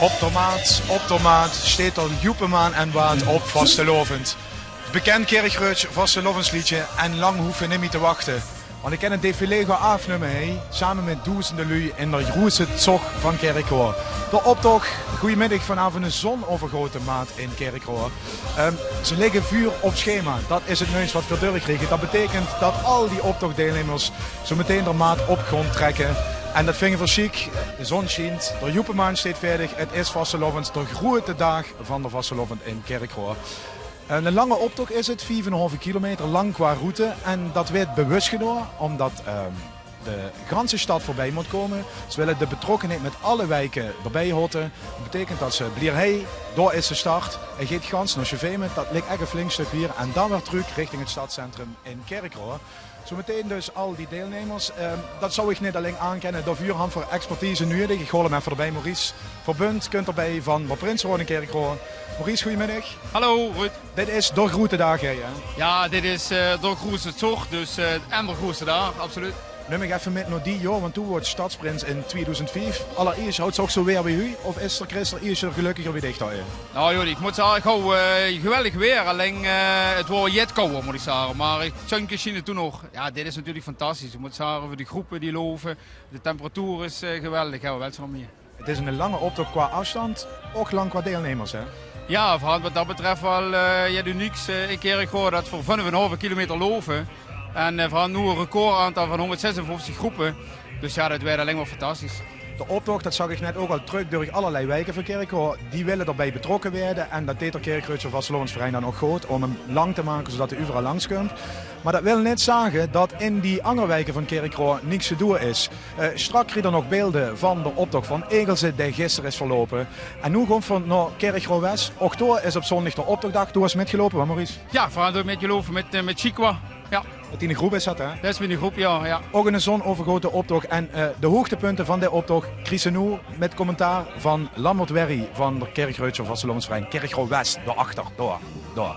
Op de maat steht er Joepemaan en Waad op vastelovend. Bekend Kerkreutsch vastelovensliedje en lang hoeven niet meer te wachten. Want ik ken een défilé gaan afnemen, samen met duizenden lui in de grootste zog van Kerkroor. De optocht, goedemiddag vanavond een zonovergoten maat in Kerkroor. Ze liggen vuur op schema, dat is het nieuws wat we doorgekregen. Dat betekent dat al die optochtdeelnemers zo meteen de maat op grond trekken. En dat vinden we chic, de zon schijnt, de Joepemaan staat verdig, het is vastelovend, de grote dag van de vastelovend in Kerkroor. Een lange optocht is het, 4,5 kilometer lang qua route. En dat werd bewust gedaan, omdat de ganse stad voorbij moet komen. Ze willen de betrokkenheid met alle wijken erbij houden. Dat betekent dat ze Blierhei, daar is de start. En gaat gans naar Chevemen, dat ligt echt een flink stuk hier. En dan weer terug richting het stadscentrum in Kerkroor. Zometeen dus al die deelnemers. Dat zou ik niet alleen aankennen. De vuurhand voor expertise nodig. Ik hoor hem even erbij. Maurice Verbund kunt erbij van de Prinsrood in Kerkroor. Maurice, goedemiddag. Hallo Ruud. Dit is de grote dag, hè? Ja, dit is de grootste zorg, dus en de grootste dag, absoluut. Neem ik even met naar die jaar, want toen wordt Stadsprins in 2005. Allereerst houdt het ook zo weer bij u? Of is er Christel eerst gelukkiger wie dicht daarin? Nou Jody, ik moet zeggen, ik hou geweldig weer. Alleen het wordt jet kouder, moet ik zeggen. Maar ik chunky zien toen nog. Ja, dit is natuurlijk fantastisch. Ik moet zeggen, voor de groepen die lopen. De temperatuur is geweldig. Ja, wel zo meer. Het is een lange optocht qua afstand, ook lang qua deelnemers, hè? Ja, vooral wat dat betreft wel unieks. Ik keer gehoord dat voor 5,5 kilometer lopen. En vooral nu een recordaantal van 156 groepen. Dus ja, dat werd alleen maar fantastisch. De optocht, dat zag ik net ook al terug door allerlei wijken van Kerkroor. Die willen erbij betrokken worden. En dat deed de Kerkreutsch Vastelovensverein dan ook goed om hem lang te maken zodat hij overal langs kunt. Maar dat wil net zeggen dat in die andere wijken van Kerkroor niks te doen is. Strak kreeg er nog beelden van de optocht van Egelse die gisteren is verlopen. En nu komt van naar Kerkroor West. Ook daar is op zondag de optochtdag. Toen was metgelopen, hè Maurice? Ja, vooral door metgelopen met Chikwa. Ja. Dat in de groep is dat, hè? Dat is in de groep, ja. Ook een zonovergoten optocht. En de hoogtepunten van de optocht kregen nu met commentaar van Lambert Werry van de Kerkreutsch Vastelovensverein Kerkroor West. Daarachter, daar.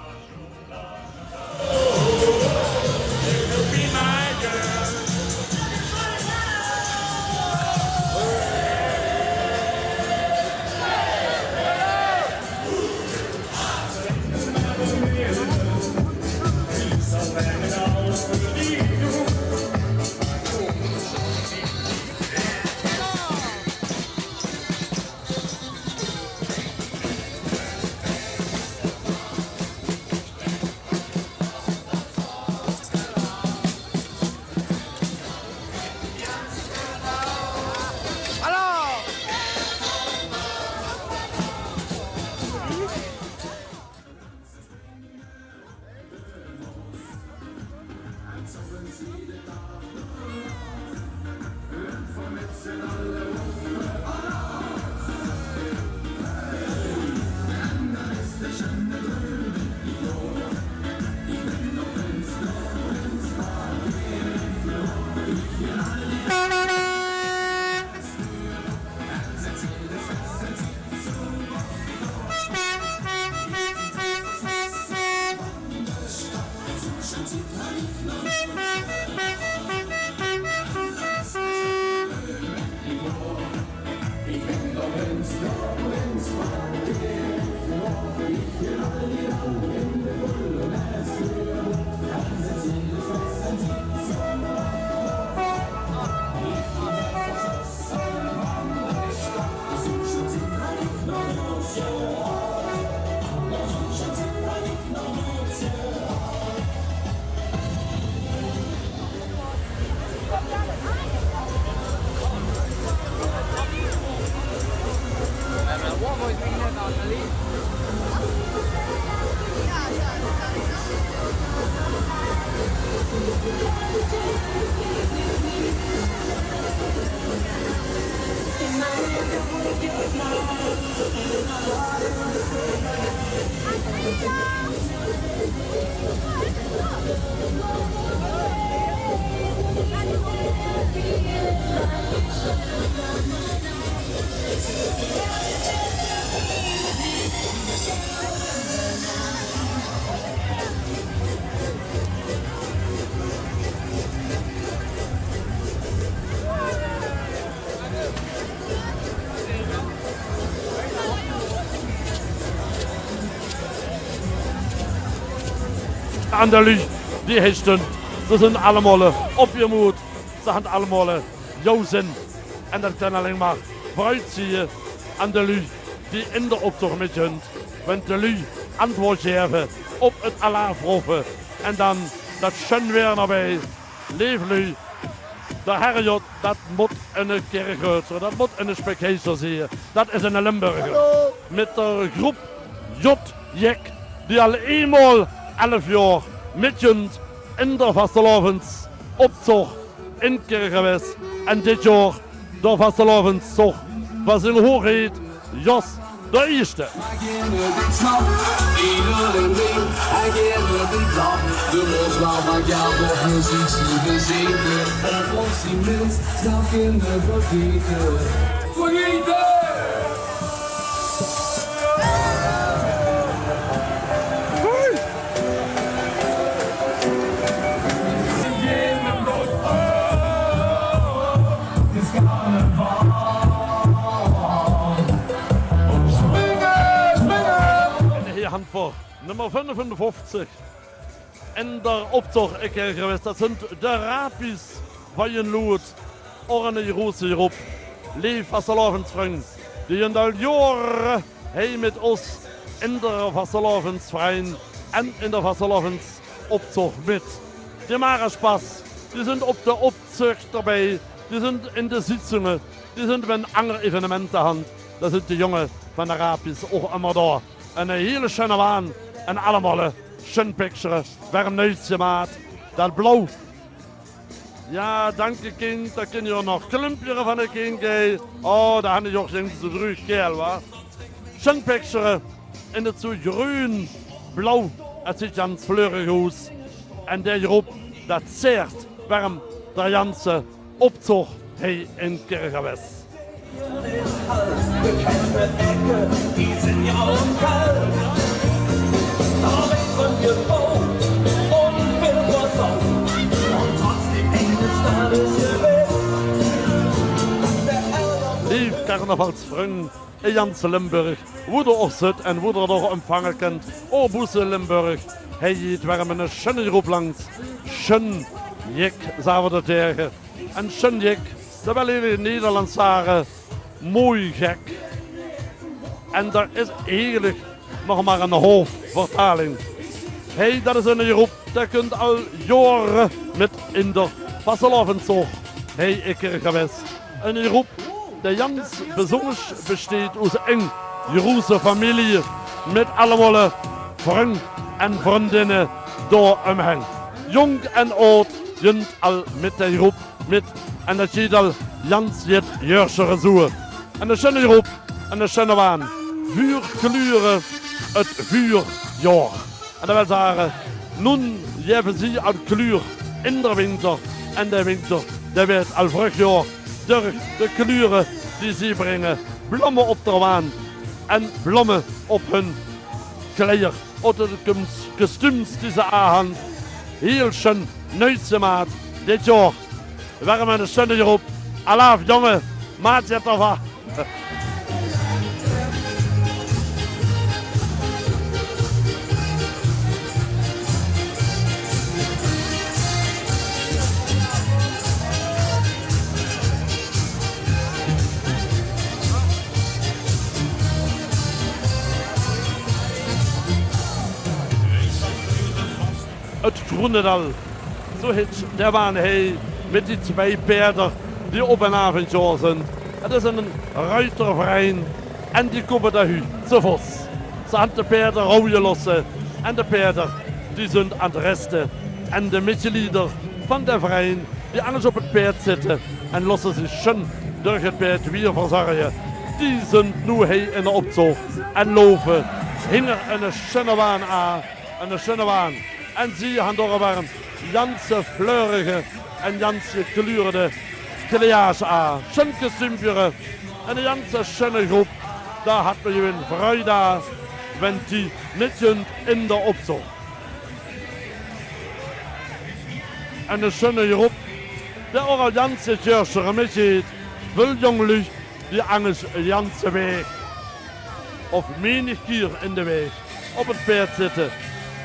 aan de lui die hij stond. Ze zijn allemaal op je moed. Ze hebben allemaal jouw zin. En dat kan alleen maar vooruitzien aan de lui die in de optocht met hun. Want de lui antwoord geven op het alarmroepen. En dan dat schön weer naar bij. Leef lui. De herjot, dat moet een kerkgrootser, dat moet een spekheester zien. Dat is een Limburger. Met de groep Jot Jek, die al eenmaal 11 jaar metjunt in de vastelovens optocht in Kerkgewest. En dit jaar de vastelovenszocht was in hoogheid Jos de eerste. Voor nummer 55 in de optocht ik geweest. Dat zijn de rapies van je lood. Orne Roos hierop. Leef vastelovensvriend. Die in de jaren heen met ons in de vastelovensverein en in de vastelovens optocht met. Die Marespas, die zijn op de opzucht erbij. Die zijn in de zitzingen. Die zijn met andere evenementen hand. Dat zijn de jongen van de rapies ook allemaal daar. Een hele schöne waan en allemaal schön picture. Waarom neus je maat? Dat blauw. Ja, dank je kind. Dan kun je nog klimpjeren van de kind geven. Oh, daar had je ook geen zo terug kerel, wa? Schön picture. En het zo groen, blauw. Het zit aan het vleurighuis. En die groep, dat zeert waarom de Janse optocht hij in Kerkgewest. Die sind ja auch kalt. Da weg von ihr Boot und will versaut. Und trotzdem eines Tages gewählt. Lief Karnevalsvriend in Janse Limburg. Wo du auch zit en wo du doch empfangen kent. O Busse Limburg. Hij geht warm een schöne groep langs. Schön jek, sagen we dat tegen. En schön jek, dat wel in Nederland zeggen. Mooi gek. En daar is eigenlijk nog maar een hoofdvertaling. Hey, dat is een groep, dat kunt al jaren met in de vastelovenszocht. Hey, ik er geweest. Een groep, die Jans bezongens besteedt uit een Jeroese familie. Met allemaal vrienden en vriendinnen door hem heen. Jong en oud, junt al met de groep met. En dat ziet al Jans het juiste zoeken. En de schöne groep en de schöne waan. Vuur gluren het vuurjaar. En dat wil zeggen, nu geven ze al kleur in de winter. En de winter, dat werd al vruchtjaar. Door de kleuren die ze brengen. Bloemen op de waan. En bloemen op hun kleier. Onder de kostuums die ze aan. Heel schön neusgemaakt dit jaar. We waren met een schöne groep. Alaaf jongen, maat je toch af. Het Groenendal, zo heet der waan hij met die twee paarden die op een avondjaar zijn. Het is een ruiterverein en die komen daar uit, zo vos. Ze hebben de paarden rouwen lossen en de paarden die zijn aan het resten. En de mitglieder van de verein die anders op het paard zitten en lossen zich schön door het paard weer verzorgen. Die zijn nu in de optocht en lopen hingen een schöne waan aan, een schöne waan. En zie je door waren Janse fleurige en Janse kleurde klejaars aan. Schön kostuumpjeren en de Janse schöne groep. Daar had men je een vreugde, wenn die niet in de optocht. En de schöne groep, de ook Janse Kirche mitgeht, wil jonglich die angst Janse weg. Of menig keer in de weg op het paard zitten.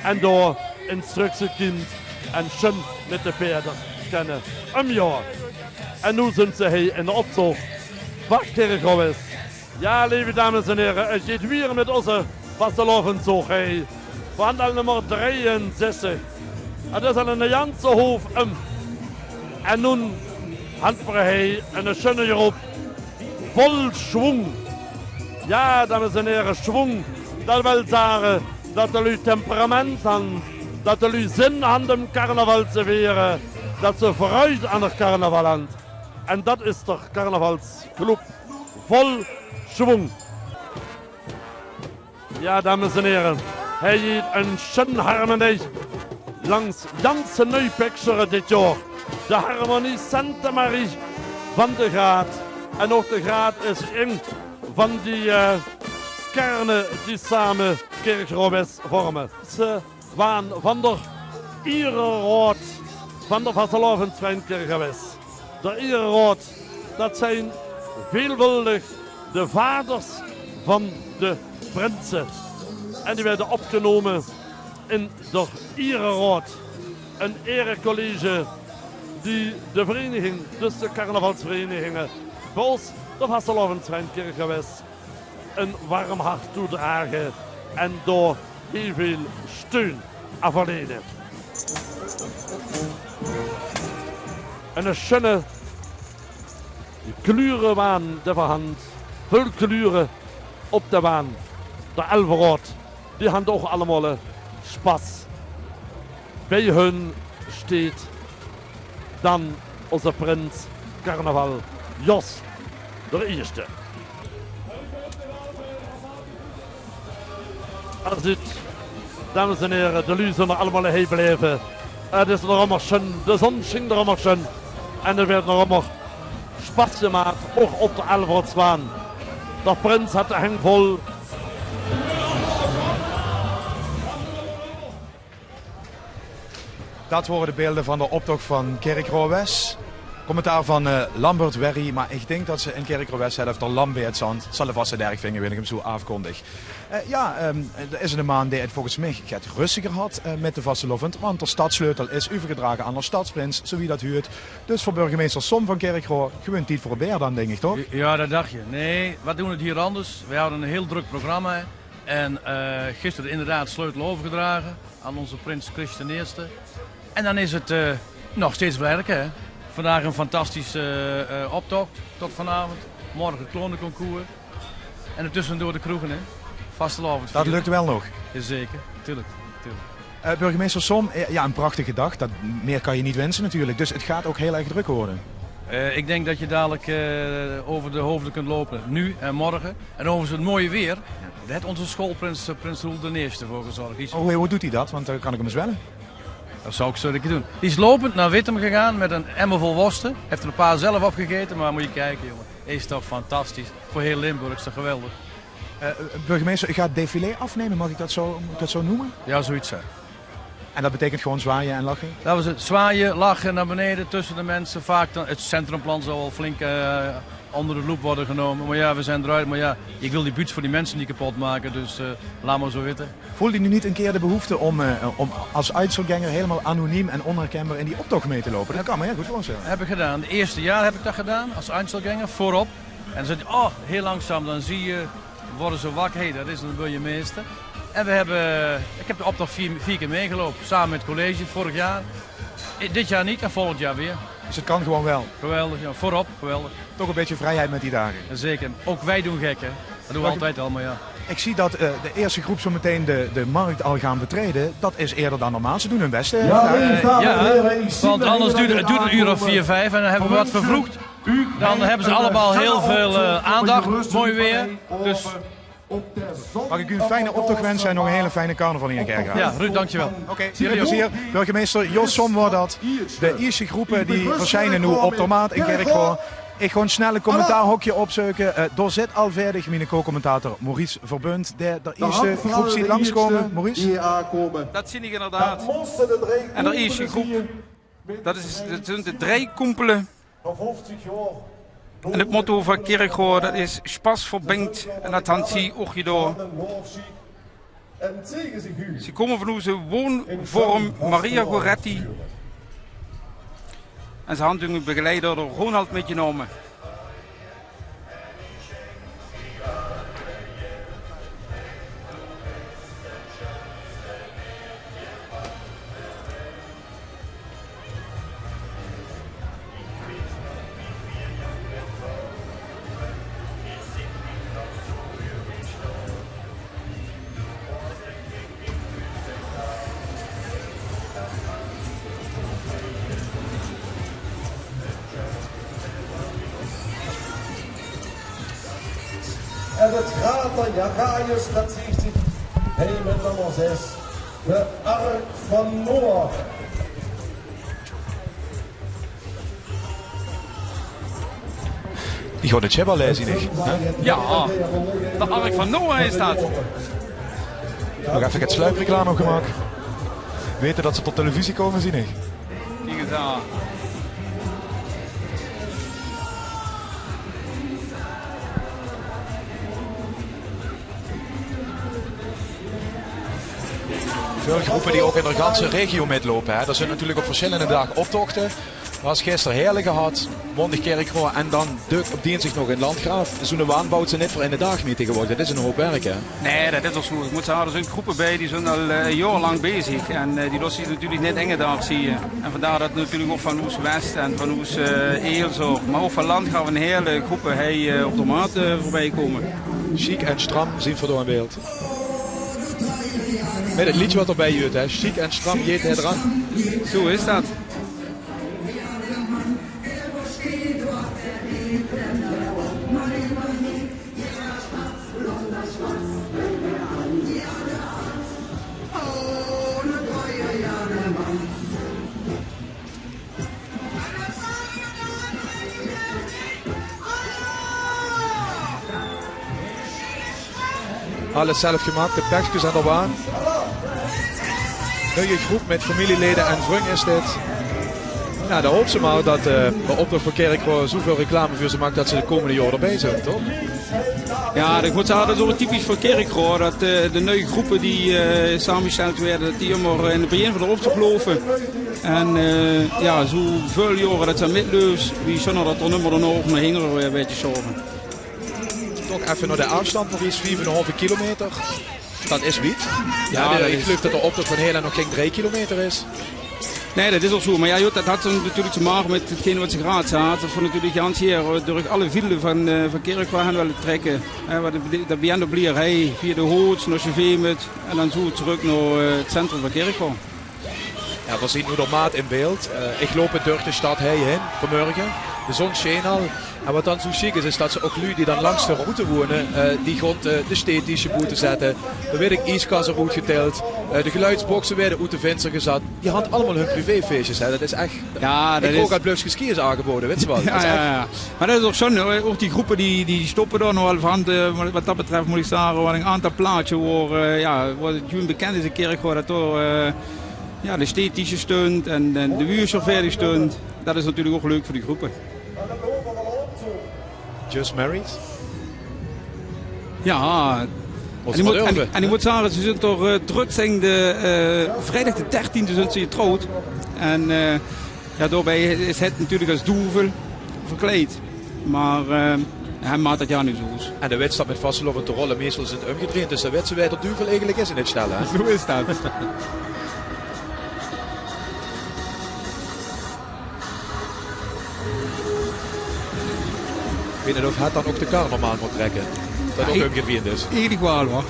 En door instructiekind en schön met de paarden kennen. Jaar. En nu zijn ze hier in de optocht van Kerkhof. Ja, lieve dames en heren, het gaat weer met onze vastelovenzug. Verhandel nummer 63. Het is al een ganze hof. En nu handelt hij een schöne groep vol schwung. Ja, dames en heren, schwung. Dat wil zeggen dat jullie temperament hebben, dat jullie zin aan de carnaval te vieren, dat ze vooruit aan het carnaval hebben. En dat is de carnavalsclub vol schwung. Ja, dames en heren, hij heeft een schöne harmonie langs ganse Neupexeren dit jaar. De harmonie Santa Marie van de Graat. En ook de Graat is een van die kernen die samen Kerkhof vormen. Ze waren van de Ierenraad van de vastelovensvereniging Kerkhof. De Ierenraad, dat zijn veelvuldig de vaders van de prinsen. En die werden opgenomen in de Ierenraad. Een erecollege die de vereniging, dus de carnavalsverenigingen, bij ons, de vastelovensvereniging Kerkhof, een warm hart toedragen en door heel veel steun aan verleden. En een schöne kleurenbaan de verhand, veel kleuren op de baan. De Elverraad, die hebben ook allemaal Spaß. Bij hun steht dan onze prins carnaval Jos de eerste. Als dit, dames en heren, de lui zijn er allemaal heen blijven. Het is nog allemaal schön, de zon schijnt er allemaal schön. En er werd nog allemaal Spaß gemaakt, ook op de Elverraadsbaan. De prins had de hang vol. Dat worden de beelden van de optocht van Kerkhof. Commentaar van Lambert Werry, maar ik denk dat ze in Kerkhof zelf de Lambert zand zal de vaste derg vinger, wil ik hem zo afkondig. Er is een maand die het volgens mij het rustiger had met de vastelovend, want de stadssleutel is overgedragen aan de stadsprins, zo wie dat huurt. Dus voor burgemeester Som van Kerkhof gewoon tijd voor een beer dan, denk ik toch? Ja, dat dacht je. Nee, wat doen we het hier anders? We hadden een heel druk programma en gisteren inderdaad sleutel overgedragen aan onze prins Christian I. En dan is het nog steeds werken, hè? Vandaag een fantastische optocht tot vanavond. Morgen het klonenconcours. En ertussen door de kroegen, hè? Vastelovend. Dat lukt wel nog. Jazeker, tuurlijk. Burgemeester Som, ja, een prachtige dag. Meer kan je niet wensen natuurlijk. Dus het gaat ook heel erg druk worden. Ik denk dat je dadelijk over de hoofden kunt lopen. Nu en morgen. En overigens het mooie weer. Daar heeft onze schoolprins, Prins Roel de Eerste voor gezorgd. Hoe doet hij dat? Want dan kan ik hem eens wellen. Dat zou ik zo een keer doen. Die is lopend naar Wittem gegaan met een emmer vol worsten. Heeft er een paar zelf opgegeten, maar moet je kijken, jongen. Is toch fantastisch. Voor heel Limburg is toch geweldig. Burgemeester, u gaat défilé afnemen, mag ik dat zo noemen? Ja, zoiets. Hè. En dat betekent gewoon zwaaien en lachen? Dat was het. Zwaaien, lachen naar beneden tussen de mensen. Vaak dan, het centrumplan zal wel flink onder de loep worden genomen. Maar ja, we zijn eruit. Maar ja, ik wil die buurt voor die mensen niet kapot maken. Dus laat maar zo weten. Voelde u niet een keer de behoefte om als uitzelganger helemaal anoniem en onherkenbaar in die optocht mee te lopen? Dat kan me heel goed voorstellen. Heb ik gedaan. Het eerste jaar heb ik dat gedaan als uitzelganger voorop. En dan zit je, oh, heel langzaam. Dan zie je, worden ze wakker. Hé, dat is een burgemeester. En ik heb de optocht vier keer meegelopen. Samen met het college vorig jaar. Dit jaar niet en volgend jaar weer. Dus het kan gewoon wel. Geweldig, ja, voorop, geweldig. Toch een beetje vrijheid met die dagen. Zeker. Ook wij doen gek, hè. Dat doen we altijd al, maar ja. Ik zie dat de eerste groep zo meteen de markt al gaan betreden. Dat is eerder dan normaal. Ze doen hun best. Want anders duurt het een uur of 4, 5 en dan hebben we wat vervroegd. Dan hebben ze allemaal heel veel aandacht. Mooi weer. Dus... Mag ik u een fijne optocht wensen en nog een hele fijne carnaval in Kerkrade. Ja, Ruud, dankjewel. Oké, plezier. Burgemeester Jos Som wordt dat. De eerste groepen die verschijnen nu op de maat in Kerkrade. Ik ga een snelle commentaarhokje opzoeken. Door zit al verdig mijn co-commentator Maurice Verbund. De eerste groep ziet langskomen. Maurice? Dat zie ik inderdaad. En de eerste groep, dat zijn de 3 koempelen. En het motto van Kerkrade, dat is Spaß verbindt. En dat hangt hier ook door. Ze komen van onze woonvorm Maria Goretti. En ze handelen begeleider door Ronald meegenomen. En het gaat dan, ja, Gaius, dat zegt zich. Hij met nummer 6, de Ark van Noach. Die gaat het Chevrolet zien, ik. Ja, de Ark van Noach is dat. Nog even het sluipreclame opgemaakt. Weten dat ze tot televisie komen, zien ik. Kijk eens aan. Veel groepen die ook in de ganse regio metlopen. Hè. Er zijn natuurlijk op verschillende dagen optochten. Was gisteren heerlijk gehad, Mondig Kerkroo en dan op dinsdag nog in Landgraaf. Zo'n waan bouwt ze niet voor in de dag mee tegenwoordig. Dat is een hoop werk, hè? Nee, dat is ook zo. Ik moet zeggen, er zijn groepen bij die zijn al jarenlang bezig. En die lossen natuurlijk net enge dag zie je. En vandaar dat natuurlijk ook van Oes West en van Oes Eelzorg, maar ook van Landgraaf een hele groepen op de maat voorbij komen. Chic en stram zien we door in beeld. Met het liedje wat erbij jut, hè? Chic en stram jeet hij eraan. Zo is dat. Alles zelf gemaakt, de plekjes aan de baan. Nieuwe groep met familieleden en vrienden is dit. Ja, dan hoop ze maar dat de opdracht voor Kerkroo zoveel reclame voor ze maakt dat ze de komende jaren erbij zijn, toch? Ja, ik moet zeggen, dat is ook typisch voor Kerkroo. Dat de nieuwe groepen die samengesteld werden, dat die allemaal in het begin van de optocht geloven. En ja, zoveel jaren dat ze middeloos, wie zullen dat er nummer dan ook naar hingeren weer een beetje zorgen. Toch even naar de afstand, nog eens 4,5 kilometer. Dat is wiet. Ja, ik geloof dat de optocht van Hela nog geen 3 kilometer is. Nee, dat is ook zo. Maar ja, joh, dat had natuurlijk te maken met hetgeen wat ze graag had. Dat we natuurlijk Jans hier door alle villen van Kerkroo gaan willen trekken. Dat begint op Lierhei, via de Hoots, naar Chevemet en dan zo terug naar het centrum van Kerkroo. Ja, we zien nu de maat in beeld. Ik loop door de stad heen vanmorgen. De zon scheen al. En wat dan zo chic is dat ze ook lui die dan langs de route wonen, die gewoon de esthetische boete zetten. Dan weet ik ijskassen goed geteld. De geluidsboxen werden uit de venster gezet. Die hadden allemaal hun privéfeestjes. Hè. Dat is echt... Ja, dat ik is... ook uit Bluffske skiers aangeboden, weet je wel. Ja. Maar dat is ook zo. Ook die groepen die stoppen er nog wel van. Wat dat betreft moet ik zeggen, wat een aantal plaatjes waar het bekend is in Kerkroo dat door de esthetische stunt en de wuurchauffeur stunt. Dat is natuurlijk ook leuk voor die groepen. Just Married? Ja. En ik moet zeggen, ze zijn toch druk zijn vrijdag de 13e zijn ze getrouwd. En daarbij is het natuurlijk als duvel verkleed. Maar hij maakt dat jaar nu zo. En de wedstrijd met Vasselov en de rollen meestal zijn omgedraaid. Dus de wedstrijd dat duvel eigenlijk is in het stellen. Zo is dat. Ik weet niet of hij dan ook de kar normaal moet trekken. Dat ook omgedraaid is. Eigenlijk wel hoor.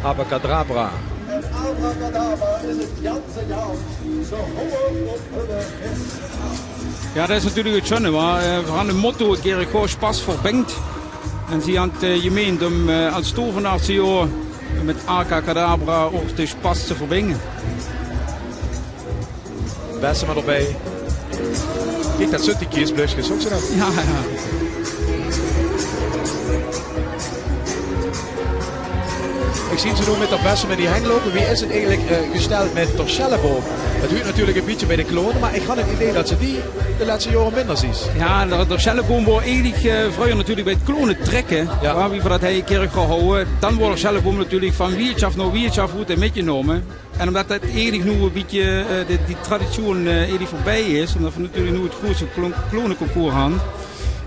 Abacadabra. En abracadabra is het ganse jaar zo hoog op hun is. Ja, dat is natuurlijk het schöne. We gaan een motto Kerkroo Spaß verbindt. En ze hebben gemeend om als tovenaarsjaar met Abracadabra ook de Spaß te verbinden. Beste maar erbij. Kijk, dat zit die kiesblusjes ook zo dat. Ja. Ik zie ze nu met de beste met die heng lopen. Wie is het eigenlijk gesteld met Torcelleboom? Dat duurt natuurlijk een beetje bij de klonen, maar ik had het idee dat ze die de laatste jaren minder zien. Ja, de Schellenboom wordt eigenlijk vroeger natuurlijk bij het klonen trekken. Ja. Waar we voordat hij een keer gaat houden. Dan wordt de Schellenboom natuurlijk van wiertje af naar wiertje af goed en metgenomen. En omdat dat eigenlijk nu een beetje die traditie eigenlijk voorbij is, omdat we natuurlijk nu het grootste klonenconcours hebben,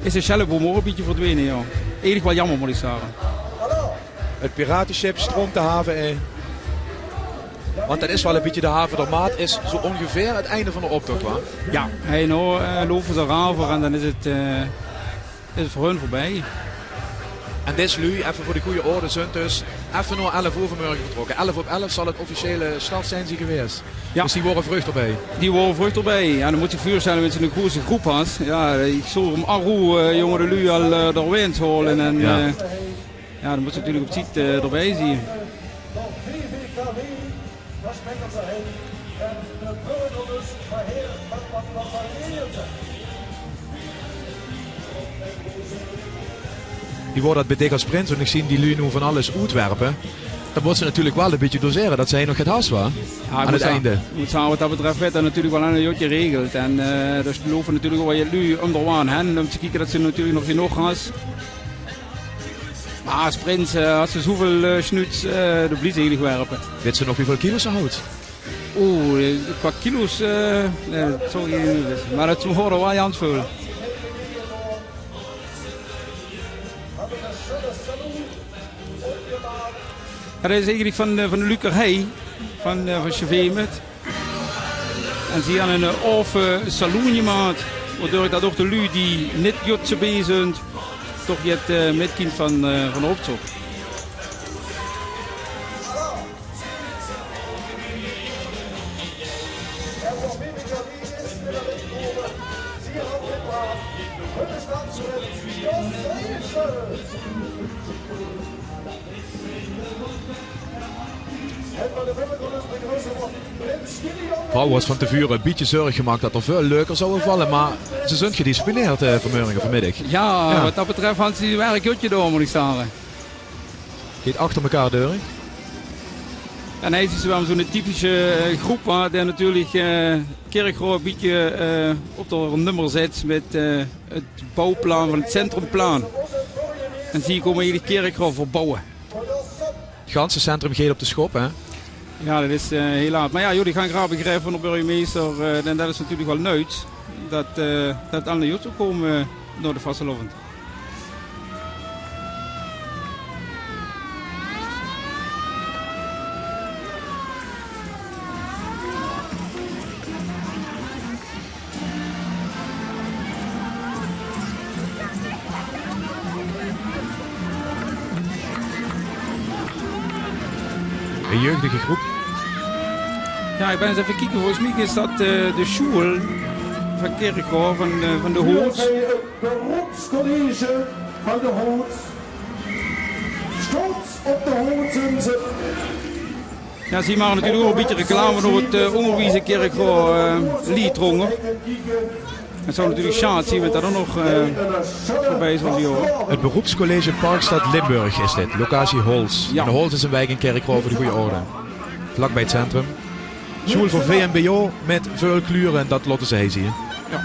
is de Schellenboom ook een beetje verdwenen. Ja. Eigenlijk wel jammer moet ik zeggen. Het piratenschip stroomt de haven in. Want dat is wel een beetje de haven der maat, is zo ongeveer het einde van de optocht, waar? Ja, hij lopen ze raver en dan is het voor hun voorbij. En dit is nu, even voor de goede orde, zijn dus even nog 11 uur vanmorgen vertrokken. 11 op 11 zal het officiële start zijn geweest. Ja. Dus die worden vrucht erbij. Die worden vrucht erbij. Ja, dan moet je voorstellen dat je een grote groep had. Ja, ik zou hem Arroe, jongere lui al door wind holen. En ja, dan moet je natuurlijk op tijd erbij zien. Die worden dat bij Dick als sprint, want ik zie die lui nu van alles uitwerpen. Dan wordt ze natuurlijk wel een beetje doseren dat zij nog het haast was aan het einde. Moet wat dat betreft werd dat natuurlijk wel een jotje regelt. En dus we lopen natuurlijk wel je lui onderwaan hen om te kijken dat ze natuurlijk nog genoeg has. Maar sprint, als ze zoveel snuits, de blies eigenlijk werpen. Weet ze nog hoeveel kilo's ze houdt? Oeh, qua kilo's, dat zou ik niet weten. Maar het horen wel Jans veel. Ja, dat is eigenlijk van de Lukerhei, van Chevemet. En ze hebben een oven saloon gemaakt, waardoor dat ook de lui die niet jotse bezig zijn, toch het metkind van de optocht. Vrouw was van tevoren een beetje zorg gemaakt dat er veel leuker zou vallen, maar ze zijn gedisciplineerd vanmiddag. Ja, wat dat betreft had ze werk jotje door, moet ik zeggen. Gaat achter elkaar deuren. En hij is wel zo'n typische groep waar die natuurlijk Kerkrooi een beetje op de nummer zet met het bouwplan van het centrumplan. En zie je komen jullie Kerkrooi verbouwen. Het ganse centrum gaat op de schop, hè? Ja, dat is heel laat. Maar ja, jullie gaan graag begrijpen van de burgemeester. En dat is natuurlijk wel nuit dat alle jots komen door de vastelovend. Een jeugdige groep. Ja, ik ben eens even kijken. Volgens mij is dat de school van Kerkrooi van de Hoort. Het beroepscollege van de Hoort. Stoot op de Hoort zijn ze. Ja, zie maar natuurlijk ook een beetje reclame door het onderwijzen Kerkrooi liedrongen. Het zou natuurlijk schade zien, want dat er nog voorbij is van die hoor. Het beroepscollege Parkstad Limburg is dit, locatie Hols. Ja. En de Hols is een wijk in Kerkrooi voor de goede orde. Vlak bij het centrum. School voor VMBO met veel kleuren en dat lotten ze hier zien. Ja.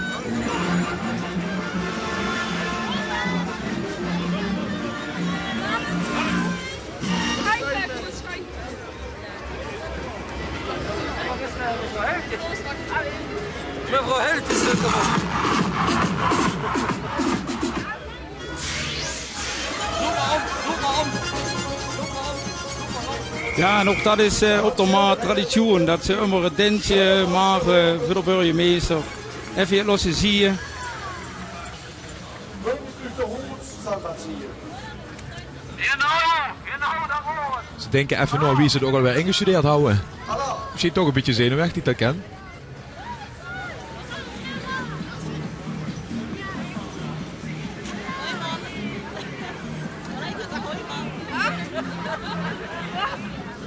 Mevrouw Held is er gewoon. Ja, en ook dat is op de maat traditie dat ze immer een dentje maken voor de burgemeester. Even het losse zie je. Ze denken even nou wie ze het ook alweer ingestudeerd houden. Misschien toch een beetje zenuwachtig die dat ken.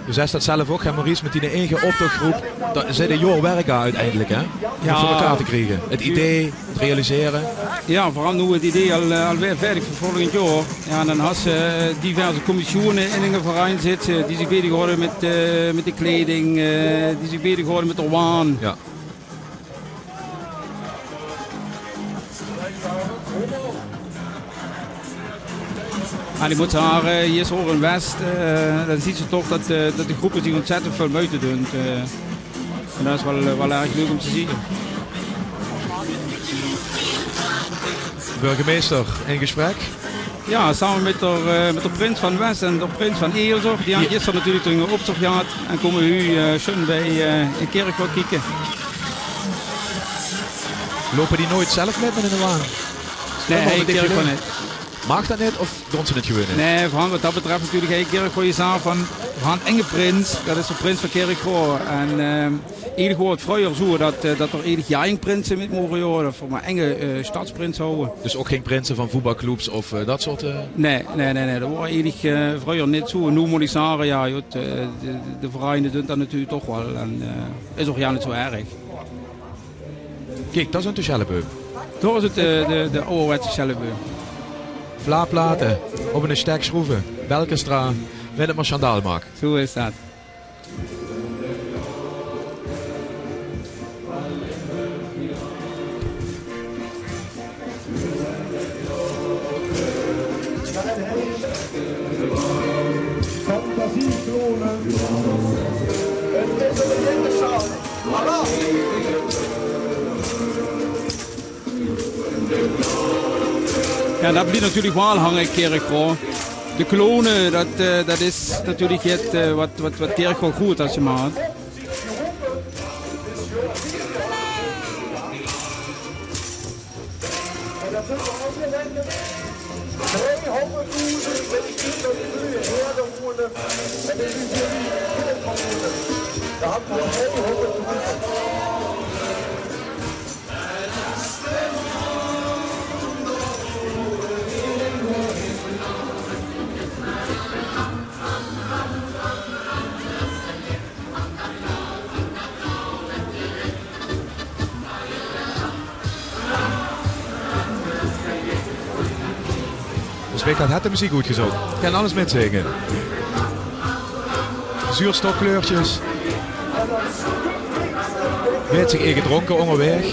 Dus hij staat zelf ook, Maurice, met die eigen optochtgroep. Daar zit een jaar werk aan uiteindelijk, hè? Om Ja. het voor elkaar te krijgen. Het idee, het realiseren. Ja, vooral nu het idee alweer verder voor volgend jaar. Ja, dan had ze diverse commissionen in een verein zitten die zich bezighouden met de kleding, die zich bezighouden met de waan. Ja. En die moet haar hier zo in West, dan ziet ze toch dat de groepen zich ontzettend veel buiten doen. En dat is wel erg leuk om te zien. Burgemeester in gesprek. Ja, samen met de prins van West en de prins van Eelzorg. Die had gisteren natuurlijk een optocht gehad en komen u schon bij een kerk wat kijken. Lopen die nooit zelf met in de waan? Nee, een kerk van niet. Mag dat niet of doen ze het gewoon niet? Nee, vooral wat dat betreft natuurlijk een kerk voor jezelf van enge prins. Dat is de prins van Kerkroo. En eigenlijk wordt het vroeger zo dat er enig jaringprinsen met mogen worden. Voor maar enge stadsprins houden. Dus ook geen prinsen van voetbalclubs of dat soort... Nee. Dat wordt eigenlijk vroeger niet zo. En nu moet ik zeggen, ja, de vereinen doen dat natuurlijk toch wel. En is ook ja niet zo erg. Kijk, dat is een Schellebeuk. Dat is het de ouderwetse Schellebeuk. Vlaaplaten, op een stek schroeven, Belkenstra, met het maar schandaal maken. Zo is dat. Fantasieklonen. Het is een legendezaal. Hallo! Ja, dat blijft natuurlijk wel hangen, Kerkroo. De klonen, dat is natuurlijk het wat Kerkroo goed als je maakt. Dus ik had de muziek goed gezocht. Ik kan alles metzingen. Zuurstokkleurtjes. Werd zich gedronken onderweg.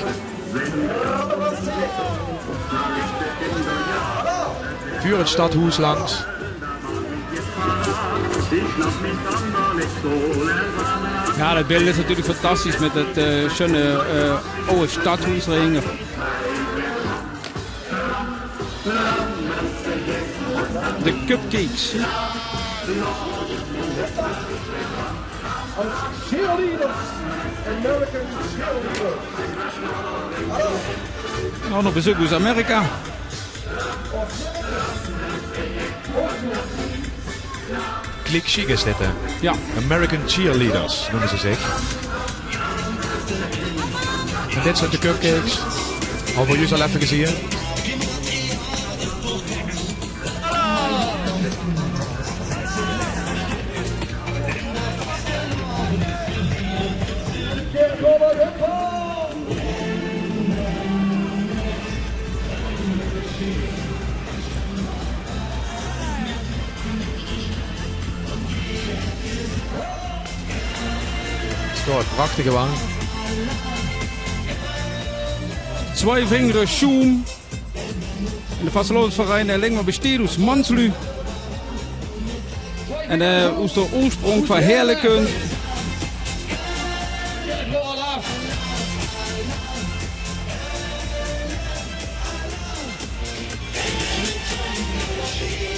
Vuur het stadhuis langs. Ja, dat beeld is natuurlijk fantastisch met het schöne oude stadhuis erin. De cupcakes. Cheerleaders. American cheerleaders. Nou, nog bezoek uit Amerika. Klik chic is dit, hè? Ja. American Cheerleaders noemen ze zich. En dit zijn de cupcakes. Al voor jullie al even gezien. Een prachtige waan. Twee vingeren schoen. En de vastelovensverein alleen maar besteed uit Manslu. En uit de oorsprong verheerlijken.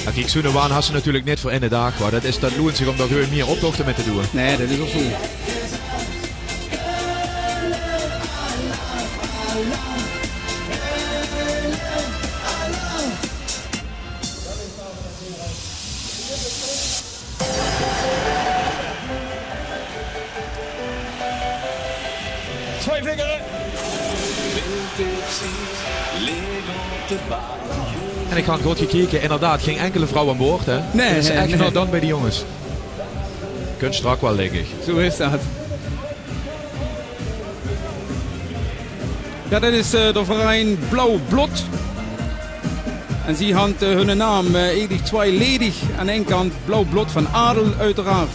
Ja, kijk, zo'n waan had ze natuurlijk niet voor in de dag. Maar dat loont zich om daar gewoon meer optochten mee te doen. Nee, dat is ook zo. Twee vingeren. En ik had goed gekeken, inderdaad, geen enkele vrouw aan boord. Hè? Nee, dat is echt nee. nou dan bij die jongens. kunt strak wel liggen. Zo is dat. Ja, dat is de verein Blauw Blot. En die had hun naam eigenlijk tweeledig. Aan de ene kant Blauw Blot van Adel uiteraard.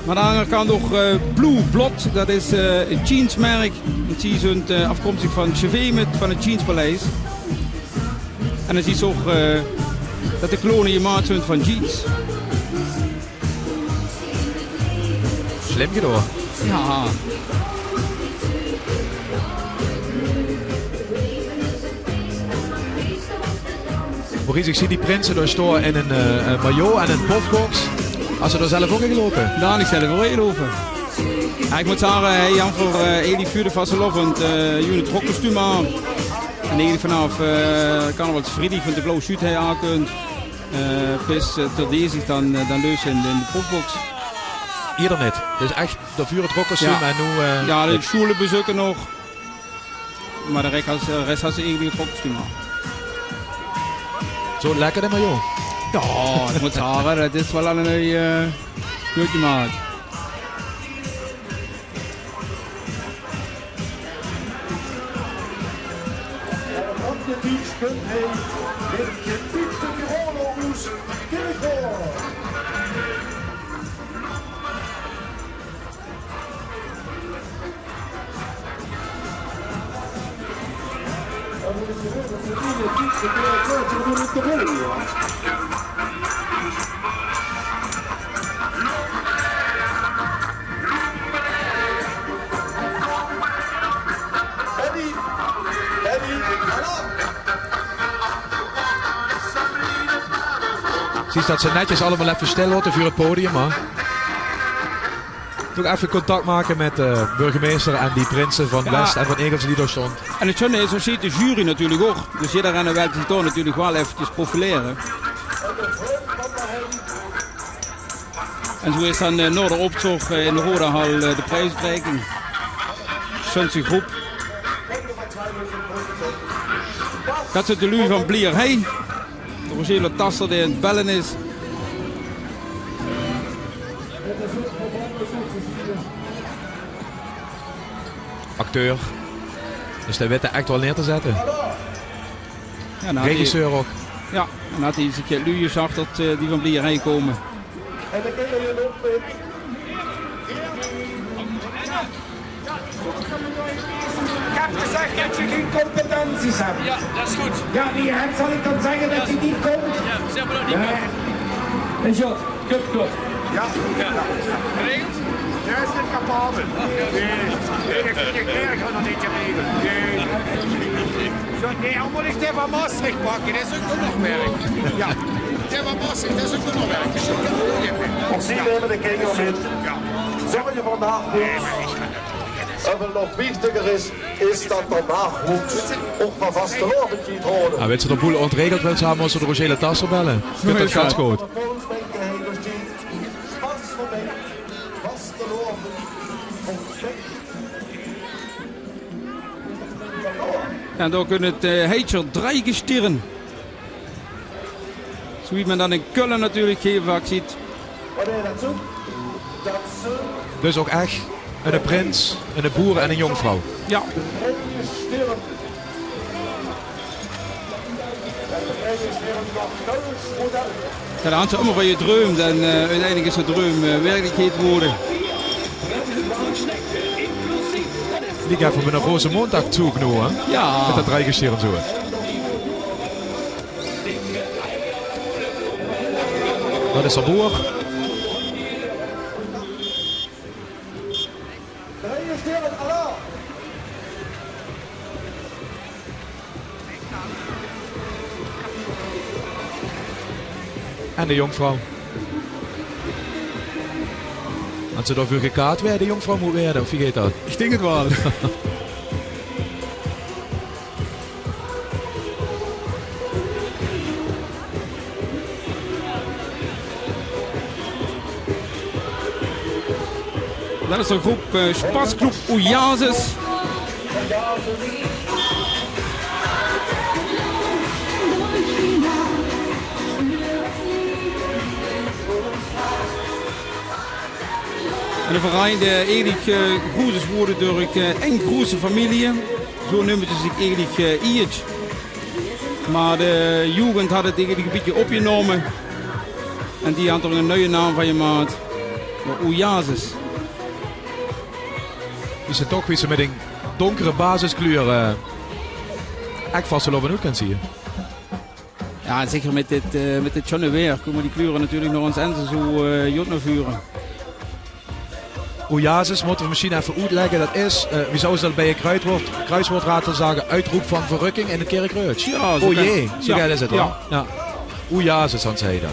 Maar aan de andere kant ook Blue Blot. Dat is een jeansmerk. Die zijn afkomstig van Chevemet, van het Jeanspaleis. En dan zie je ook dat de klonen gemaakt zijn van jeans. Slim gedaan. Ja. Maurice, ik zie die prinsen daar staan in een maillot en een pofbox. Als ze er zelf ook in gelopen? Daar niet zelf ook in gelopen. Ja, ik moet zeggen, Jan voor Elie Vuurde vastelovend het rokkostuum aan. En eigenlijk vanaf carnavalsvrijdag van de blauwe shoot hij aankunt. Bis ter deze dan leus in de pofbox. Ieder net. Dus echt de vuur het rokkostuum Ja. en nu... Ja, de scholen bezoeken nog. Maar de rest had ze eigenlijk het rokkostuum aan. Zo lekker de maillot. Ja, ik moet zeggen, dat is wel een goed gemaakt. Op de fiets kunt hij met je fiets de Tirolo-roes Kirchhoff. Dan moet je weer dat ze niet de fiets de Kirchhoff, ze doen het te willen, ja. Zie je dat ze netjes allemaal even stil laten voor het podium, maar... Toch even contact maken met de burgemeester en die prinsen van West en van Egels die daar stond. En het schöne is, zo ziet de jury natuurlijk ook. Dus iedereen wil zich toch natuurlijk wel eventjes profileren. En zo is dan na de optocht in de Rodehal de prijsbreking. Schönste groep. Dat is de lui van Blier. Hey, de Rogele Tasser die aan het bellen is. Acteur. Dus daar werd er echt wel neer te zetten. Ja, nou, Regisseur ook. Ja, en had hij eens een keer luie zag dat die van Blier heen komen. En dan kunnen we nog met. Ik heb gezegd dat je geen competenties hebt. Ja, dat is goed. Ja, wie hebt, zal ik dan zeggen dat je niet komt? Ja, zeg maar nog niet. Nee. En Jot, goed. Ja. Geregeld? Jij is niet capabel. Nee, dat kun je krijgen nog niet geregeld. Nee, al moet ik dit van Maastricht pakken, dat is ook nog werk. Ja, dit van Maastricht, dat is ook nog werk. Dus dat doe je mee. Of die nemen de kegel in. Zorg je van nachwuchs. En wat nog wichtiger is dat er nachwuchs ook van vastelovend niet horen. Nou, weet ze de boel ontregeld wil ze hebben, als ze de Rogele Tasser bellen. Kunt dat gaat goed. En dan kunnen het heetje dreigen stieren. Zo wie men dan in Kullen natuurlijk heel vaak ziet. Dus ook echt een prins, een boer en een jonkvrouw. Ja. Ja, dan had ze allemaal van je droomt en uiteindelijk is de droom werkelijkheid geworden. Die gaan van een roze mondag toegenomen. Ja. Met dat dreigenstier en zo. Dat is de boer. En de jonkvrouw. Als ze daarvoor gekaart werden, de jonkvrouw moet werden, of wie geht dat? Ik denk het wel. Dat is een groep Spatsclub Oasis. En de verein eigenlijk groß wurde durch eine große Familie. So nimmt es sich eigentlich iets. Maar de Jugend had het eigenlijk een beetje opgenomen. En die had er een nieuwe naam van gemaakt. Oasis. Die zijn toch weer met een donkere basiskleur. Echt Vasteloven ook kan zien. Ja, zeker met dit schöne weer komen die kleuren natuurlijk nog ons en zo jut naar vuren. Oasis moeten we misschien even uitleggen. Dat is, wie zou ze dat bij een kruiswoordraad zeggen, uitroep van verrukking in het Kerkreutsch. Ja, oh jee, zo ja, is het wel. Ja. Oasis, dan zei je dat.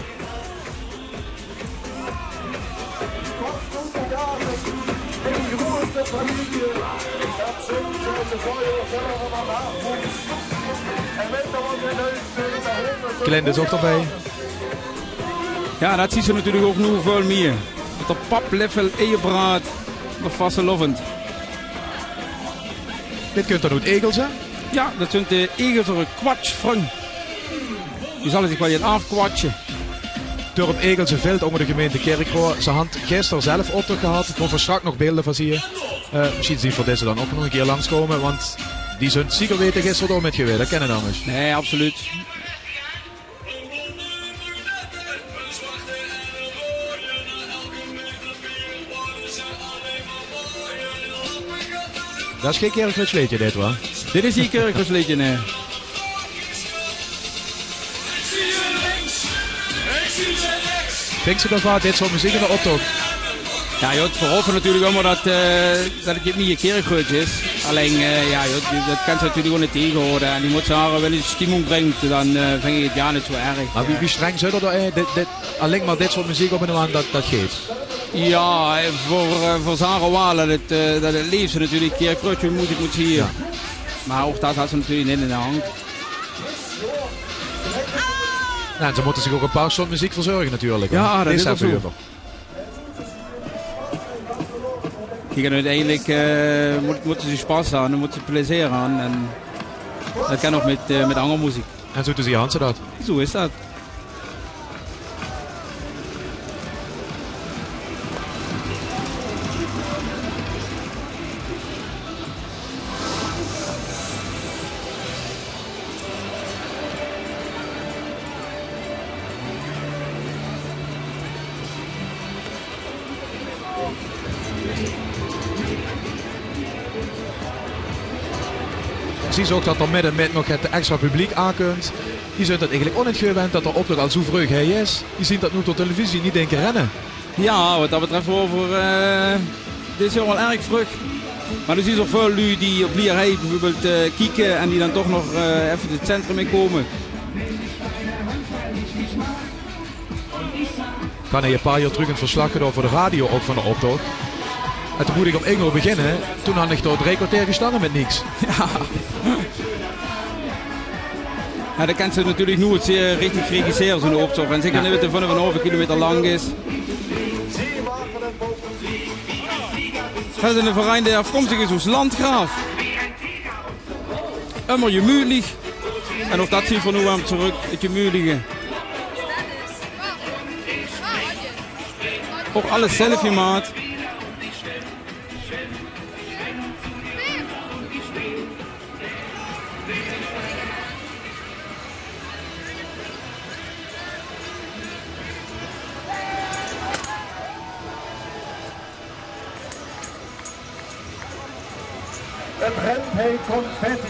Glenn is ook erbij. Ja, dat ziet ze natuurlijk ook nu veel meer. Met de paplevel eierbraad, de vastelovend. Dit kunt dan uit egels, hè? Ja, dat zijn de egelsere kwatschvrung. Die zal zich wel je afkwatschen. Turp Egelse veld onder de gemeente Kerkroo. Ze had gisteren zelf optocht gehad. Ik kon straks nog beelden van zien. Misschien zien voor deze dan ook nog een keer langskomen. Want die zijn zeker weten gisteren door met geweest. Dat kennen we anders. Nee, absoluut. Dat is geen Kerkreutsch liedje dit, hoor. Dit is geen Kerkreutsch liedje, nee. Vind je dat waar dit soort muziek in de optocht? Ja, joh, het verhoffen natuurlijk allemaal dat het niet je Kerkreutsch is. Alleen, ja, joh, dat kan ze natuurlijk ook niet tegenhouden. En die moet zeggen, wenn het stimmung brengt, dan vind ik het ja niet zo erg. Maar wie streng zou er alleen maar dit soort muziek op en aan dat geeft? Ja, voor Sarah Walen dat het liefst natuurlijk Kerkreutsch muziek moet zien. Ja. Maar ook dat had ze natuurlijk niet in de hand. Nou, ze moeten zich ook een paar soort muziek verzorgen natuurlijk. Ja, dat is even zo. over. Kijk, en uiteindelijk moeten ze spaß aan, moeten ze plezier aan. En dat kan ook met andere muziek. En zo doen ze dat? Zo is dat. Zie je ook dat er midden met nog het extra publiek aankomt. Die zijn dat eigenlijk ook niet gewend dat er optocht al zo vroeg hij is. Die zien dat nu op televisie niet denken rennen. Ja, wat dat betreft over dit is wel erg vroeg. Maar er zijn ook veel lui die op Lierheid bijvoorbeeld kijken en die dan toch nog even het centrum in komen. Ik ga een paar jaar terug een verslag gedaan voor de radio ook van de optocht. En toen moet ik op 1 uur beginnen. Toen had ik door 3 kwartier gestaan met niks. Ja. Ja, dat kan ze natuurlijk nu het zeer richtig regisseren zo'n optocht. En zeker nu het van een halve kilometer lang is. Dat is een verein die afkomstig is uit Landgraaf. Immer gemütlich. En of dat zien we nu aan terug, het gemütliche. Ook alles zelf gemaakt. Het rent hij confetti.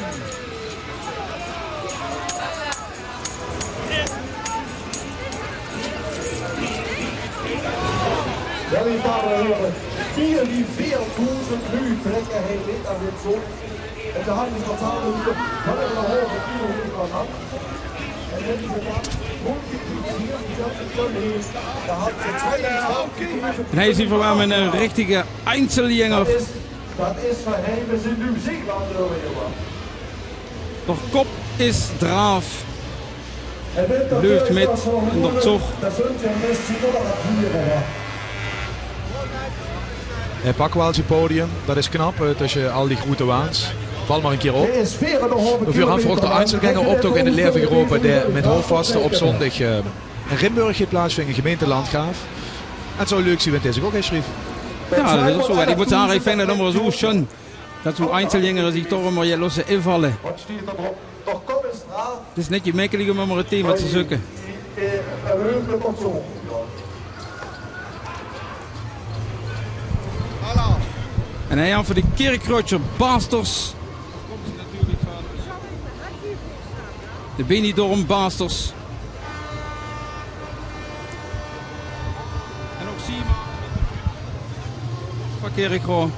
Ja, die vader horen. Vier die 4000 nu trekken hij dit aan dit soort. En de handen van talen moeten van een halve kilometer van af. En hebben ze dan multipliziert die dat schon heeft. Da hat ze 2,5 En hij is hier voor hem een richtige Einzelgänger. Dat is voor hem, we zijn nu Zeeland jongen. De kop is draaf. Leuft met in de zog. Hij pakt wel zijn podium. Dat is knap tussen al die grote waans. Val maar een keer op. We gaan voor de Einzelgänger optocht in het leven geroepen. Die met hoofdvasten op zondag in Rimburg gaat plaatsvinden, gemeente Landgraaf. En het zou leuk zijn, want deze ook eens schreef. Ja, dat is ook zo. En ik moet zeggen, ik vind het allemaal zo schön. Dat zo'n Einzeljänger sich toch maar je losse invallen. Wat steht er erop? Toch kom eens straal. Het is niet gemakkelijk om maar een thema te zoeken. Heugelijk op zo. En hij aan voor de Kerkrootser Basters. De Benidorm Basters. En ook Sima van Kerkro.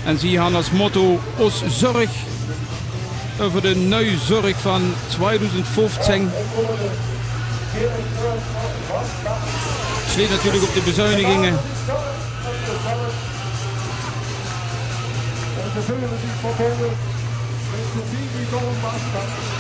En ze gaan als motto Os Zorg over de nieuwe zorg van 2015. Sleet natuurlijk op de bezuinigingen. En ze zullen zich verbonden met de Benidorm Basters.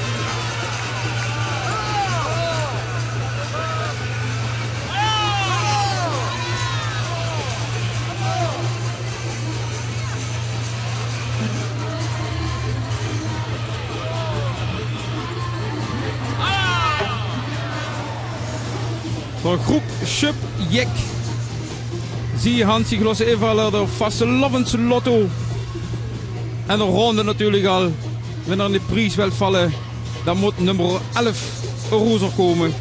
Voor groep Schub Jek. Zie je Hansi Glosse invaller, de Vastelovendse Lotto. En de ronde natuurlijk al. Wanneer in de prijs wil vallen, dan moet nummer 11 rozer komen.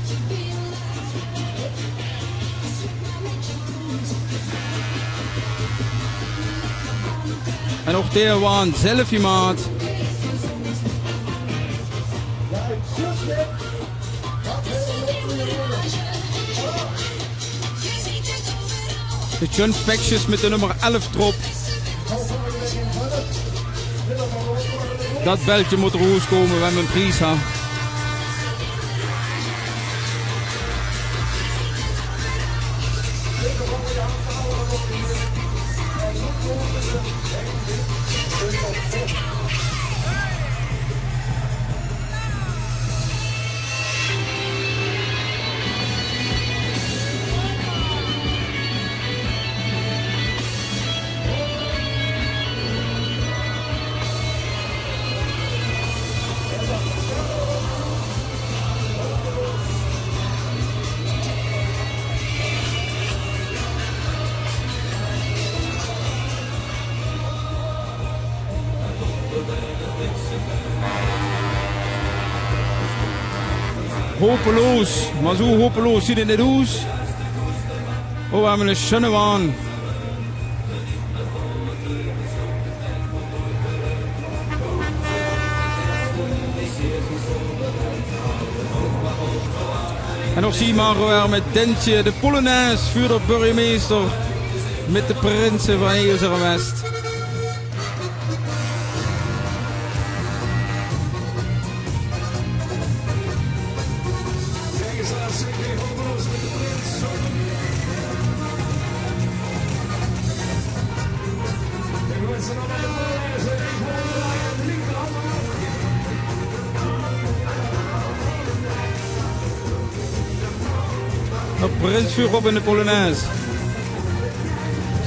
En ook daar waren zelf iemand. De John Pekjes met de nummer 11 erop. Dat beltje moet er hoog komen, we hebben een prijs. Ha. Hopeloos, maar zo hopeloos ziet het niet uit. Oh, we hebben een schöne waan. En nog zie je maar weer met Dentje de Polonaise voor de burgemeester met de prinsen van Heelser West. Prinsvuur op in de Polonaise.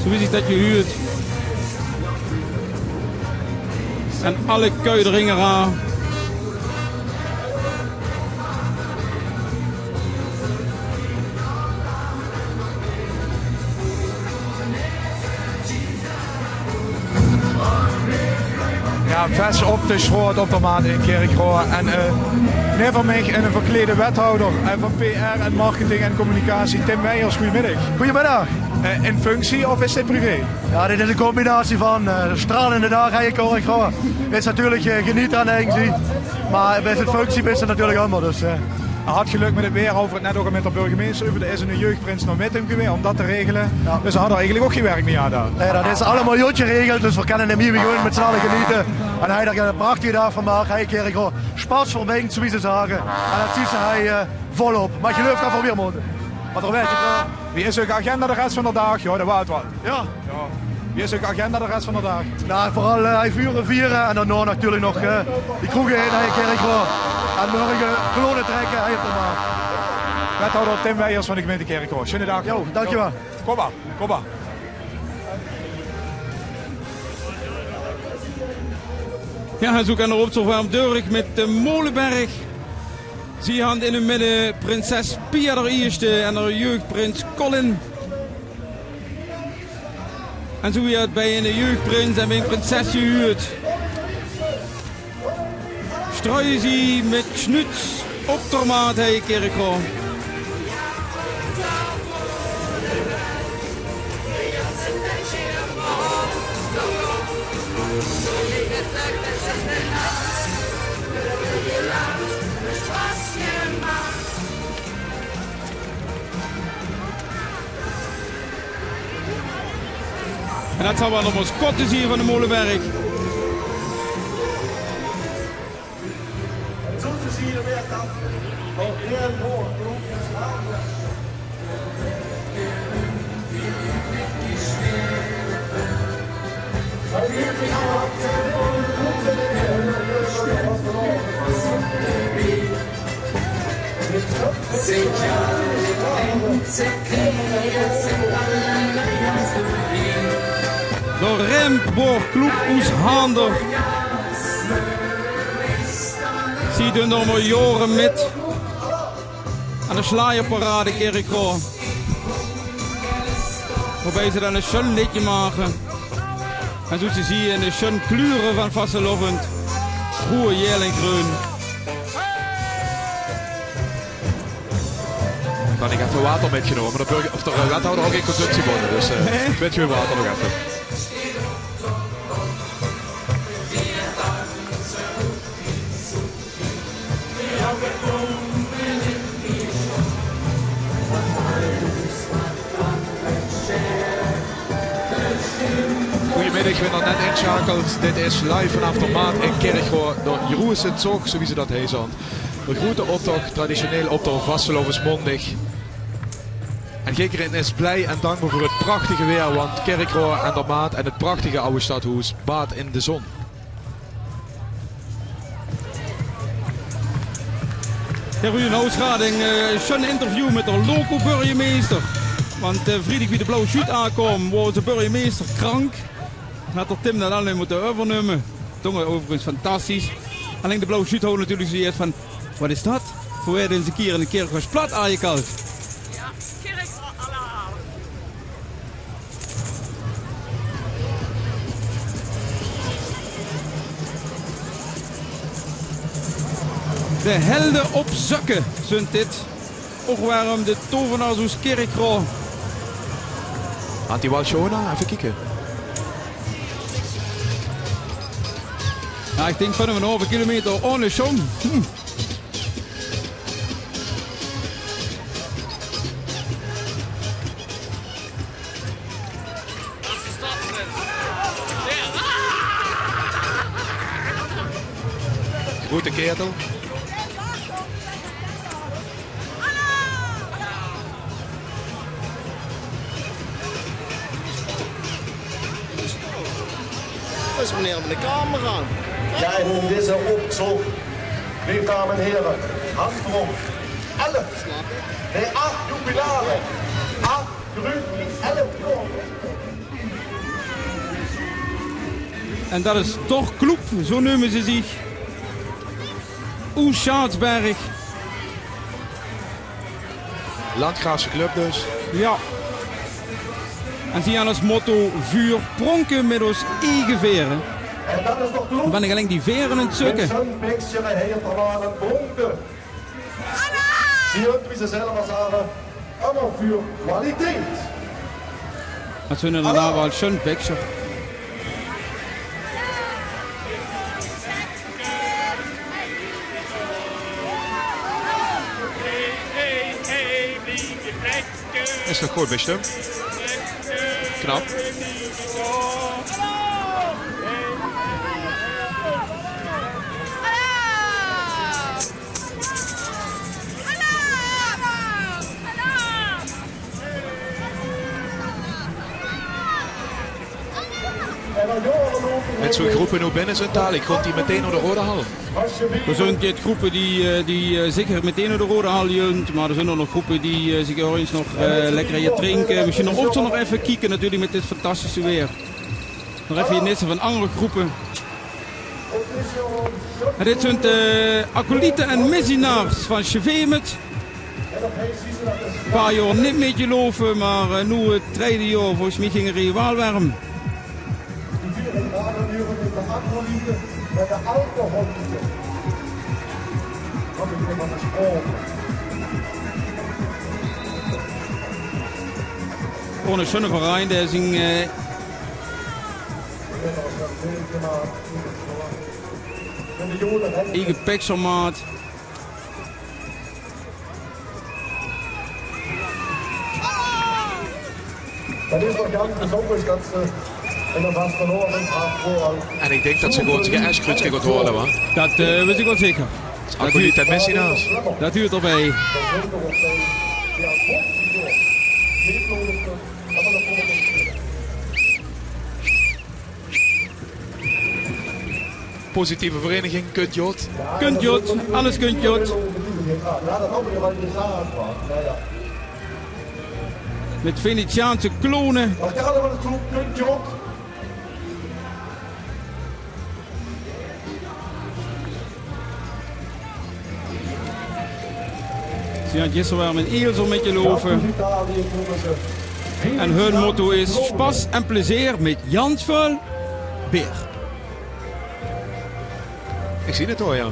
Zo is het dat je huurt. En alle kuideringen aan. Ja, vers op de schroot op de maand in Kerkroo. En neven mij een verklede wethouder van PR en marketing en communicatie, Tim Weijers. Goedemiddag. Goedemiddag. In functie of is dit privé? Ja, dit is een combinatie van stralende dag in Kerkroo. Het is natuurlijk genieten aan de eigenzie, maar bij het functie is het natuurlijk allemaal. Dus, had geluk met het weer over het net ook met de burgemeester over. Er is een jeugdprins nog met hem geweest om dat te regelen. Ja. Dus ze hadden eigenlijk ook geen werk meer aan daar. Nee, dat is allemaal jotje geregeld, dus we kunnen hem hier gewoon met z'n allen genieten. En hij heeft een prachtige dag vandaag. Hij kreeg gewoon spatsverbinding, zoals ze zeggen. En dat ziet hij volop. Maar je gelooft dat we weer moeten. Maar toch weet je wel. Wie is uw agenda de rest van de dag? Ja, dat was het wat. Ja. Wie is uw agenda de rest van de dag? Nou, vooral hij vieren en daarna natuurlijk nog die kroegen in Kerkroo. En morgen klonen trekken, hij heeft er maar. Wethouder Tim Weijers van de gemeente Kerkroo. Schöne dag. Jo, dankjewel. Kom maar, kom maar. Ja, zo kan er op zo warm Deurig met de Molenberg. Zie hand in het midden, prinses Pia de Eerste en haar jeugdprins Colin. En zo weer bij een jeugdprins en bij een prinsesje huurt. Strooien ze met snuts op de maat hij Kerkro. En dat zou wel de mascottes hier van de Molenberg. Zo te zien weer dan op heel hoog groepjes handen. De Remborg-club Oes Haander. Zie je nog maar jaren met aan de slaaierparade Kerkro. Waarbij ze dan een schön liedje maken. En zo zie je in de schön kleuren van Vastelovend. Groen, geel en groen. Dan ik even water metgenomen, maar de wethouder ook geen consumptiebonnen, dus een beetje water nog even. Goedemiddag, ik ben er net inschakeld. Dit is live vanaf de maat in Kerkro door Jeroen Sint-Zog, zoals ze dat heet. De grote optocht, traditioneel optocht Vastelovens mondig. En Gekkeren is blij en dankbaar voor het prachtige weer, want Kerkro en de maat en het prachtige oude stadhuis baat in de zon. Ja, Ruud Houtschading, een interview met de lokale burgemeester. Want vrijdag wie de blauwe shoot aankwam, was de burgemeester krank. Had er Tim dat alleen moeten overnemen. Tongen overigens fantastisch. Alleen de blauwe shoot houden natuurlijk zoiets van, wat is dat? Voor wij eens een keer in de kerk was plat aangekald. Ja, kerk alle. De helden op zakken, zijn dit. Ook waarom de tovenaars uit Kerkro. Anti-Walshona, even kijken. Ja, ik denk van een halve kilometer ohne schon. Grote ketel. Dat is meneer van de camera. Ja, en in deze optocht, lieve dames en heren, hand erop. Alle, nee, 8 jubilaren, 8 gruppen, 11 kronen. En dat is toch Kloep, zo noemen ze zich. Oes Schaatsberg. Landgraafse club dus. Ja. En zie je als motto vuur pronken met ons eigen veren. En dat is toch Kloep? Dan ben ik alleen die veren aan het zoeken. Met zo'n beetje heet er waren pronken. Zie je, wie ze zelf zeggen, allemaal vuur kwaliteit. Dat zijn inderdaad wel schön picture. Is toch goed, beste? Knap. Met zo'n groepen nu binnen zijn taal, ik komt die meteen naar de Rode Hal. Er zijn dit groepen die zeker meteen naar de Rode Hal junt, maar er zijn er nog groepen die zich eens nog lekker hier drinken. Misschien nog op nog even kijken natuurlijk met dit fantastische weer. Nog even hier net van andere groepen. En dit zijn de acolyten en missionaars van Chevemet. Een paar jaar niet meer geloven, maar nu het tweede jaar volgens mij ging er hier wel warm. Gewoon een schöne verein, der is een eigen pekselmaat. Dat is nog ganz besonders, ganz en dan was verloren vooral. En ik denk dat ze gewoon zich Eschkrutje gaat horen, hoor. Dat wist ik wel zeker. Acolyt en missionaars. Dat duurt erbij. Positieve vereniging, Kuntjot. Kuntjot, alles Kuntjot. Ja, dat hadden we wel in de zaal. Met Venetiaanse klonen. Maar daar hadden we het groep Kuntjot. Ze gaan gisteren weer met Eels met je lopen. En hun motto is spas en plezier met Jansveld Beer. Ik zie het hoor, ja.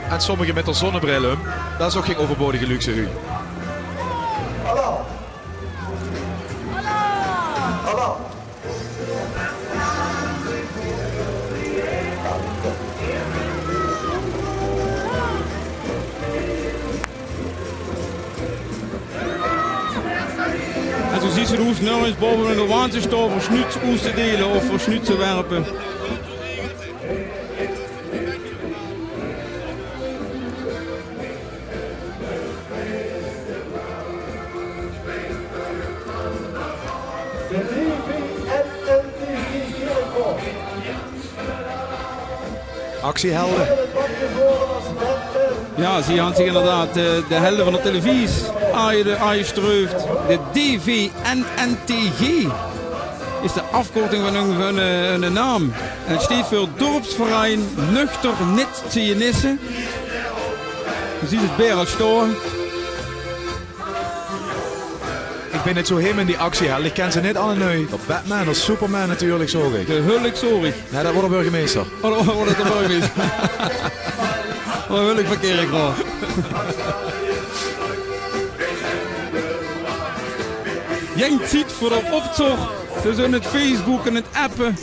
En sommigen met een zonnebril, dat is ook geen overbodige luxe, Hu. Hallo. Hallo. En zo ziet ze de hoest nergens boven de wand te staan voor snuits te delen of voor snuits te werpen. Actiehelden. Ja, ze gaan zich inderdaad de helden van de televisie aangestruift. De DVNNTG is de afkorting van hun naam. En het staat voor Dorpsverein Nuchter Niet Zienissen. Je ziet het beer al staan. Ik ben net zo helemaal in die actiehelden. Ik ken ze niet alle nu. Dat Batman, dat Superman natuurlijk, zo ik. De Hulk, sorry. Nee, dat wordt de burgemeester. Oh, dat wordt het de burgemeester. Wat wil ik van Kerkrade? Jenk ziet voor de optocht tussen het Facebook en het appen.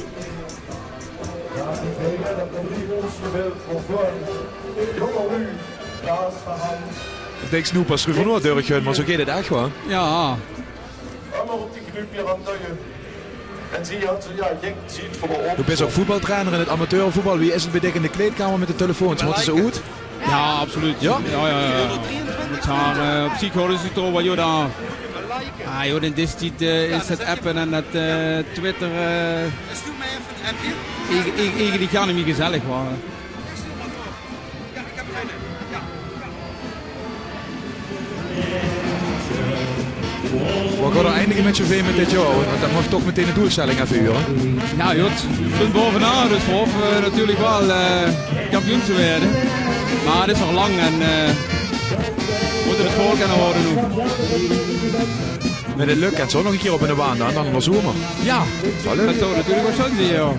Ik denk Snoep als Ruvenoor durgen, maar zo gaat het echt gewoon. Ja. Allemaal op die knupje aan duien. En zie je, ja, Jenk ziet voor de optocht. Je bent ook voetbaltrainer in het amateurvoetbal. Wie is het bij dik in de kleedkamer met de telefoons? Moeten ze uit? Ja, absoluut. Ja? Ja. Met haar psychologie toch wel, joh, daar. Ah, joh, in deze tijd is het appen en het Twitter. Die gaan niet gezellig worden. We gaan er eindigen met zoveel met dit jaar, want dat mag toch meteen de doelstelling even huren. Ja, Jot, punt bovenaan, dus we hoffen natuurlijk wel kampioen te worden. Maar het is nog lang en we moeten het voor kunnen houden nu. Met het lukt en zo nog een keer op in de baan dan in de zomer. Ja, dat leuk. Dat zou natuurlijk wel zo zijn, ja.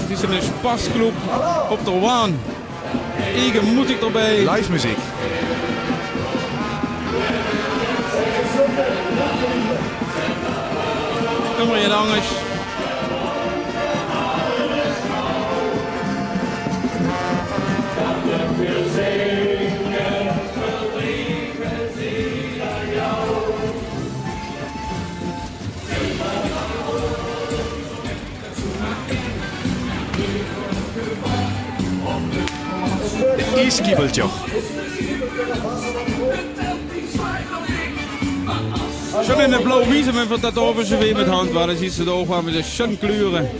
Het is een spasclub op de waan. Eigen moet ik erbij. Live muziek. Kom maar je dangers. Iskiebeltje. Schon in de blauwe wiese, men van dat over ze weer met hand waar. Dan ziet ze de ogen met de schön kleuren.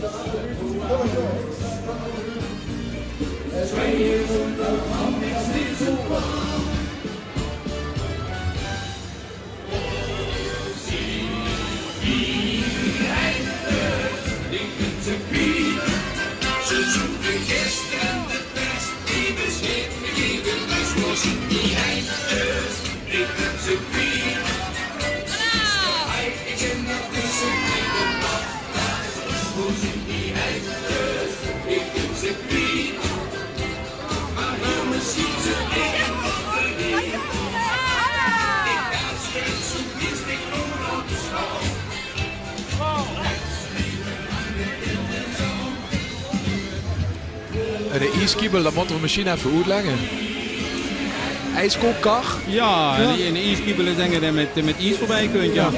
De ijskiebel, dat moeten we misschien even uitleggen. IJskookkar? Ja, in de ijskiebel is denk ik met ijs voorbij kunt. Ja.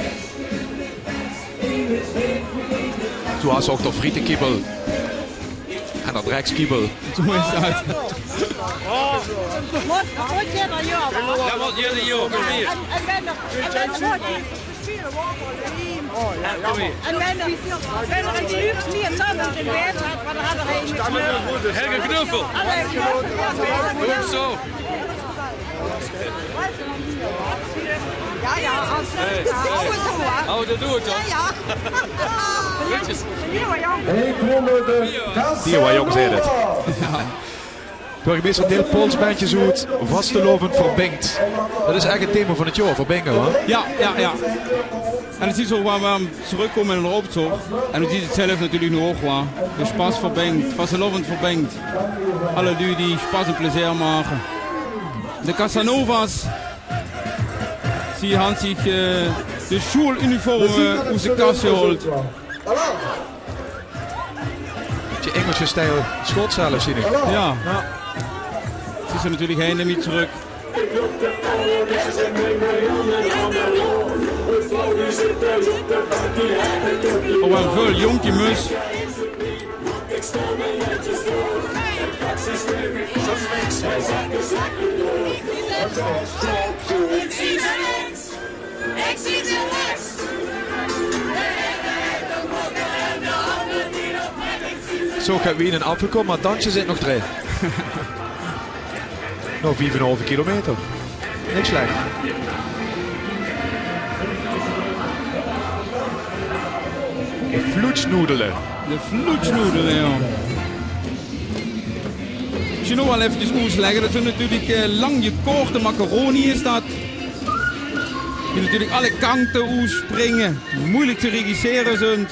Zoals ook de frietenkiebel. En dat rekskiebel. Zo is dat. Wat jij dan joh? Ja, wat jullie joh, kom hier. En wenn er een luxe meer tanden in bed had, maar dan had er een met Helge Knuffel. Zo. Ja, als Oh, dat doe het toch? Ja. Groetjes. Hier waar jongens in het. Burgemeester Deel Polsbandjes uit, vastelovend verbinkt. Dat is eigenlijk het thema van het jaar, verbingen hoor. Ja. En het is zo waar we terugkomen in de optocht. En het is het zelf natuurlijk nog ook waar. De spas verbingt, vastelovend verbingt. Alle lui die spas en plezier maken. De Casanovas. Zie je hand zich de schooluniformen uit de kast gehoord. Beetje Engeltje-stijl schoolzalen zie ik. Ja. Het is er natuurlijk heen en niet terug. Oh, een veel jonkje mus. Zo gaat wie in een afgekomen, maar het dansje zit nog erin. Nog 4,5 kilometer. Niks slecht. De vloedsnoedelen. De vloedsnoedelen, ja. Als je nog wel eventjes uitleggen, dat zijn natuurlijk lang korte macaroni is dat. Die natuurlijk alle kanten uitspringen. Moeilijk te regisseren zijn.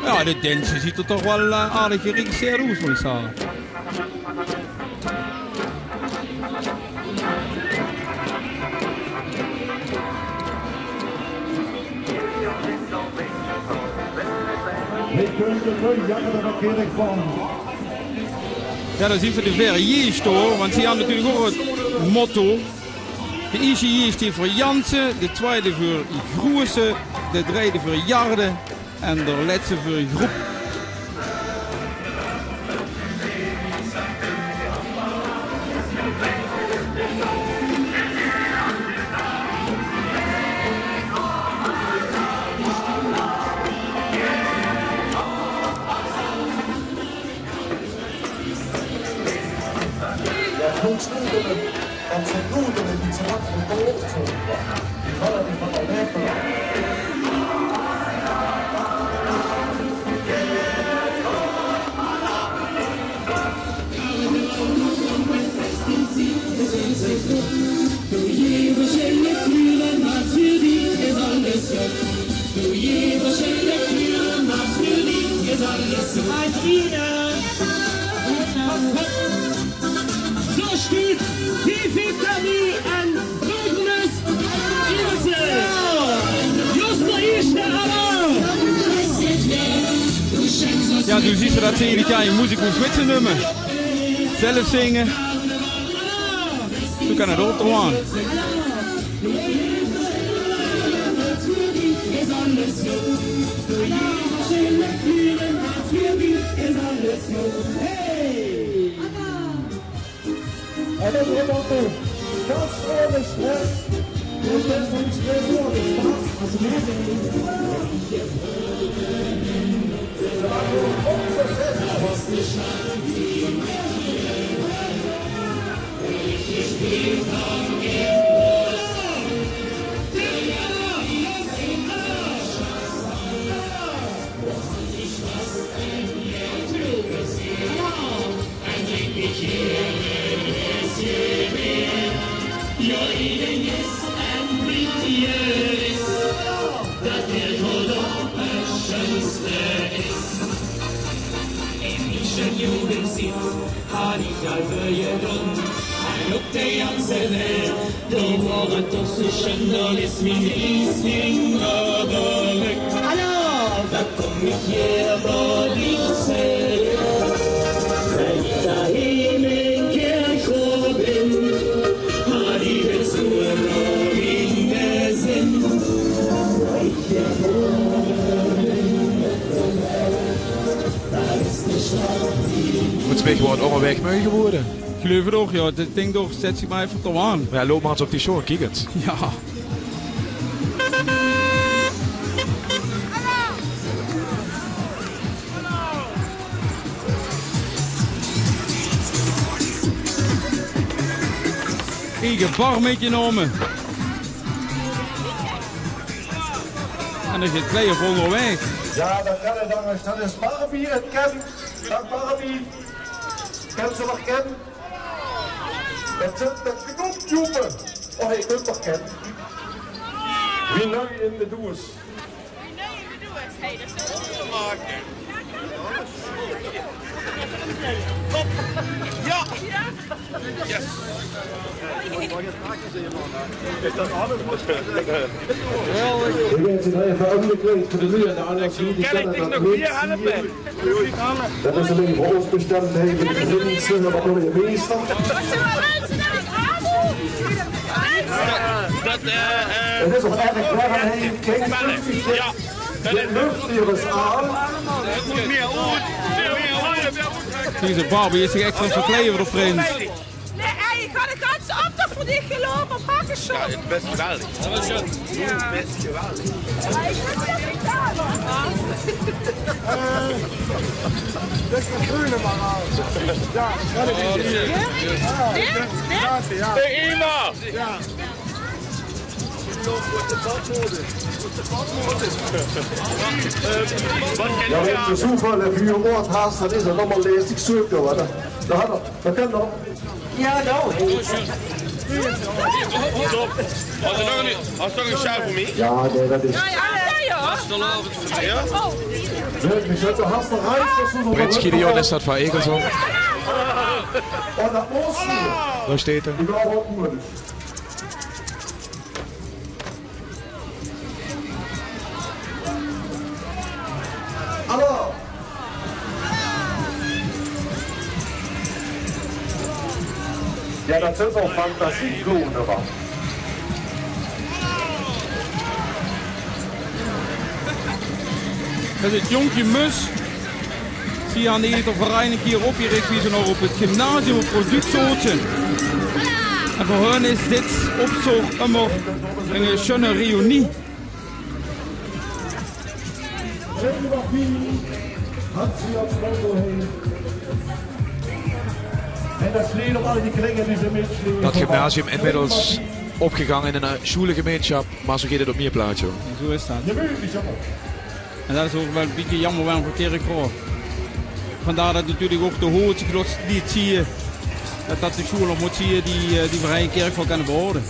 Ja, dit dansje ziet er toch wel aardig geregisseerd uit, moet ik zeggen. Ja, dan zien we de verriers door, want ze hebben natuurlijk ook het motto. De eerste J staat voor Jansen, de tweede voor Groessen, de derde voor Jarden en de laatste voor Groep. En ze doen het iets wat voor de optocht. Die vallen niet van de werken. Zo steht die Victorie en Brugnus Ilse. Just de eerste Ja, toen ziet je dat ze iedere jaar je muziek moet switchen nummer. Zelf zingen. Toen kan het ook gewoon. En dat wordt ook een ganz ohne Stress. Und das ist ein Stress ohne Spaß. Also der ganze Welt. Du warst doch so schön, da ist mein Riesling aber weg. Hallo! Da komm ich her, da liegt's her. Wenn ich daheim in Kirchhof bin, hat ich es nur noch in der Sinn. Ich der Moet weet wordt ook al weg mee geworden. Ik geloof het ook, ja. Dat ding toch, zet zich maar even toch aan. Ja, loop maar eens op die show, kijk het. Ja. Eigen bar meegenomen. En dan zit Player onderweg. Ja, dan kan het dan. Dat is Barbie, het Ken. Dag Barbie. Ken ze nog Ken? Dat zit met genoeg joepen. Oh, je kunt toch Ken? Wie nu in de doos? Wie nu in de doos? Hé, dat is toch maken. Ja! Yes! Is dat anders? Ik ben ze even omgekleed voor de muur en de annex. Die kennen dat nog hier helpen. Dat is alleen voor ons bestemd. Even de vrienden wat door je meester. Het is nog erg klein. Ja! De lucht hier is aan. Het moet meer uit. Deze Barbie is zich extra verkleden voor de vriend. Nee, je gaat de ganse optocht voor die gelopen. Pak eens zo. Ja, het is best geweldig. Dat is het. Ja. Best geweldig. Ja, ik heb het niet gedaan, hoor. Dat is een groene man aan. Ja, dat is het. Ja. Hey, Ima! Ja. Ja, wenn je zoveel en 4 woord haast, dan is het allemaal leestig zoek worden. Dat kan nog. Ja, nou. Hast du nog een sjaal voor mij? Ja, nee, dat is. Ja? Leuk, we zetten haast een reis. Prins Gideon is dat van Egelson. En dat moest Daar staat hij. ik ga ook moeilijk. Hallo. Ja, dat zijn wel fantasiegloenen van. Dat is het jonkje Mus. Zie je aan de eterverein een keer opgericht wie ze nog op het gymnasium op productsoortje. En voor hen is dit op zo immer een schöne reunie. Dat gymnasium inmiddels opgegaan in een schulengemeenschap, maar zo gaat het op meer plaatje. Zo is dat. En dat is ook wel een beetje jammer voor Kerkrade. Vandaar dat natuurlijk ook de hoogste glas niet zie je dat de school moet zien die vrije kerk van kunnen behouden.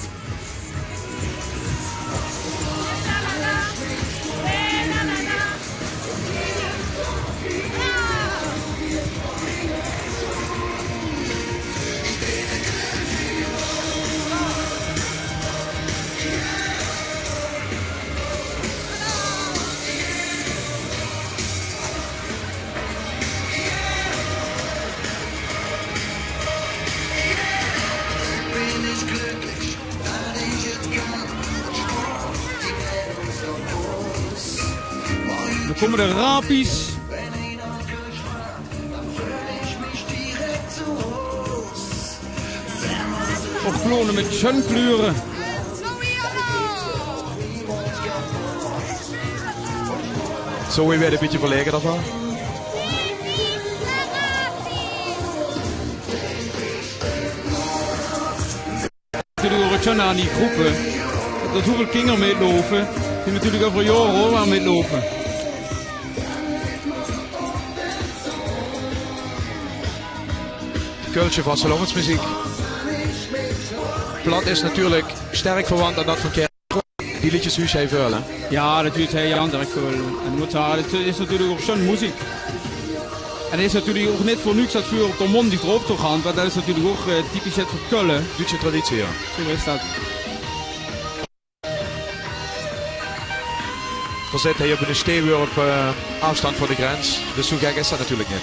Dan komen de rapies. Opgevlogen met schönkleuren. Zo weer een beetje verlegen daarvan. Natuurlijk ook schon aan die groepen. Dat zoveel kinderen meelopen. Die natuurlijk over jaren ook wel meelopen. Kultje van Salomonsmuziek. Plat is natuurlijk sterk verwant aan dat van Kerkrade. Die liedjes huis hij veel, hè? Ja, dat doet hij Jan direct veel. En moet zeggen, het is natuurlijk ook zo'n muziek. En er is natuurlijk ook net voor niks dat vuur op de mond die erop toch gaan, want dat is natuurlijk ook typisch het voor Kullen. Duitse traditie, ja. Zo is dat. Verzet hij op een steenworp op afstand van de grens. Dus zo gek is dat natuurlijk niet.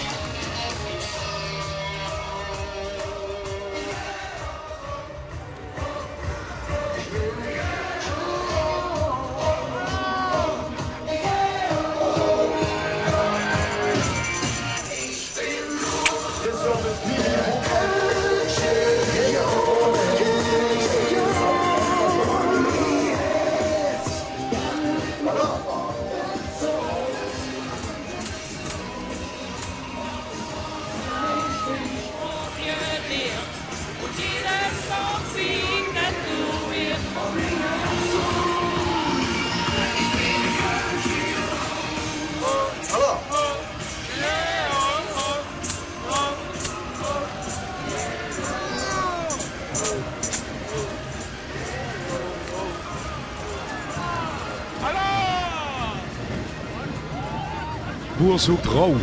Boer zoekt Rauw.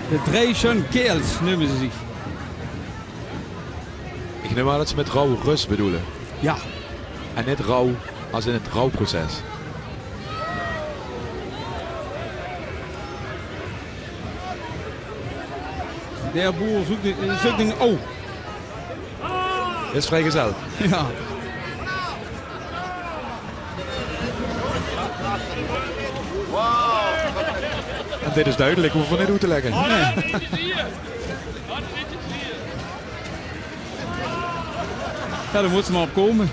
De Dreischen Keels noemen ze zich. Ik neem aan dat ze met rauw rust bedoelen. Ja. En niet rauw als in het rouwproces. De boer zoekt een oh. Is vrijgezel. Ja. En dit is duidelijk, hoeven we niet uit te leggen. Nee. Ja, daar moet ze maar op komen.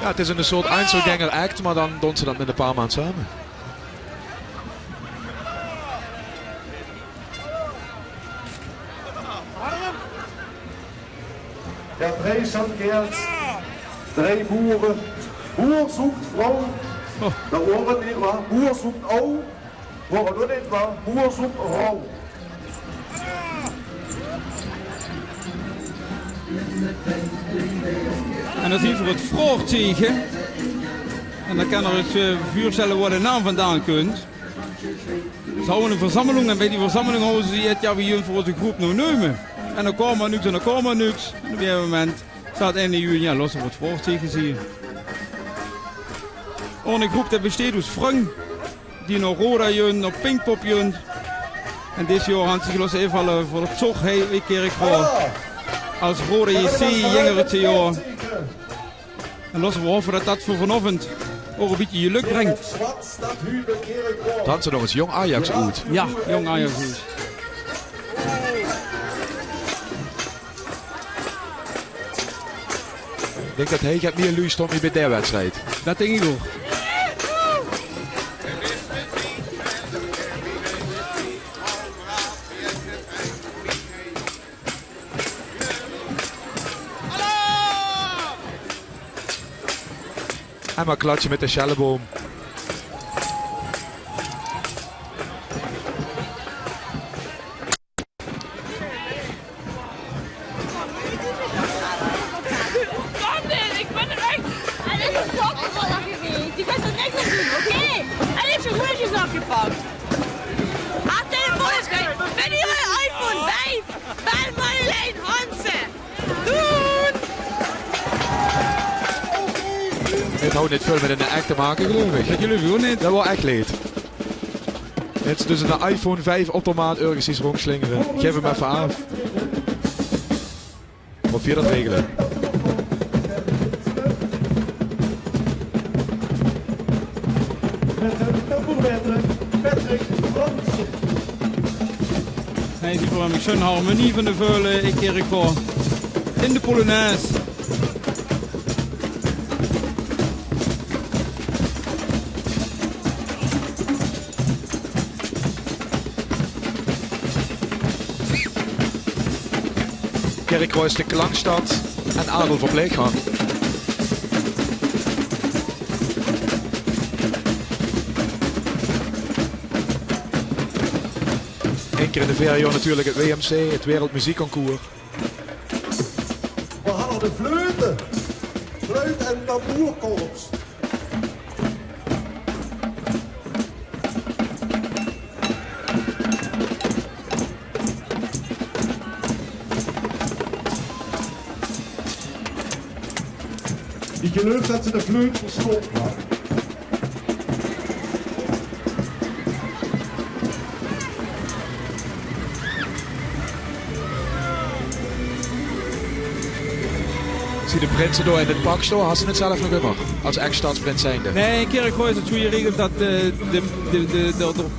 Ja, het is een soort Einzelgänger act, maar dan doen ze dat met een paar maanden samen. Ja, 3 Sandkeers, 3 boeren. Boer zoekt vrouw. Dat horen we niet waar. Boer zoekt ouw. Horen we niet waar. Boer zoekt rouw. En dat is hier voor het vroegteken. En dan kan er het vuur stellen waar de naam vandaan kunt. Ze houden een verzameling en bij die verzameling houden ze het, ja, wie jullie voor onze groep nou nemen. En dan komen niks en dan komen niks. En op een gegeven moment staat 1 juni, ja, lossen we het vroegteken hier. Een groep dat besteedt uit Frung, die nog roda jun, nog pinkpop jun. En dit jaar gaan ze zich los even voor het zog heen, een keer als rode JC jongeren te jaar. En laten we hopen dat dat voor vanavond ook een beetje geluk brengt. Dan had ze nog eens jong Ajax uit. Ja, jong Ajax uit. Ik denk dat hij gaat meer luist om bij de wedstrijd. Dat denk ik ook. En maar klatje met de Schelleboom. Kom dit, ik ben er echt. En dit is sokkenvallen geweest. Die kan er niks aan doen, oké? En die heeft zijn groentjes afgepakt. Ah, telefoon is kwijt. Vinden jullie een iPhone 5? Bel Marjolein Hansen. Doen! Het houdt niet veel met een act te maken, geloof ik. Dat jullie ook niet. Dat was echt leed. Het is dus een iPhone 5 automaat ergens iets rondslingeren. Geef hem even af. Of je dat regelen? Patrick Fransen. Hij die voor hem zo'n harmonie van de veulen, ik keer ik voor. In de Polonaise. Kerkrooi is de klankstad en adel verpleeggang. Eén keer in de 4 jaar natuurlijk het WMC, het Wereldmuziekconcours. We hadden de fluiten. Fluit en tamboerkorps. Ik geloof dat ze de vloed verstopt hebben. Zie de prinsen door in het pak staan, had ze het zelf nog immer. Als ex-stadsprins zijnde. Nee, in Kerkroo is het zo geregeld dat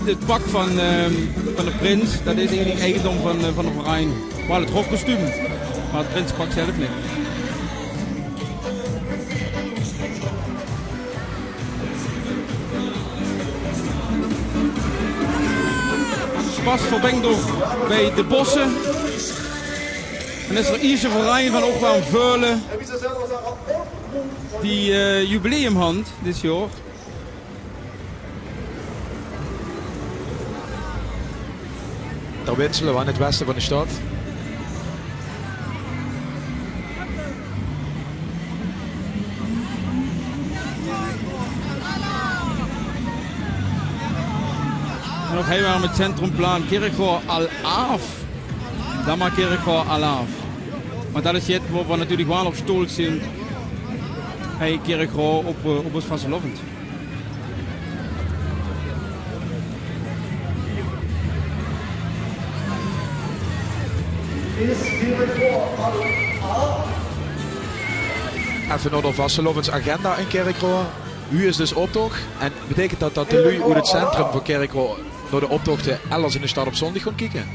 het pak van de prins, dat is eigenlijk eigendom van de verein. Maar het hofkostuum, maar het prinspak zelf niet. Spas verbindt door bij de bossen. En is er ietsje verein van ook wel een Veulen die jubileumhand dit jaar. Daar wisselen we aan het westen van de stad. En nog helemaal met het centrumplan Kerkroo Al-Aaf. Dan maar Kerkroo Al-Aaf. Maar dat is het waar we natuurlijk wel op stoel zijn. Hey, Kerkroo op het Vastelovend. Even naar de Vastelovens agenda in Kerkroo. U is dus optocht. En betekent dat de lui uit het centrum van Kerkroo door de optochten elders in de stad op zondag gaan kijken?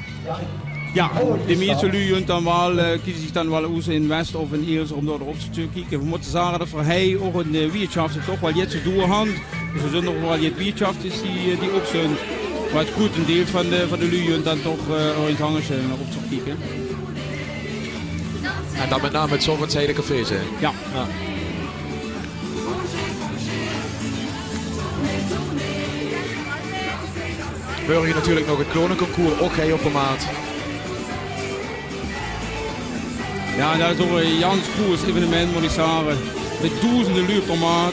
Ja, de meeste lui dan wel, kiezen zich dan wel uit in West of in Eels om door de optocht te kijken. We moeten zeggen dat voor hij ook in de wirtschaft toch wel jetzt zo doorhand. Dus er zijn nog wel je wirtschaft die op zijn. Maar het goed een deel van de lui dan toch in het hangers naar optocht kijken. En dan met name het Zorgenzijde café zijn. Ja. Hoor je natuurlijk nog het klonenconcours, ook hij op de maat. Ja, dat is ook een Jans Koers evenement, moet ik zeggen. Met duizenden lui op de maat.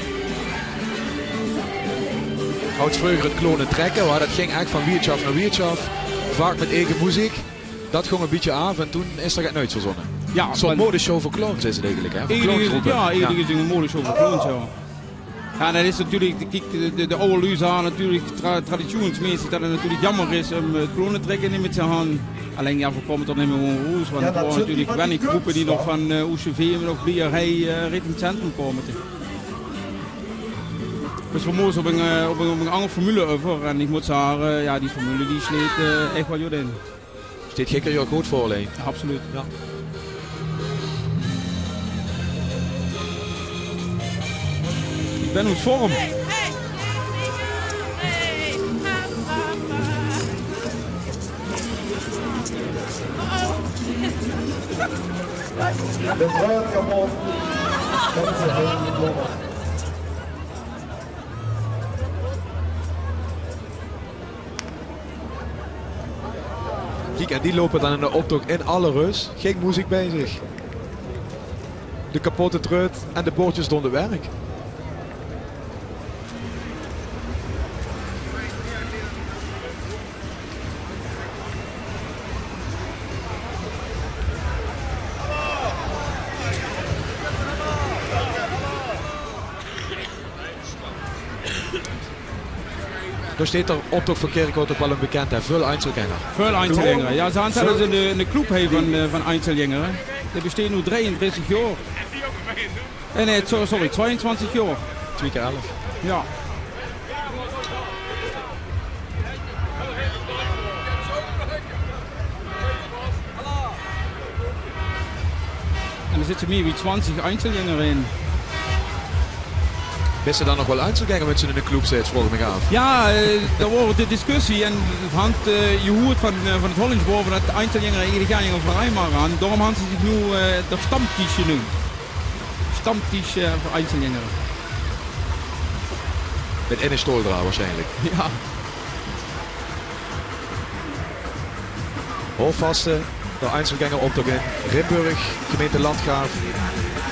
Houdt vroeger het klonen trekken, dat ging echt van wirtschaft naar wirtschaft. Vaak met eigen muziek. Dat ging een beetje af en toen is er nooit verzonnen. Ja, een soort modeshow voor clowns is het eigenlijk, hè? Eigenlijk is het een modeshow voor clowns, ja. Ja, dat is natuurlijk, de oude lui zagen natuurlijk traditionsmäßig dat het natuurlijk jammer is om het klonentrekken niet met zijn hand. Alleen ja, voorkomen tot niet meer gewoon roes, want het waren natuurlijk weinig groepen die nog van UCV of Blierij richting het centrum komen. Dus we moesten op een andere formule over en ik moet zeggen, ja, die formule die sleet echt wel goed in. Steekt gekker jou goed voor alleen? Ja, absoluut, ja. Ik ben uit vorm. De draad kapot. Dat is een blokken. Kijk, en die lopen dan in de optocht in alle rust. Geen muziek bij zich. De kapotte truit en de bordjes doen het werk. Daar staat er optocht van Kerkroo toch wel een bekend, hè? Veel Einzelgänger. Veel Einzelgänger. Ja, ze hadden dus een club van Einzelgänger. Die bestaat nu 33 jaar. Nee, sorry, 22 jaar. 2 keer 11. Ja. En er zitten meer dan 20 Einzelgänger in. Wist je dan nog wel Einzelgänger met z'n in de club zit, volgens mij af? Ja, daar wordt de discussie en je hoort van het Hollands boven dat de Einzelgänger ieder jaar een verein maar aan. Daarom hebben ze zich nu de Stammtisch genoemd. Stammtisch voor Einzelgänger. Met Enne Stooldra waarschijnlijk. Ja. Hoofdvaste, de Einzelgänger optocht in Rimburg, gemeente Landgraaf.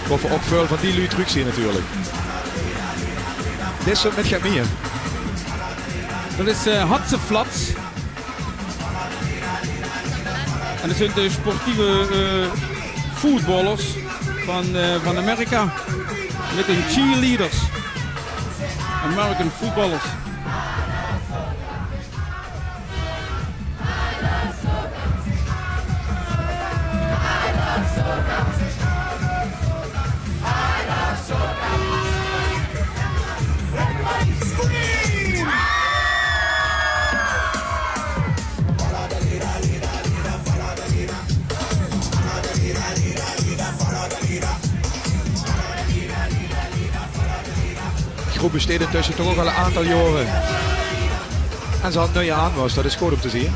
Waar we ook veel van die lui trucs zien natuurlijk. Dit is met Gamie. Dat is Hatzeflats. En dat zijn de sportieve voetballers van Amerika. met hun cheerleaders. American voetballers. De groep besteedt intussen toch ook al een aantal jaren. En ze had nieuwe aanwas, dat is goed om te zien.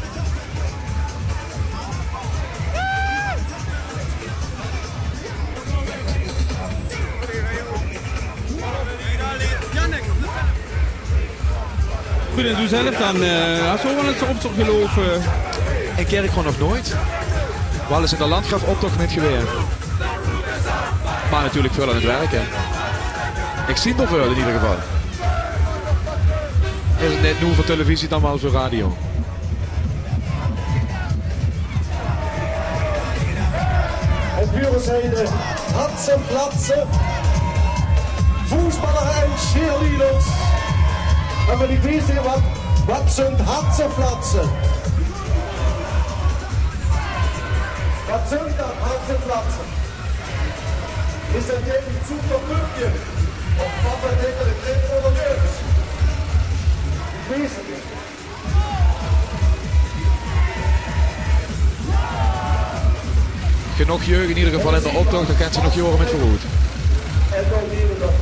Goed, en doe zelf dan. Had je ook wel eens optocht gelopen? In Kerkrot nog nooit. Wel eens in de landgraf optocht met geweer. Maar natuurlijk veel aan het werken. Ik zie er veel in ieder geval. Is het net nu voor televisie dan wel voor radio. Op Buurenzijde, Hansen Platsen, Fußballer en cheerleaders. En wenn ich weiß, was sind Hatzenplatsen? Was sind das Hatzenplatsen? Ist das wirklich zu vermögen? Ob Papa denkt, das drin oder nicht? Ich weiß es nicht. Genoeg jeugd in ieder geval in de optocht, dan kent ze nog jaren met verwoed.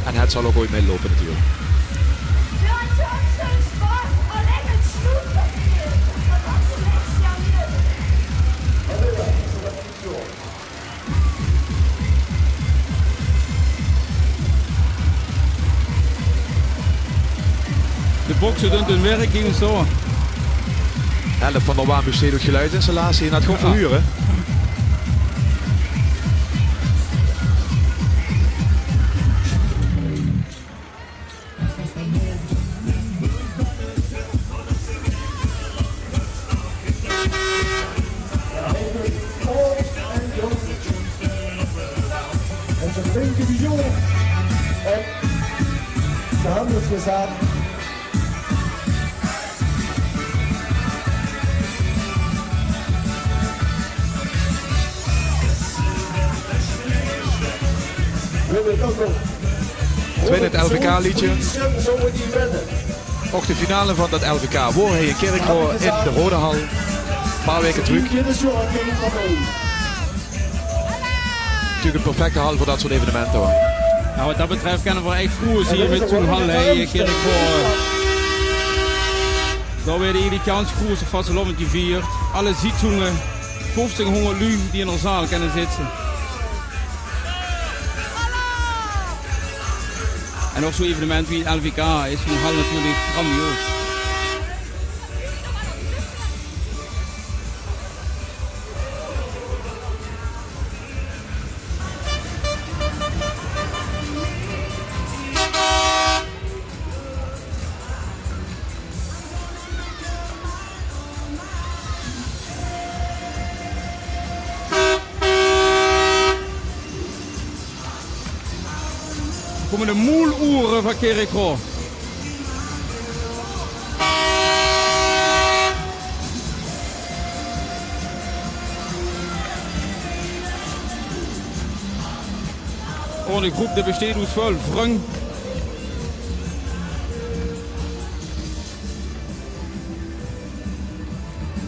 En het zal ook ooit meelopen natuurlijk. De boksen doen hun werk hier zo. Helft van de waan besteedt ook geluidinstallatie en dat gewoon verhuren. En ze denken die jongen. En ze hebben het gezegd. Tweede het LVK-liedje. Ook de finale van dat LVK. Waar hij in Kerkrot in de Rode Hal. Een paar weken terug. Natuurlijk een perfecte hal voor dat soort evenementen hoor. Nou, wat dat betreft kennen we echt vroeger hier met zo'n hal in Kerkrot. Daar werden iedere kans grote vastelovend gevierd. Alle zietzoenen, 1500 lui die in de zaal kunnen zitten. En ook zo'n evenement wie het LVK is zo'n hal natuurlijk grandioos. Komen de moeluren van Kerkrot. Oh, de groep die besteedt ons vol. Vrung.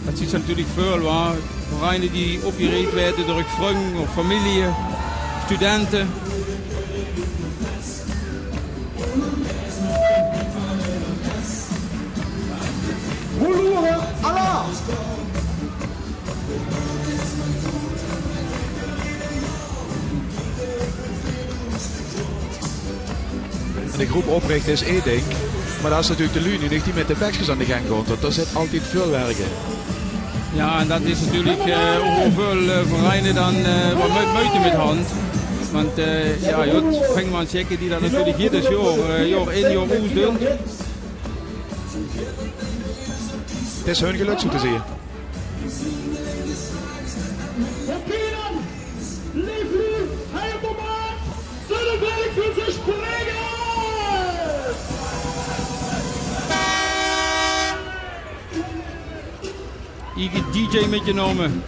Dat ziet ze natuurlijk veel, waar vereinen die opgereed werden door Vrung of familie, studenten. En de groep oprichten is één ding. Maar dat is natuurlijk de Luni die met de bekjes aan de gang komt. Want daar zit altijd veel werk in. Ja, en dat is natuurlijk ook veel vereinen dan wat moeite met hand. Want ja, je vangt maar checken die dat natuurlijk hier dus jaar in jaar uit doen. Het is hun geluk zo te zien. Leef nu, hij op de maat, zullen werk voor zich Die DJ metgenomen.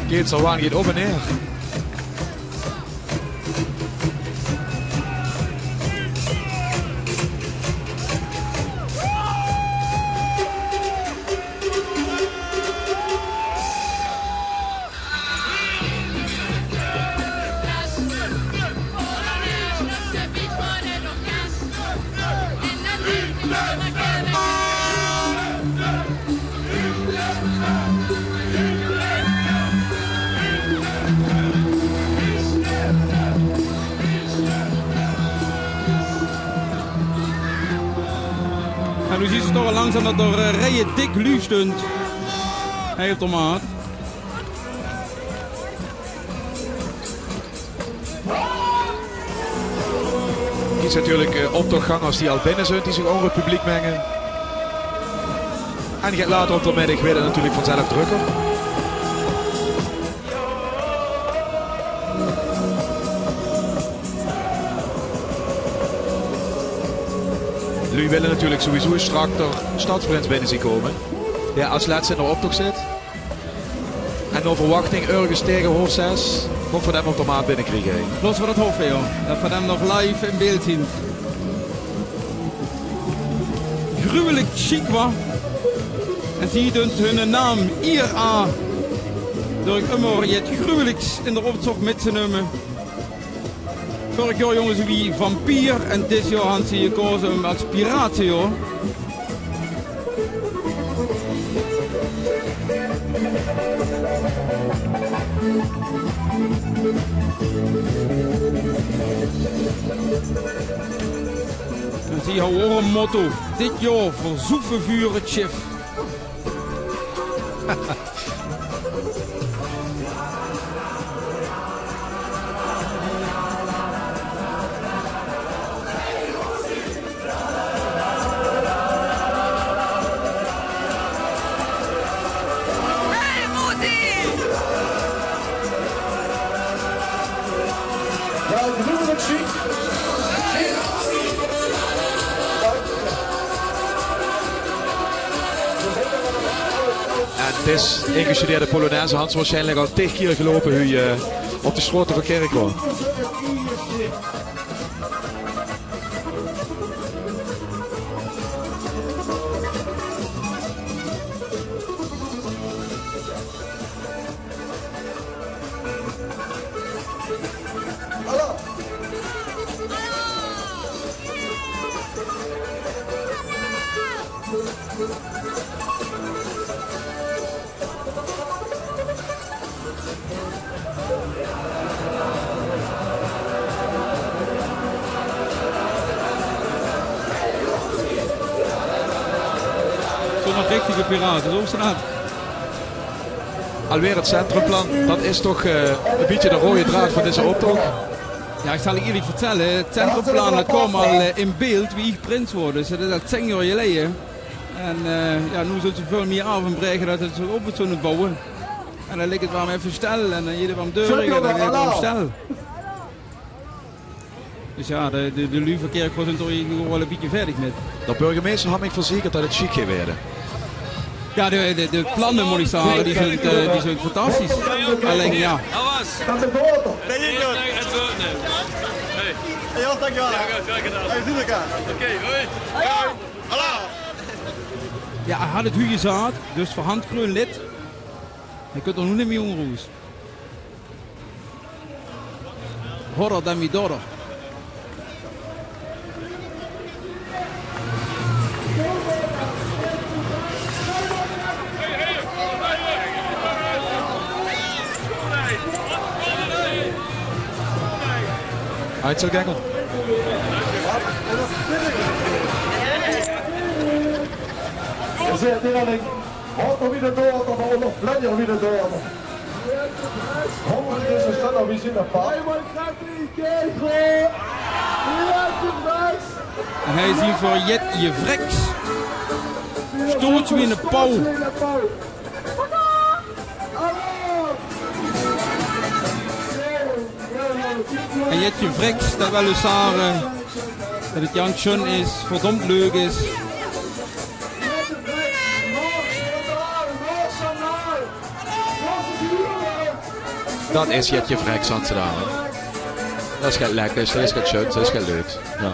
Keetselwaan gaat op en neer. En nu ziet ze toch al langzaam dat er rijen dik lu stond. Heel tomaat. Kies natuurlijk optochtgangers die al binnen zijn, die zich onder het publiek mengen. En gaat later op de middag weer natuurlijk vanzelf drukker. Jullie willen natuurlijk sowieso strak door stadsprins binnen zien komen. Ja, als laatste in de optocht zit. En de verwachting ergens tegen half 6 komt voor hem op de maat binnenkrijgen. Los voor het hoofd, joh. Dat we hem nog live in beeld zien. Gruwelijk chic was. En zie je hun naam hier aan. Door ik immer je het gruwelijks in de optocht met zijn nummer. Vorig jaar jongens wie vampier en dit jaar had ze gekozen als piraten, hoor. En zie je ook een motto. Dit jaar verzoeven vuur het schip. Het is ingestudeerde Polonaise. Hans waarschijnlijk al 10 keer gelopen hoe je op de schroten van Kerkrade. Richtige piraten, zo staat. Alweer het centrumplan, dat is toch een beetje de rode draad van deze optocht. Ja, ik zal je eerlijk vertellen, het centrumplan dat kwam al in beeld wie ik prins worden. Dus dat is al 10 jaar geleden. En ja, nu zullen ze veel meer afbrengen dat het zo op het zullen bouwen. En dan ligt het wel even stel en dan jullie van deuren en dan ligt het wel stel. Dus ja, de Luverkerk was er toch wel een beetje verder met. De burgemeester had mij verzekerd dat het chic ging worden. Ja, de plannen, moet ik zeggen, die zijn fantastisch. Alleen ja. Dat de boter. Nee, ik doe het. Ja, dankjewel. Hij doet elkaar. Oké, hoi. Hallo. Ja, hij had het hoe je zag, dus voor handkreun lid. Hij kunt er nog niet meer onroes. Horror dan wie dorder. Einzelgänger. Je zegt hier alleen, hoort er weer door, of er nog blijven weer door. Honderd is een stad, wie zit er pas? En hij is hier voor Jet je vreks. Stoot je in de pauw. En Jetje Freks, dat wel eens zeggen dat het Jan schön is, verdomd leuk is. Dat is Jetje Freks aan het daar. Dat is geen lekker, dat is geen schön, dat is geen leuk. Ja.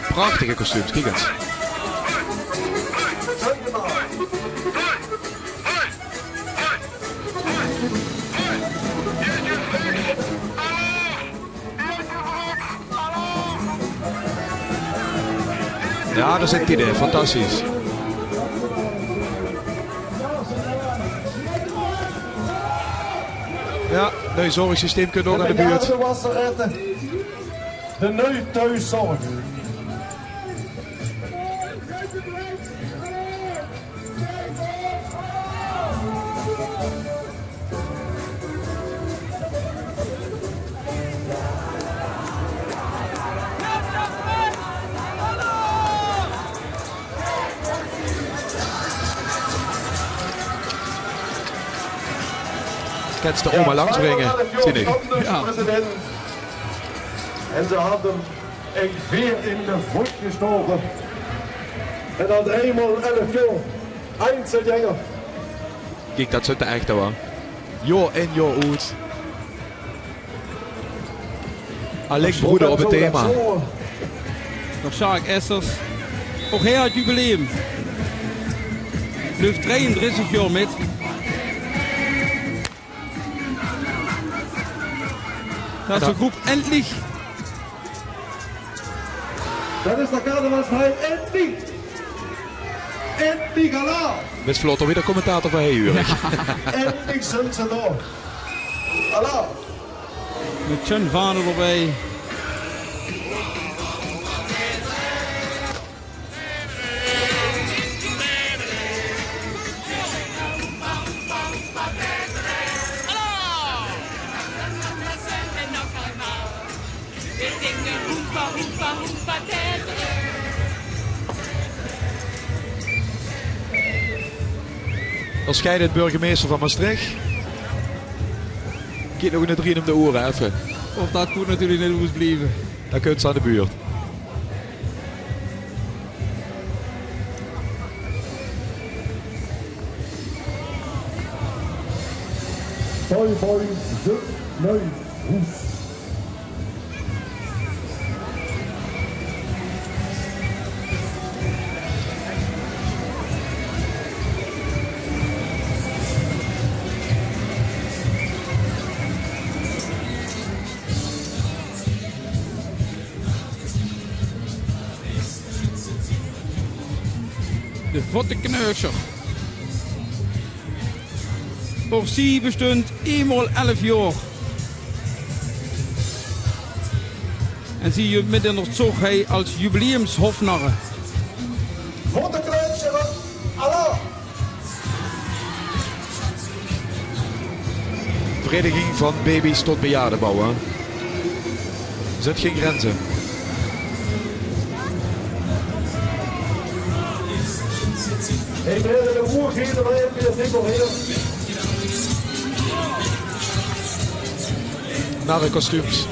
Prachtige kostuums, kijk eens. Ja, daar zit hij idee, fantastisch. Ja, nieuw zorgsysteem kunt ook aan de buurt. De nieuwe thuiszorg. Kent de oma langsbrengen, zie ik. Ja. En ze hadden een veer in de voet gestoken. En dan eenmaal 11 jaar. Einzelgänger. Kijk, dat zit er echt wel. Jo in, jo uit. Alleen broeder op het thema. Nog Sjaak Essers. Ook hij had jubileum. Blijft 33 jaar met. Dat is de groep endlich. Dat is de carnavalsverein endlich. Endlich Allah. Met vlot weer de commentator van Heeuwen. Endlich zijn ze er. Allah. Met John Vader erbij. Scheidend burgemeester van Maastricht. Kijk nog een 3 om de oren even. Of dat goed natuurlijk niet moest blijven. Dan kunt ze aan de buurt. Boy, de Neuhoes. De Vottekneuscher. Orsie bestond eenmaal 11 jaar. En zie je midden in het zog hij als jubileumshofnarre. Vottekneuscher, Allah. Vereniging van baby's tot bejaardenbouw. Er zit geen grenzen. Ik ben de boer hier, maar ik ben niet nog heel. Narre kostuums.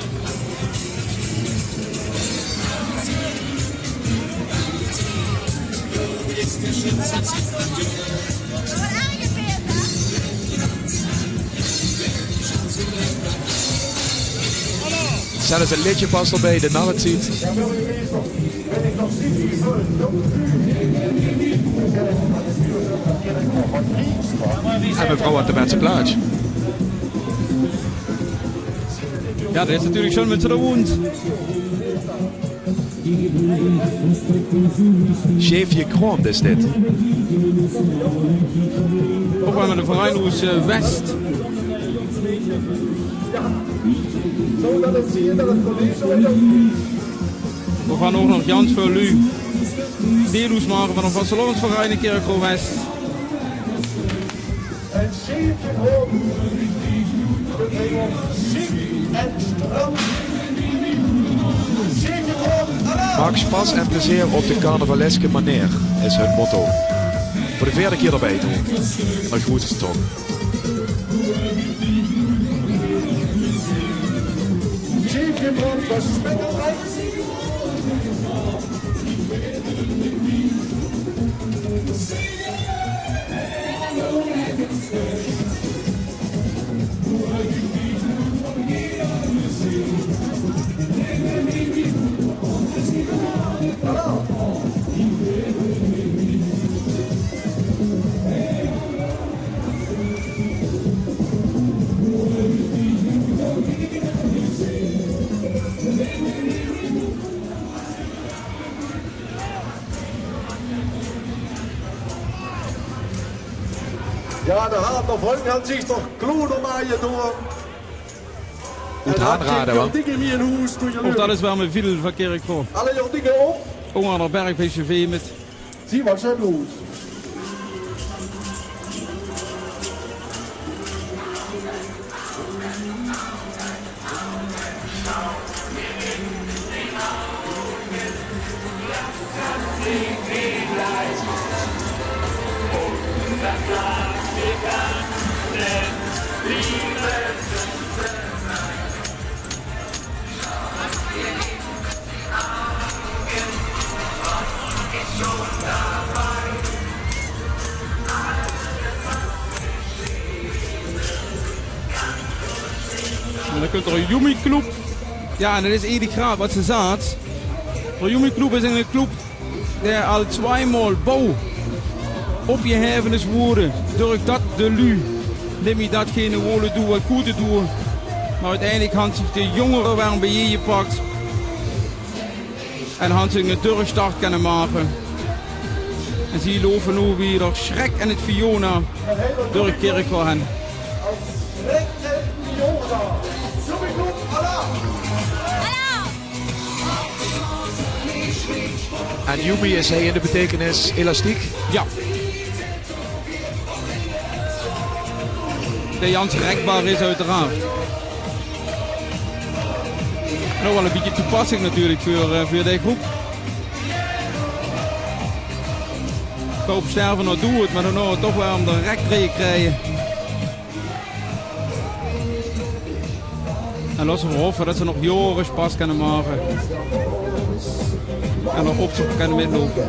Zelfs het liedje past erbij, de narret ziet. En mevrouw had de mensen plaats. Ja, dat is natuurlijk schon met z'n woont. Scheefje Kroon is dit. Ook wel met de Vereinshuis West. We gaan ook nog Jans voor Lu. Deelhoes maken van een Vastelovensverein in Kerkro West. En Scheefje Kroon. Maak spas en plezier op de carnavaleske manier, is hun motto. Voor de 4e keer erbij doen. Maar goed is het toch. Ja, de Hartner Volk hat sich doch Klodermaaien door. Goed aanraden, man. Ook dat is wel met veel van Kerkroor. Alle jouw dingen op. Ook aan de bergpcv met. Zie wat ze doen. En dan kunt er een Yumi Club. Ja, en dat is Edith Graat wat ze zaad. De Yumi Club is een club die al 2 maal bouw opgeheven is worden. Door dat de lu neem je datgene willen doen wat goed te doen. Maar uiteindelijk had zich de jongeren weer bij je gepakt. En had zich een durfstart kunnen maken. En ze lopen nu weer Schrek en het Fiona door de kerk gaan. En Yumi is hij in de betekenis elastiek? Ja. De Jans rekbaar is uiteraard. Nog wel een beetje toepassing natuurlijk voor deze groep. Ik hoop sterven nou doe het, maar dan nou toch wel om de rekree krijgen. En laten we hopen dat ze nog jaren pas kunnen maken. En nog opzoeken kunnen metlopen.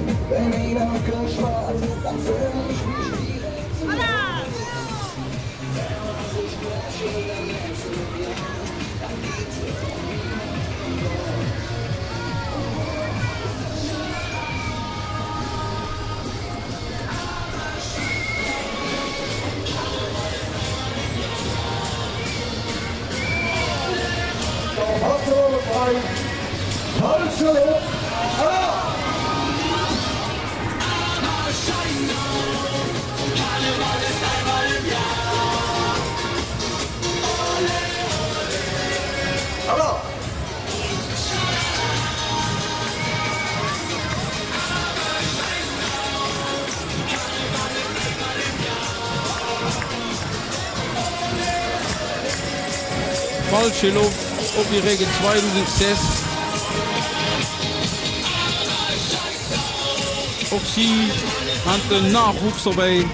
Valschelo op die regen 2006. Ook zie aan de nachwuchs erbij.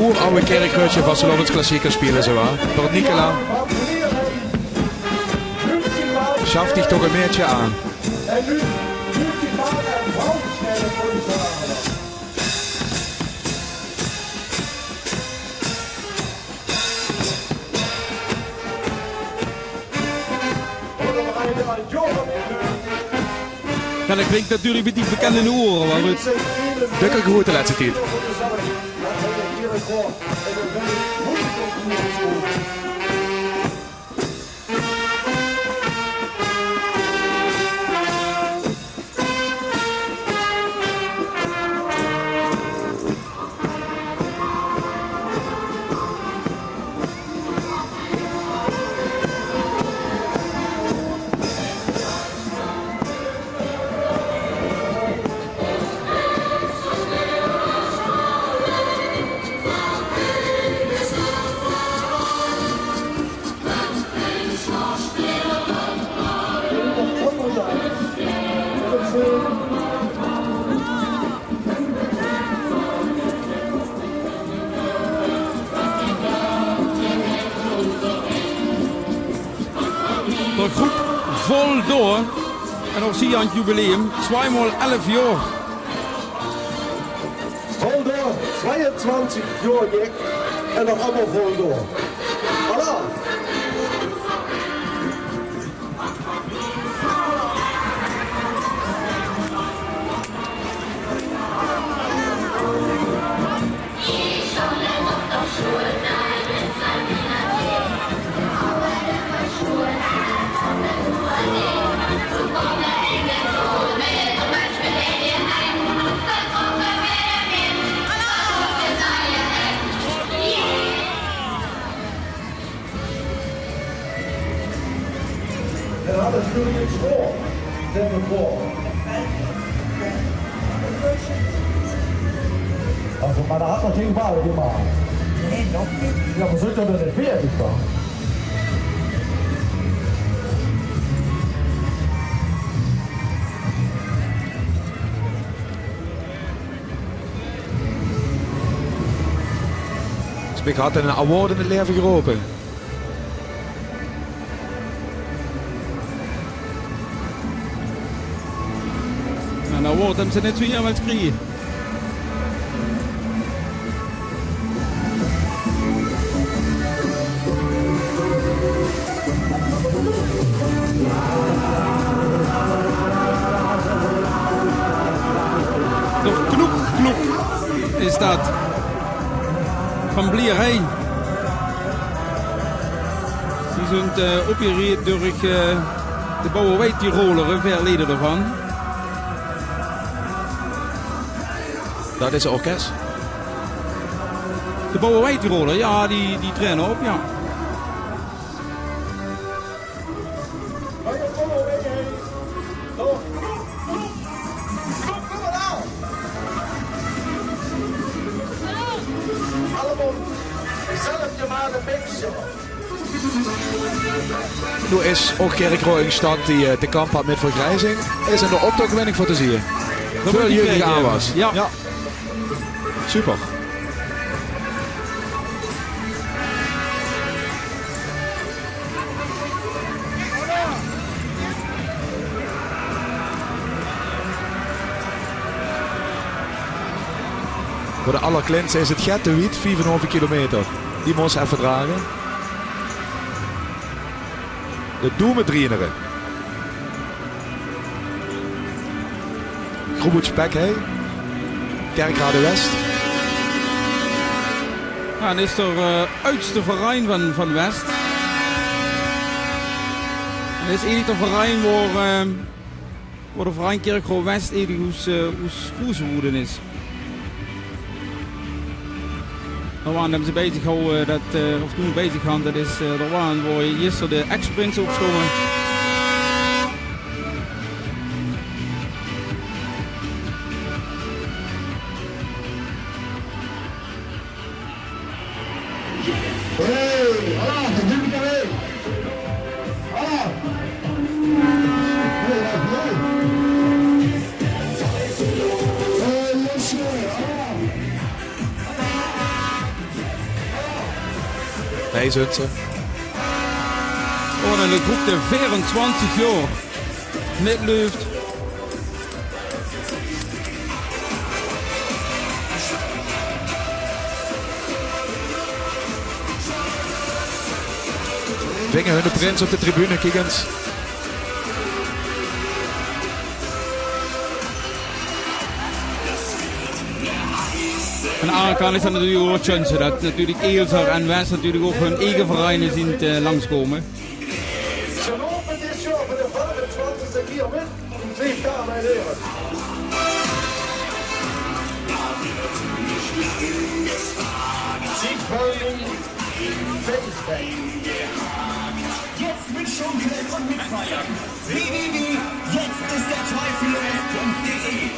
Oeroude kerkruitje van Slovens klassieker spelen ze wel. Door Nicola. Schaft dich toch een beetje aan. En nu 50 maanden en vrouwensnellen voor de zagen. Ja, dat klinkt natuurlijk met die bekende oren. Maar goed. Dikke groet de laatste tijd. de groep vol door. En ook zie je aan het jubileum, 2x11 jaar. Vol door, 22 jaar dik en nog allemaal vol door. Hallo! En dan is natuurlijk het school. Zet me voor. Also, maar daar had nog geen bouw gemaakt. Nee, nog niet. Ja, maar zit er met een 40 dan? Spik had een award in het leven geroepen. En dan wordt hem ze net zo hier met kriegen. Door knoek is dat. Van Blierheen. Die zijn opgereden door de Bouwerwijk Tiroler, een verleden ervan. Dat is een orkest. De Bouwerwijk Tiroler, ja, die trainen op, ja. Nu is ook Kerkroo een stad die te kamp had met vergrijzing. Is in de optochtwinning voor te zien. Veel jeugdige aanwas. Ja. Super. Voor de allerkleinste is het Gettewiet, 4,5 kilometer. Die moest even dragen. De Doemendraineren. Groeboet Spekhey. Kerkrade West. Ja, en is er oudste verein van West. En dit is eigenlijk de verein waar de verein Kerkroo West hoe is. Daar waren ze bezig gehouden, of toen bezig gaan, dat is daar waren waar je eerst de X-Prints opstomen. Nee, Zutsen. Oh, en de groep de 24 jaar. Met lucht. Vingen hun de prins op de tribune, kijk eens. Aan de andere kant is dat natuurlijk ook chance dat natuurlijk Eelser en West natuurlijk ook hun eigen vereinen zien te langskomen. Ze lopen dit jaar voor de 25e keer met, lieve dames en heren. Siegfried Feesbeck. Jetzt mit Schunkeln und mitfeiern. www.jetztistderteufel.de.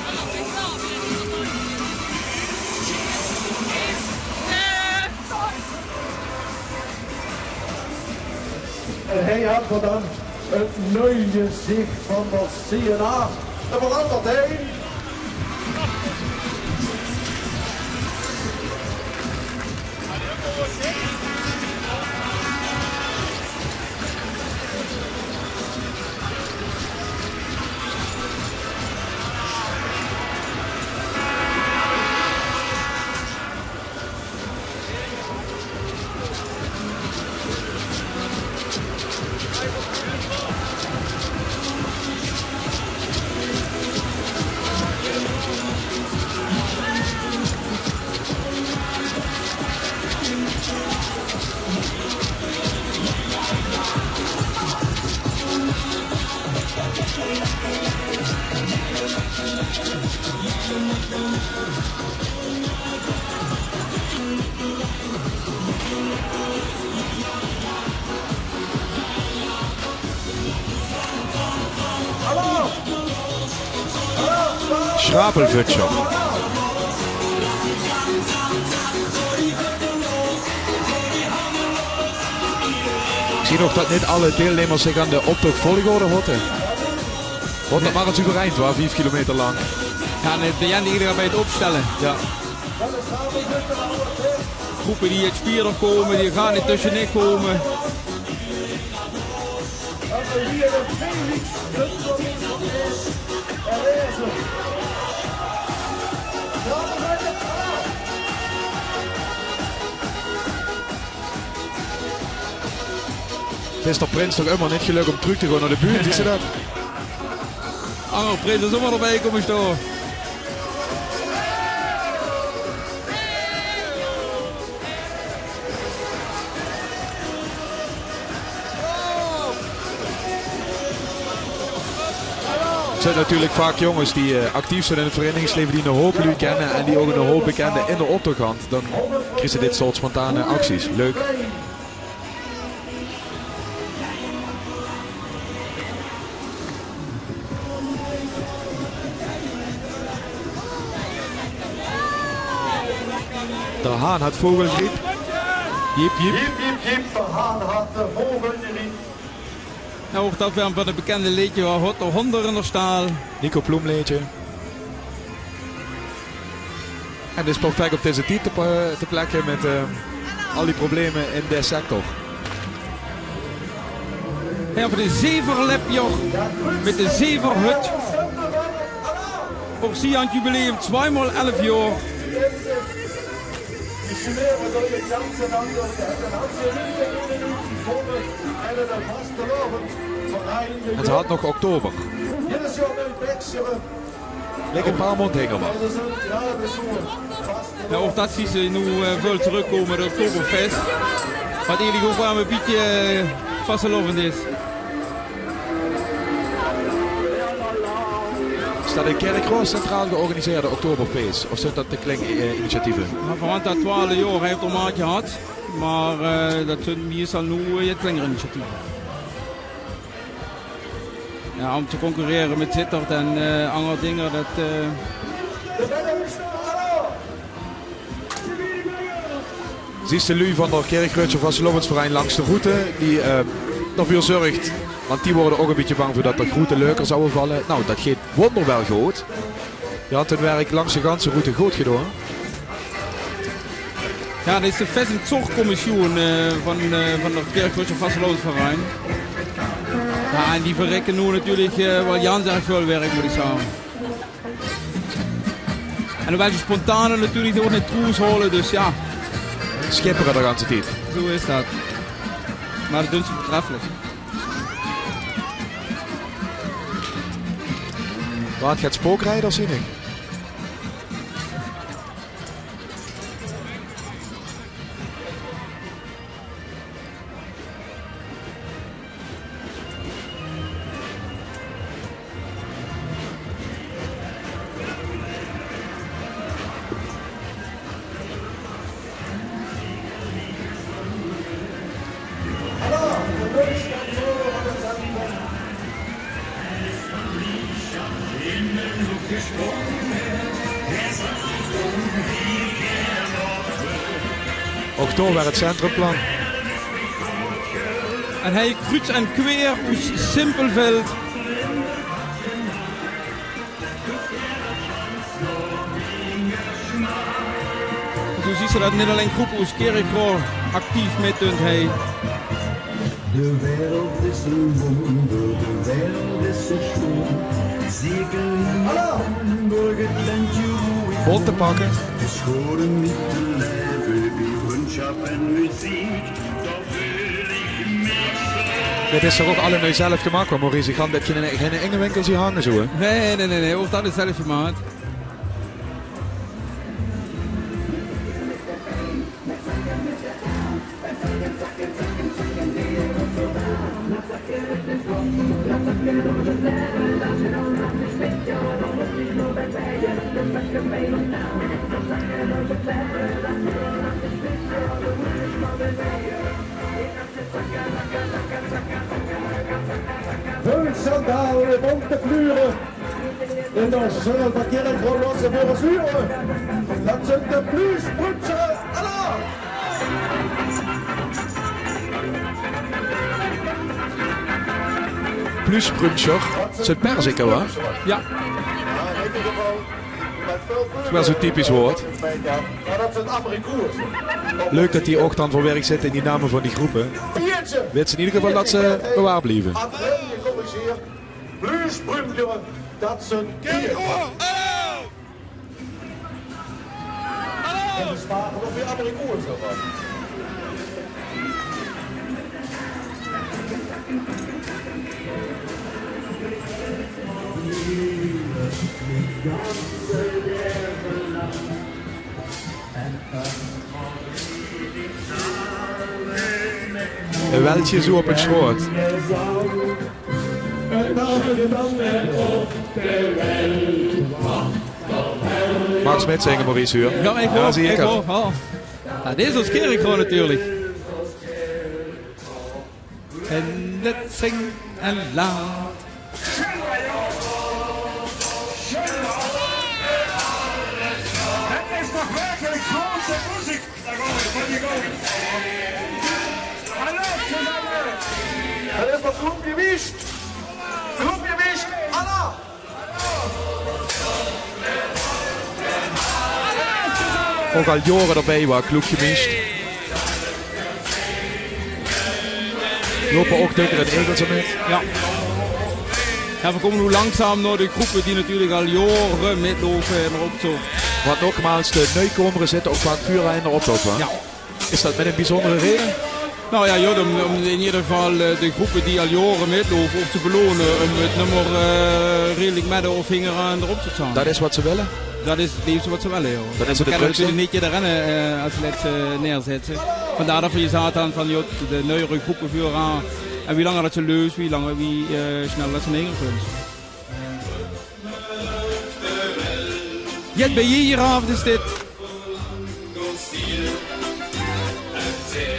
En hij had voor dan het nieuwe gezicht van de CNA. En verandert hij. Schrapelvutscher. Ik zie nog dat niet alle deelnemers zich aan de optocht volgorde houden. Wordt dat maar een super eind, waar 5 kilometer lang. Ja, en het begint iedereen bij het opstellen. Ja. Groepen die het spieren komen, die gaan er tussenin komen. Het is toch Prins toch helemaal niet gelukt om terug te gaan naar de buurt, is dat? Angel Prins is ook maar erbij komen staan. Het zijn natuurlijk vaak jongens die actief zijn in het verenigingsleven, die een hoop lui kennen en die ook een hoop bekenden in de optocht. Dan krijg je dit soort spontane acties. Leuk. De haan had vogelgriep. Jip, jip. De haan had de vogelgriep. Nou, ook dat weer van het bekende liedje waar hot de honden in de staal. Nico Ploemleedje. En dit is perfect op deze tijd te plekken met al die problemen in de sector. En voor de zeverlepjoch met de zeverhut. Voor zie aan het jubileum 2x11 jaar. En ze had nog oktober. Lekker een paar maanden maar. Ja, ook dat zien ze nu veel terugkomen met het Oktoberfest. Wat eigenlijk ook wel een beetje vastgelovend is. Staat in Kerkroo centraal georganiseerde Oktoberfeest? Of zijn dat de Klink-initiatieven? Nou, van dat 12 jaar heeft het een maatje gehad. Maar dat zijn meestal nu het Klinger-initiatieven. Ja, om te concurreren met Zittert en andere dingen, dat... Ziet de lui van de Kerkreutscher Vastelovensverein langs de route die ervoor zorgt. Want die worden ook een beetje bang voor dat er groeten leuker zouden vallen. Nou, dat gaat wonderwel goed. Je had het werk langs de ganse route goed gedaan. Ja, dat is de Vest- en Zorgcommissie van de Kerkreutscher Vastelovensverein. Ja, en die verrekken nu natuurlijk wel Jan erg veel werk, moet ik zeggen. En dan wil je spontaan natuurlijk ook net troes holen, dus ja. Schipperen de ganse tijd. Zo is dat. Maar dat doen ze voortreffelijk. Waar gaat spookrijden, zie ik. Oktober het centrumplan. En hij kruidt en kweer hoe Simpelveld. Zo ziet ze dat niet alleen groepen als Kerkroo actief met hun hij. De wereld is een wonder, de wereld is zo schoon. Zeker door het landje hoe ik Bond te pakken. de scholen niet te leven, wie vriendschap en muziek, dat wil ik missen. Dit is toch ook alle nu zelf gemaakt, hoor, Maurice. Ik ga dit geen enge winkel zien hangen zo, hè? Nee, ook dat is zelf gemaakt. Vulsandalen, bonte kleuren. in der Schöne Verkehr von Los Angeles. Das sind die Blühsprüche. Allah! Plusprumscher. Is het perziken, hoor? Ja. Dat is wel zo'n typisch woord. Leuk dat die ook dan voor werk zitten in die namen van die groepen. Weet ze in ieder geval dat ze bewaard blijven. Blühsprüche, dat zijn bier. En de vragen of weer Amerikaans ervan. Een weltje zo op een schoot. Mark Smit zingen Maurice Huur. Ja, ik hoor. Zie ik hoor. Oh. Ja, dit is ons Kerkroon natuurlijk. En het zing en laat. Het is toch werkelijk grote muziek. Het is toch groep geweest. Groep geweest. Allah. Ook al jaren erbij waar kloek gemist. Lopen ook dikker in Egels met. Ja. Ja, we komen nu langzaam naar de groepen die natuurlijk al jaren metlopen en erop zo. Wat nogmaals de nieuwkomers zitten ook vaak vuurlijn erop lopen. Ja. Is dat met een bijzondere reden? Nou ja, om in ieder geval de groepen die al jaren metlopen of te belonen om het nummer redelijk met of vinger aan erop te staan. Dat is wat ze willen? Dat is het liefste wat ze willen, joh. Dan is het we de kunnen drukste? natuurlijk niet iedereen als let neerzetten. Vandaar dat we je zaten aan van joh, de nieuwe groepen vuur aan. En wie langer dat ze leus, wie sneller dat ze neergevuld. Jet bij hieravond is dit.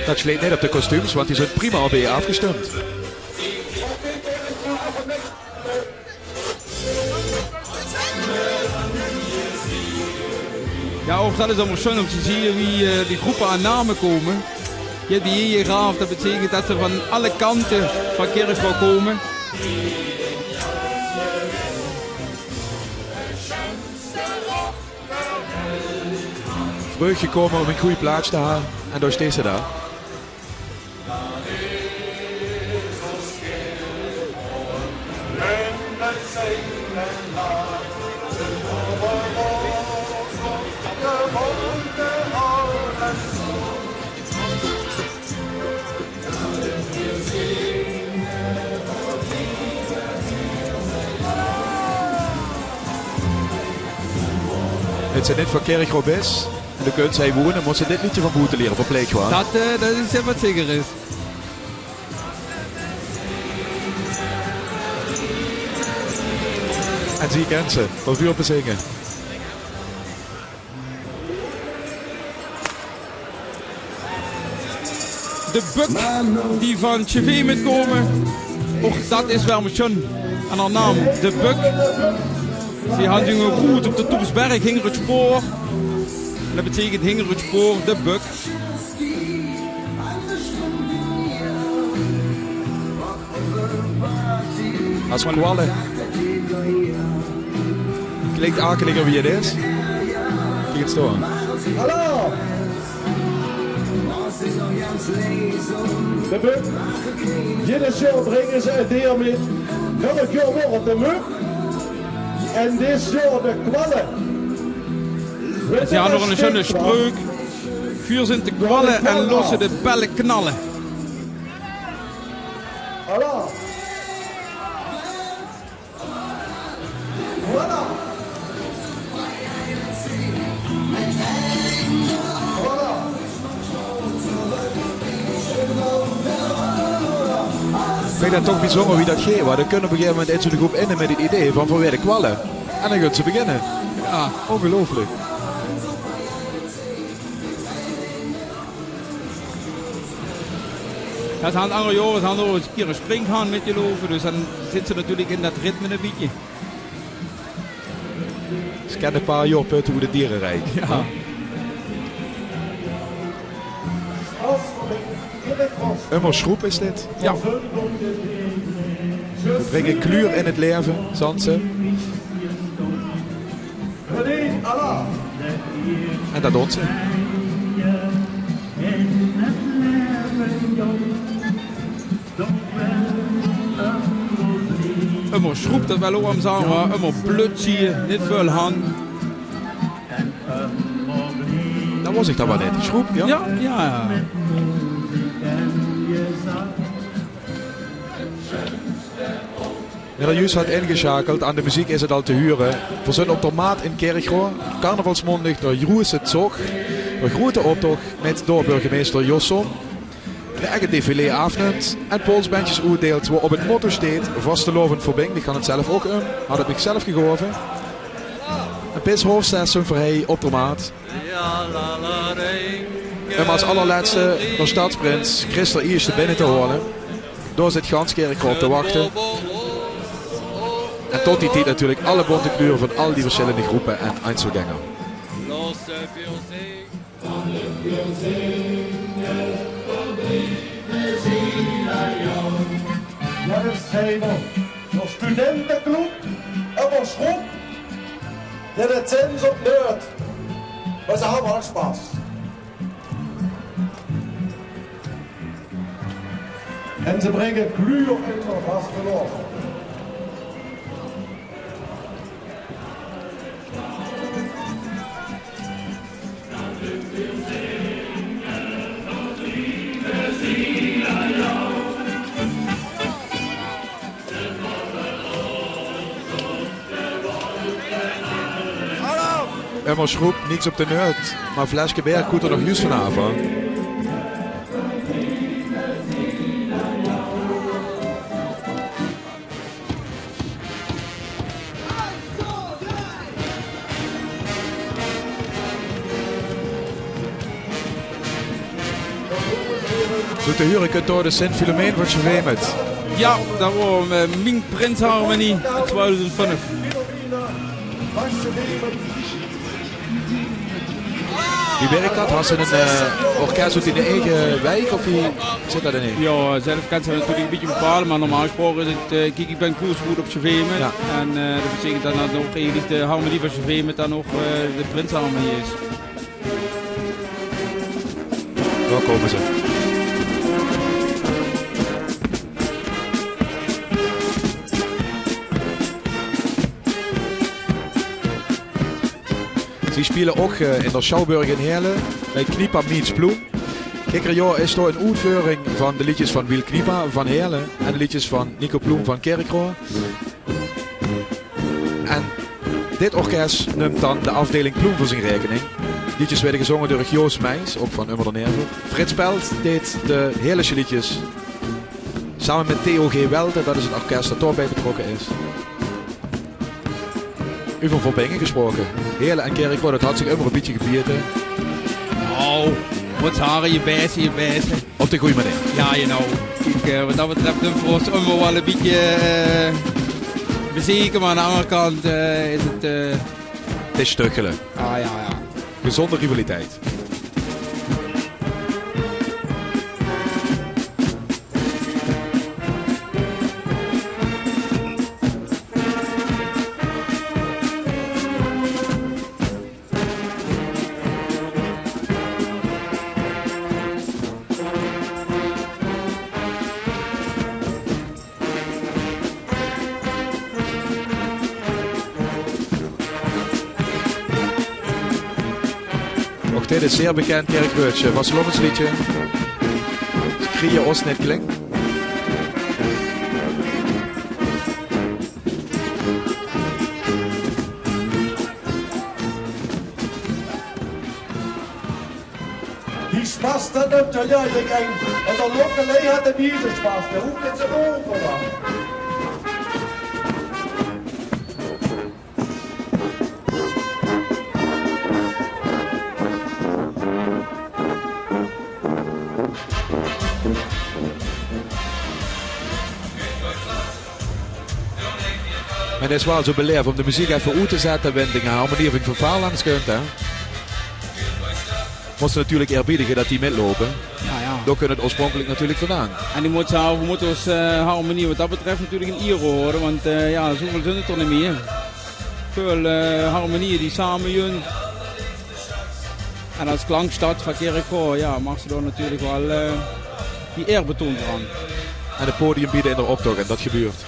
Dat sleet niet op de kostuums, want die zijn prima al bij je afgestemd. Ja, ook dat is allemaal schön om te zien wie die groepen aan namen komen. Je hebt die hier af, dat betekent dat ze van alle kanten van Kerkroon komen. Teruggekomen om een goede plaats te halen en daar steeds ze daar. Het zijn net van Kerkroon is. En dan kunt zij wonen, moet ze dit liedje van Boete leren voor Pleegwaan. Dat is wat zeker is. En zie kent ze, van vuur op te zingen. De buk die van Chevé moet komen, ook dat is wel schön aan haar naam. De buk. Ze hadden een route op de Toersberg, hing het spoor. Dat betekent hing het spoor, de buk. Als kwallen. Klinkt akeliger wie het is. Kijk het staan. Hallo! De buk. Dit show brengen ze het deel met. Elk jaar wordt de mug. En dit jaar de kwallen. Ze hadden nog een schöne spreuk. Vuur zijn te kwallen en lossen de bellen knallen. Hallo! Voilà! Ik vind dat toch bijzonder wie dat geeft. Dan kunnen op een gegeven moment in zo'n groep in met het idee van voor weer de kwallen. En dan gaan ze beginnen. Ja, ongelooflijk. Ja, het andere jaren hadden we een keer een springhaan met je lopen, dus dan zit ze natuurlijk in dat ritme een beetje. Ze kennen een paar jaar putten hoe de dierenrijk. Ja. Immer schroep is dit. Ja. We brengen kleur in het leven, Zansen. En dat doet ze. Immer schroep dat wel om zeggen, maar immer blut zie je, niet veel hand. Dat was ik dan wel net. Schroep, ja? Ja. Ja, dat juist had ingeschakeld. Aan de muziek is het al te huren. We zijn op de maat in Kerkroor. Carnavalsmondig door Jeroen het Zog. Een grote optocht met door burgemeester Josson. De eigen défilé afneemt. En polsbandjes uitdeelt waar op het motto staat. Vastelovend voorbij. Die gaan het zelf ook had het ik zelf gegeven. En Pis hoofdstation voor hij op de maat. En als allerlaatste door stadsprins Christer eerste binnen te horen. Door zit gans Kerkroor op te wachten. En tot die tijd natuurlijk alle bonte kleuren van al die verschillende groepen en Einzelgänger. Ja, dat zijn we. Een studentenclub, een schroep. Ja, dat zijn ze op nerd. Maar ze hebben al Spaß. En ze brengen kleur in de Vasteloven. Immer schroep, niets op de nerd. Maar Flesje Berg komt er nog juist vanavond. Zo te huren kunt door de Sint-Filomeen van Schwemet. Ja, dat was mijn Prinsharmonie 2005. Wie werkt dat? Was het een orkest in de eigen wijk of wie zit dat erin? Ja, zelf kan ze natuurlijk een beetje bepalen, maar normaal gesproken is het, kijk, ik ben koersgoed op Chevemet. Ja. En dat betekent dat nog eigenlijk de harmonie van Chevemet dan nog de Prinsharmonie is. Waar komen ze? Ze spelen ook in de Schouwburg in Heerlen bij Kniepa Meets Ploem. Kijk, is er een uitvoering van de liedjes van Wiel Kniepa van Heerlen en de liedjes van Nico Ploem van Kerkroor. En dit orkest neemt dan de afdeling Ploem voor zijn rekening. Liedjes werden gezongen door Joost Meijs, ook van Ummer de Nerven. Frits Pelt deed de Heerlijke liedjes samen met Theo G. Welde, dat is het orkest dat daarbij betrokken is. U van Voorbingen gesproken. Heerlen en Kerkroor, dat had zich immer een beetje gebeten. Nou, wat haren je beste. Op de goede manier. Ja, you know. Kijk, wat dat betreft doen voor ons immer wel een beetje bezeken, maar aan de andere kant is het... Het is stukkelen. Ja. Gezonde rivaliteit. Dit is zeer bekend Kerkreutje. Was Lovens liedje. Krieën Os net klinkt. Die Spaß, dat neemt er juist een. En dan lokkelee had de biertje Spaß. Daar hoeft het ze over dan. En het is wel zo beleefd om de muziek even uit te zetten. Wint een harmonie of een vervaal langs kunt. Hè? Moesten natuurlijk eerbiedigen dat die metlopen. Ja. Daar kunnen het oorspronkelijk natuurlijk vandaan. En we moeten ons harmonie wat dat betreft natuurlijk in Iro horen. Want zoveel zijn het toch niet meer. Veel harmonieën die samen doen. En als klankstad van Kerkrooi, mag ze daar natuurlijk wel die eerbetoon aan. En het podium bieden in de optocht en dat gebeurt.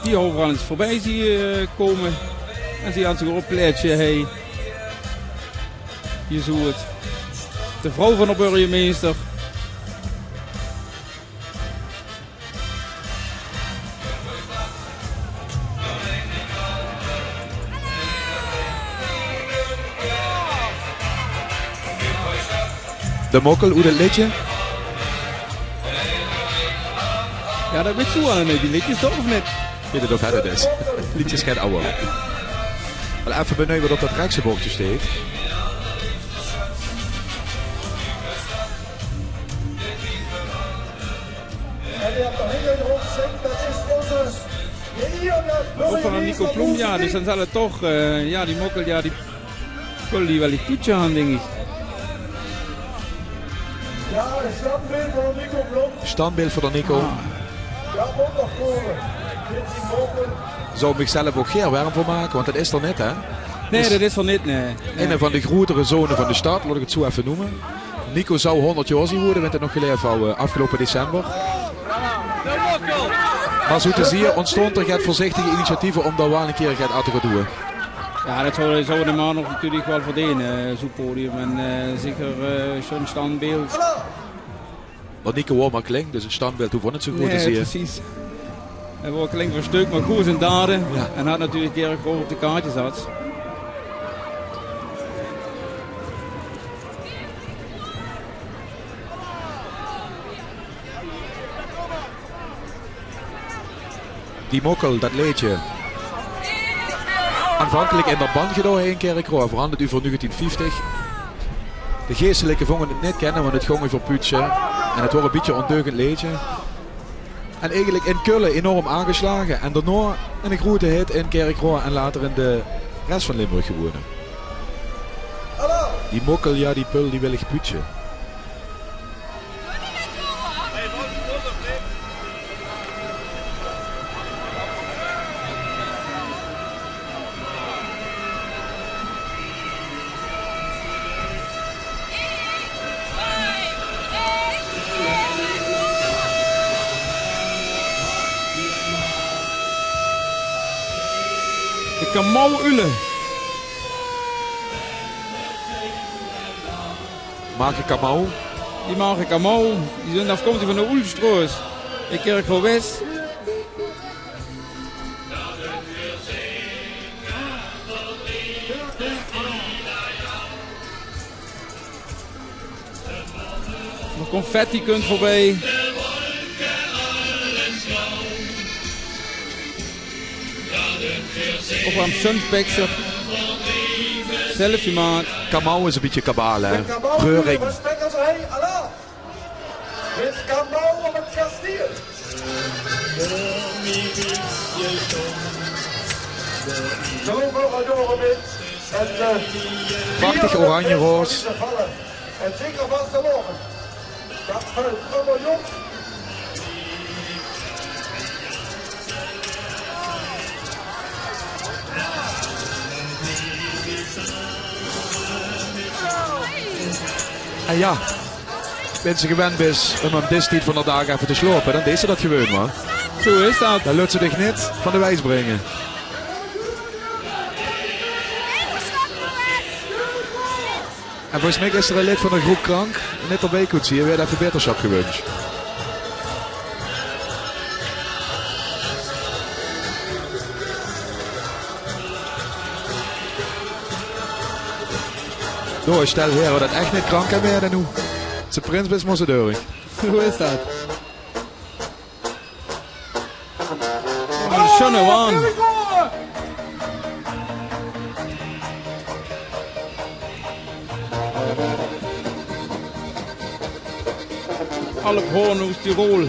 Die overal eens voorbij zie je komen. En zie je aan zich op pleetje. Hey. Je zoekt het. De vrouw van de burgemeester. De mokkel, hoe dat liedje? Ja, dat weet je wel niet. Die liedjes toch of niet? Weet het of het is. Liedjes gaat ouder. Maar even benieuwd wat op dat rechtse bordje steekt. Ook van Nico Ploem, dus dan zal het toch, die mokkel, die wil die wel een toetje aan, denk ik. Ja, een standbeeld voor Nico Blom. Standbeeld voor de Nico. Ja, moet nog komen. Dit is mokkel. Zou ik mezelf ook geen warm voor maken, want dat is er net, hè? Nee, dat is er niet, nee. Een van de grotere zonen van de stad, laat ik het zo even noemen. Nico zou 100 jaar zijn worden, werd het nog geleerd van afgelopen december. Maar zo te zien ontstond er gaat voorzichtige initiatieven om daar wel een keer aan te gaan doen. Ja, dat zou de man nog natuurlijk wel verdienen, zo'n podium. En zeker zo'n standbeeld. Wat Nico wel maar klinkt, dus een standbeeld hoeft niet zo goed te zien. Precies. Hij wordt klinkt voor een stuk, maar goed zijn daden. Ja. En had natuurlijk een keer op de kaartjes had. Die mokkel, dat liedje. Aanvankelijk in dat band gedaan in Kerkrooi, veranderd u voor 1950. De geestelijke vongen het niet kennen, want het ging over Puutje. En het wordt een beetje ondeugend liedje. En eigenlijk in Kullen enorm aangeslagen. En daarna een grote hit in Kerkrooi en later in de rest van Limburg gewonnen. Die mokkel, ja die pul, die wil ik Puutje. Kamau Ulle. Maak Kamau? Die Maak Kamau. Die zijn afkomstig van de Oelstroos. In Kerkrooi West. De confetti kunt voorbij. Ook wel een sunpicture. Selfie maat. Kamau is een beetje kabaal, hè? Reuring. Met Kamau op het kasteel. Zo gaan we door met. Prachtig oranje roos. En zeker vast te lopen. Dat valt allemaal jong. En ja, mensen gewend is om op dit tijd van de dag even te slopen, dan deed ze dat gewoon, man. Zo is dat. Dan lukt ze zich niet van de wijs brengen. En volgens mij is er een lid van de groep krank, net erbij goed zien, weer even beterschap gewünscht. Door, stel heren dat echt niet krank hebben werden nu. Ze prins best moest deuren. Hoe is dat? Een schöne waan. Alphorn aus Tirol.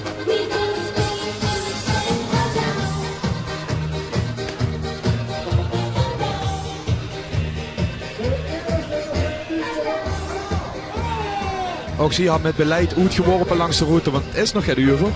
Ook zie je had met beleid uitgeworpen langs de route, want het is nog geen uur voor.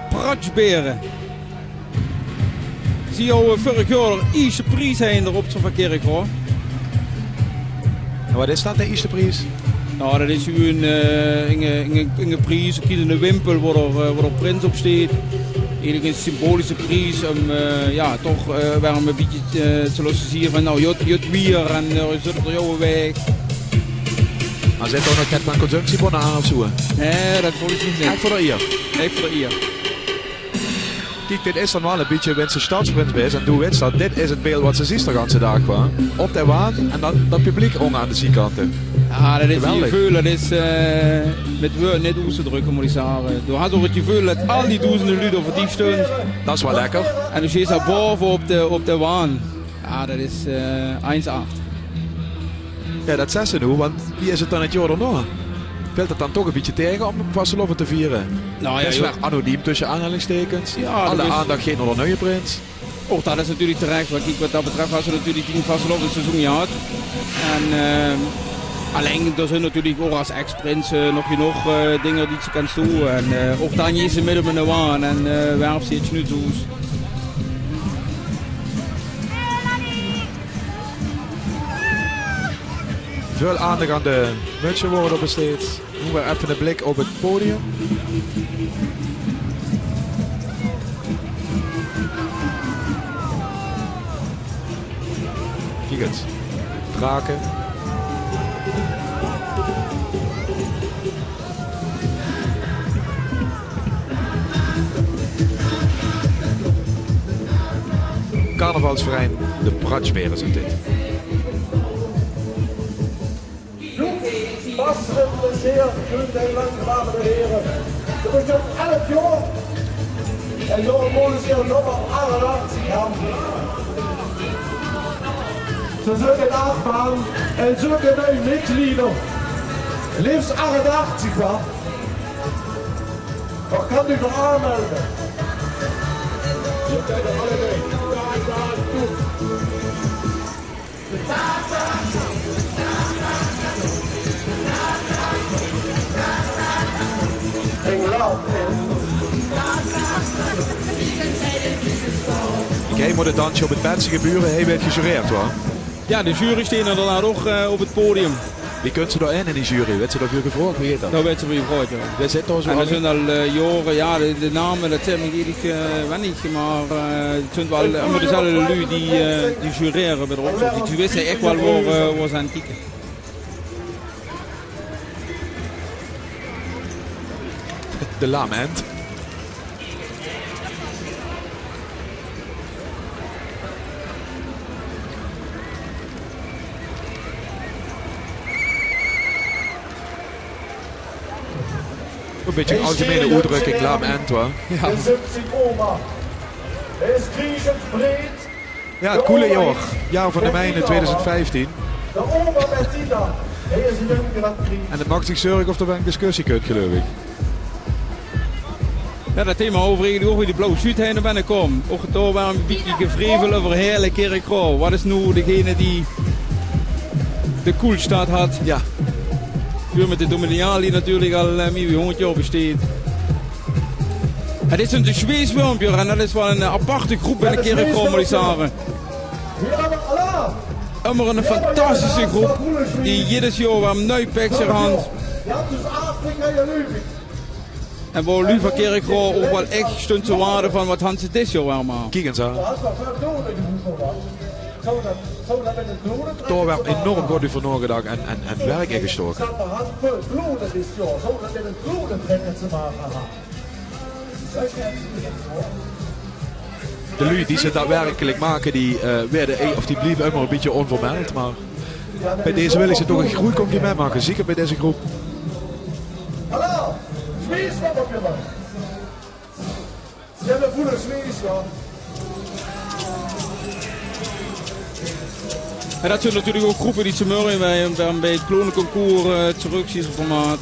Pratschberen. Zie je vorig jaar de eerste prijs heen erop van Kerkrade. Wat is dat, de eerste prijs? Nou, dat is een prijs, ook in de wimpel waar er prins op staat. Eigenlijk een symbolische prijs om toch weer een beetje te laten zien van nou, je weer en je zit er jouw weg. Maar zit er nog net van consumptiebonnen aan of zo? Nee, dat volgens mij niet. Ik voor de eer. Ik voor de eer. Kijk, dit is dan wel een beetje winst een stadsprint bij en doe weet dat dit is het beeld wat ze ziet de ganse dag kwam. Op de waan en dan dat publiek om aan de zijkanten. Ja, dat is het gevoel, dat is met woorden niet uit te drukken, moet ik zeggen. Je had ook het gevoel dat al die duizenden Ludo voor die stond. Dat is wel lekker. En dus je staat boven op de waan. Ja, dat is 1-8. Ja, dat zegt ze nu, want wie is het dan het jaar erna? Valt het dan toch een beetje tegen om Vasteloven te vieren? Nou ja, dat is weer anoniem tussen aanhalingstekens. Ja, alle aandacht geen onder nieuwe prins. Ook dat is natuurlijk terecht. Want wat dat betreft was er natuurlijk die Vasteloven het seizoen gehad. En alleen er zijn natuurlijk ook als ex-prins nog genoeg dingen die ze kan doen. En ook dan is ze midden met de waan en werpt ze iets nu toe. Veel aandacht aan de mutsen worden besteed. Nu weer even een blik op het podium. Kijk het. Draken. Carnavalsverein de Pratschberen zijn dit. Vastgeroepen zeer, goed en lang gewapen de heren. Er wordt op 11 jaar. En door een molen zeer nog op 88 gaan. Ze zullen afbaan en zullen nu mitglieder. Liefst 88 wel. Wat kan u voor aanmelden? Je kunt er alle mee. Jij moet het dansje op het Bentse gebeuren, hij werd gejureerd hoor. Ja, de jury staat inderdaad ook op het podium. Wie kunt ze daarin in die jury? Werd ze daarvoor gevraagd? Wie heet dat? Dat werd ze voor gevraagd, ja. Dat zit daar zo en er zijn al jaren, ja, de namen, dat zijn ik wel niet, maar het zijn wel allemaal dezelfde lui die jureren bij de optocht. Die wisten echt wel waar ze aan het kijken. De lament. Een beetje een algemene uitdrukking, lament hoor. Ja. is kriegensbreed. Ja, het coole jaar. Jaar van de mijnen 2015. De Ober Bettina. Hij is een jong Grand Prix. En het mag zich zorgen of er wel een discussie kunt, geloof ik. Ja, dat thema overigens ook weer die blauwe suit heen ben ik kom. Ook het daar wel een beetje gevrevel over hele Kerkrade. Wat is nu degene die de koelstad had? Ja. Puur met de Dominiali natuurlijk al meer 100 jaar besteed. Het is een Zweeswurmpje en dat is wel een aparte groep bij de Kerkrade, moet ik zeggen. Immer een fantastische groep die jedes jaar weer een nieuw pek zich hand. En waar Luva Kerkrade ook wel echt stond te waarde van wat Hans dit jaar wel maakt. Kijk eens aan. Daar werd enorm goed over nagedacht en werk ingestoken. De lui die ze daadwerkelijk maken, die blijven immer een beetje onvermeld. Maar bij deze wil ik ze toch een goed compliment maken, zeker bij deze groep. Hallo, Zwees wat op je man. Ze hebben voelen Zwees, ja. En dat zijn natuurlijk ook groepen die ze morgen bij het klonenconcours terugzien formaat.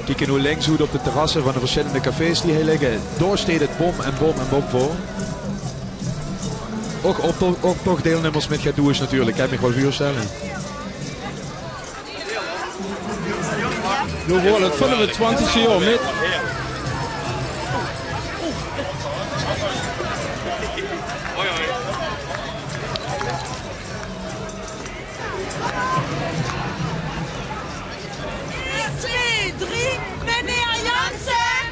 Kijk hoe links hoe op de terrassen van de verschillende cafés die hier liggen. Daar staat het bom en bom en bom voor. Ook toch deelnemers met Gadoes natuurlijk, kan ik me wel voorstellen. Nu wordt het 25 jaar met. Meneer Jansen!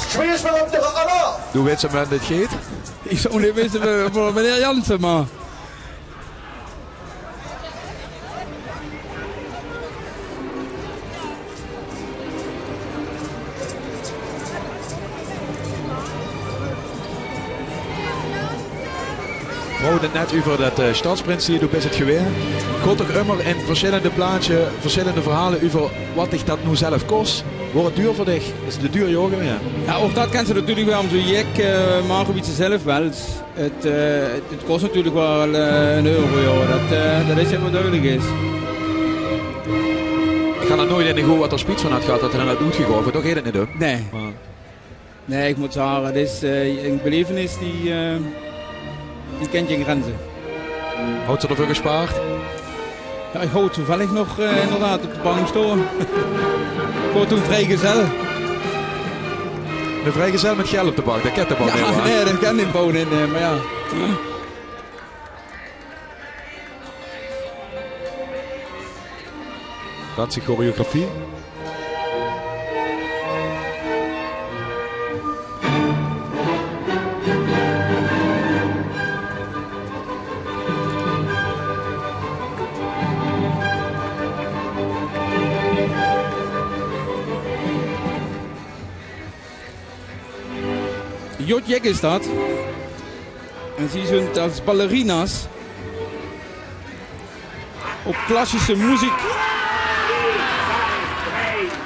Zwees wel op tegen Anna! Doe weet ze maar dit gaat? Ik zou niet weten voor meneer Jansen, maar. We hadden net over dat stadsprins die doet best het geweer. Gaat toch immer in verschillende plaatjes, verschillende verhalen over wat dich dat nu zelf kost. Wordt het duur voor dich? Is het de duur jongen? Ja. Ja, ook dat kent ze natuurlijk wel om zo'n jek, maar een beetje zelf wel. Het kost natuurlijk wel €1, joh. Dat is helemaal duidelijk is. Ik ga er nooit in de goe wat er spits van had gehad dat hij naar het doet gegaan, toch heet het niet doen. Nee. Maar... Nee, ik moet zeggen, het is een belevenis die kent geen grenzen. Houdt ze ervoor gespaard? Ja, ik hou toevallig nog inderdaad op de bank staan. Ik word toen vrijgezel. Een vrijgezel met geld op de bank, dat kent de bank ja, niet. Nee, dat kan niet bouwen in, maar ja. Danse choreografie. Jotjek is dat. En ze zijn als ballerina's op klassische muziek.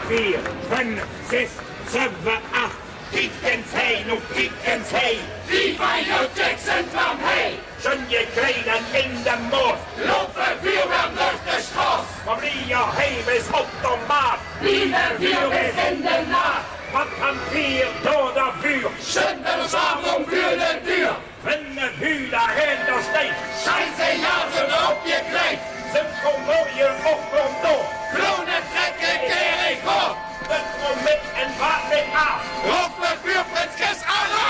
3, 4, 5, 6, 7, 8. Kiekens heen, op kiekens heen. Die van Jotjek zijn van heen. Schon je kleinen in de moord. Lopen viel hem door de schos. Maar wie je heim is op de maat. Wie er viel is in de nacht. Wat han vier door de vuur. Zünden ons om voor de deur. Wenn de vuur daarheen daar steekt. Scheiße, ja, ze op je kleed. Ze mooie op en door. Klonen trekken keer ik op. Het komt met en wat met af. Op de vuur, prinses Anna!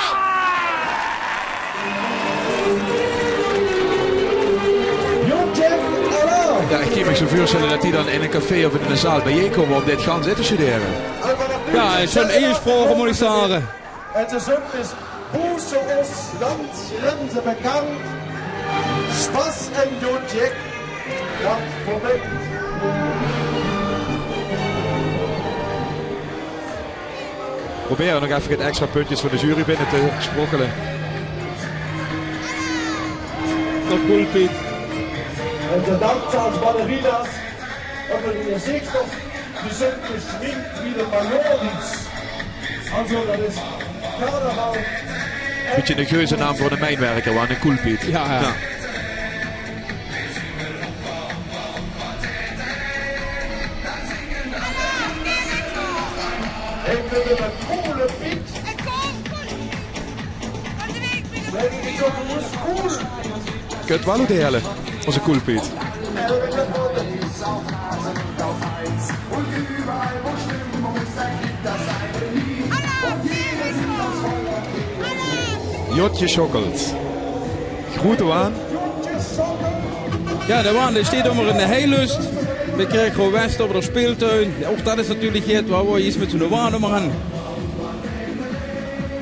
Ja, ik kan me zo voorstellen dat die dan in een café of in een zaal bij je komen om dit gaan zitten studeren. Ja, het is een eersprogen, moet ik zeggen. Het is ook dus Buße aus Landgrenze bekannt. Spaß en Jotjek. Ja, moment. proberen nog even het extra puntjes voor de jury binnen te sprokkelen. Nog cool, Piet. En de Dampfahrt Ballerinas, und ihr seht doch, die sind geschminkt wie de Maloris. Also, dat is Karneval. Beetje een geuze naam voor een mijnwerker, een Koelpiet. Ja. En we hebben een coole Piet. Weet je toch, hoe is cool? Kunt wel delen, onze Koelpiet. Jotje Schokkelt. Groeten aan. Ja, de waan staat onder in de heilust. We krijgen gewoon West op de speeltuin. Ook dat is natuurlijk het waar we iets met zo'n waan om gaan.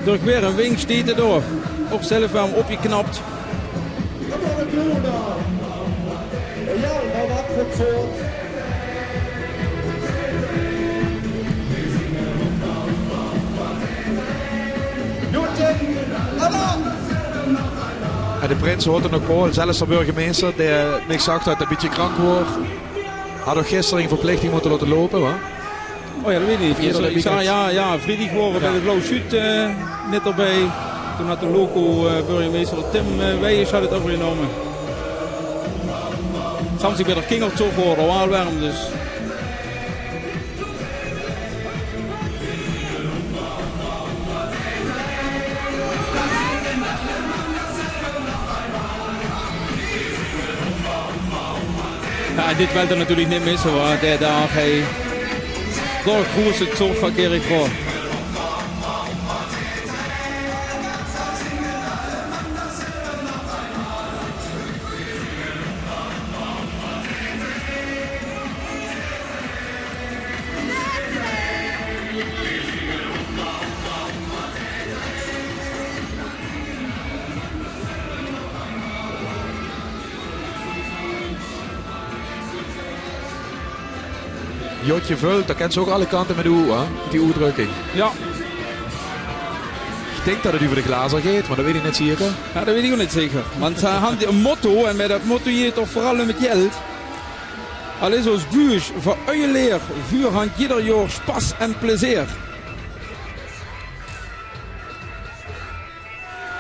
Door weer een wing steeds door. Ook zelf wel opgeknapt. En de prins hoort er nog voor, zelfs de burgemeester, die niks zag dat hij een beetje krank wordt. Had ook gisteren een verplichting moeten laten lopen, hoor. Oh ja, dat weet ik niet. Ik zag vrijdag geworden bij de Blauw Zuid net erbij. Toen had de loco-burgemeester Tim Weijers had het overgenomen. Soms ik bij de Kingert zo voor al warm, dus. Ja, dit wil er natuurlijk niet missen, hoor. De dag hij door koers het zorg van Kerkroo. Jotje vult, dat kent ze ook alle kanten met de oe, hè? Die oe-drukking. Ja. Ik denk dat het over de glazen gaat, maar dat weet ik niet zeker. Ja, dat weet ik ook niet zeker. Want ze hebben een motto en met dat motto je toch vooral met geld. Alles als buurs voor je leer, vuur hangt ieder jaar spas en plezier.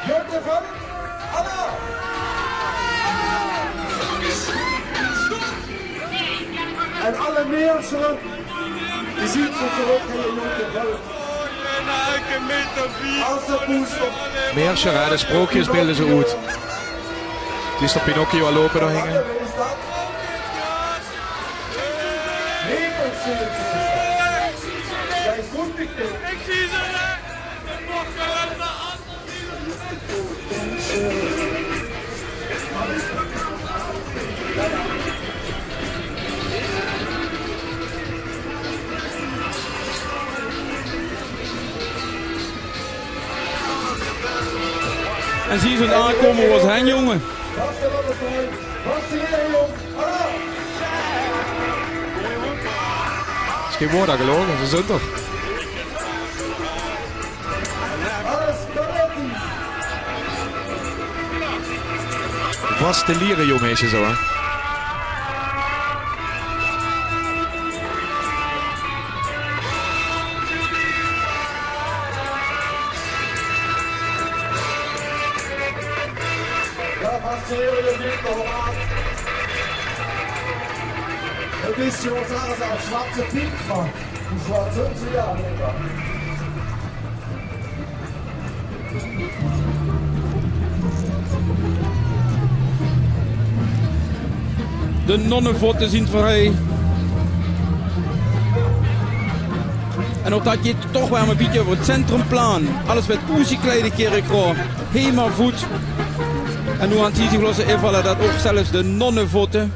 Jotje van Anna! En alle mensen die zien dat ze ook hele Jotje veld. Als de poes op. Meerscher, hè, de sprookjes beelden ze uit. Die is de Pinocchio al lopen nog hingen. Ik zie ze En zie je zo'n aankomen was hen, jongen. Het is geen woord aan gelogen, ze zijn toch. Vaste lieren, jongeesje zo, hè. Het is jongens aan een zwarte piek van. Hoe zwart zijn ze? Ja, lekker. De nonnenvotten zien vrij. En ook dat je toch wel een beetje over het centrumplan. Alles met oeziekleden Kerkroo. Helemaal voet. En nu aan het losse invallen dat ook zelfs de nonnenvotten.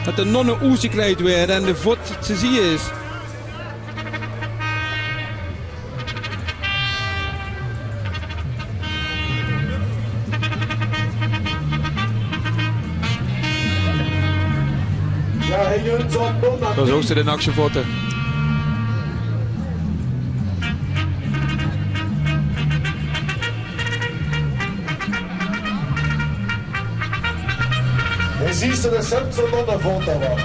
Dat de nonnen oeziekled werden en de vot te zien is. Dat is ook de actievotten. Je ziet de Simpson op de foto wel.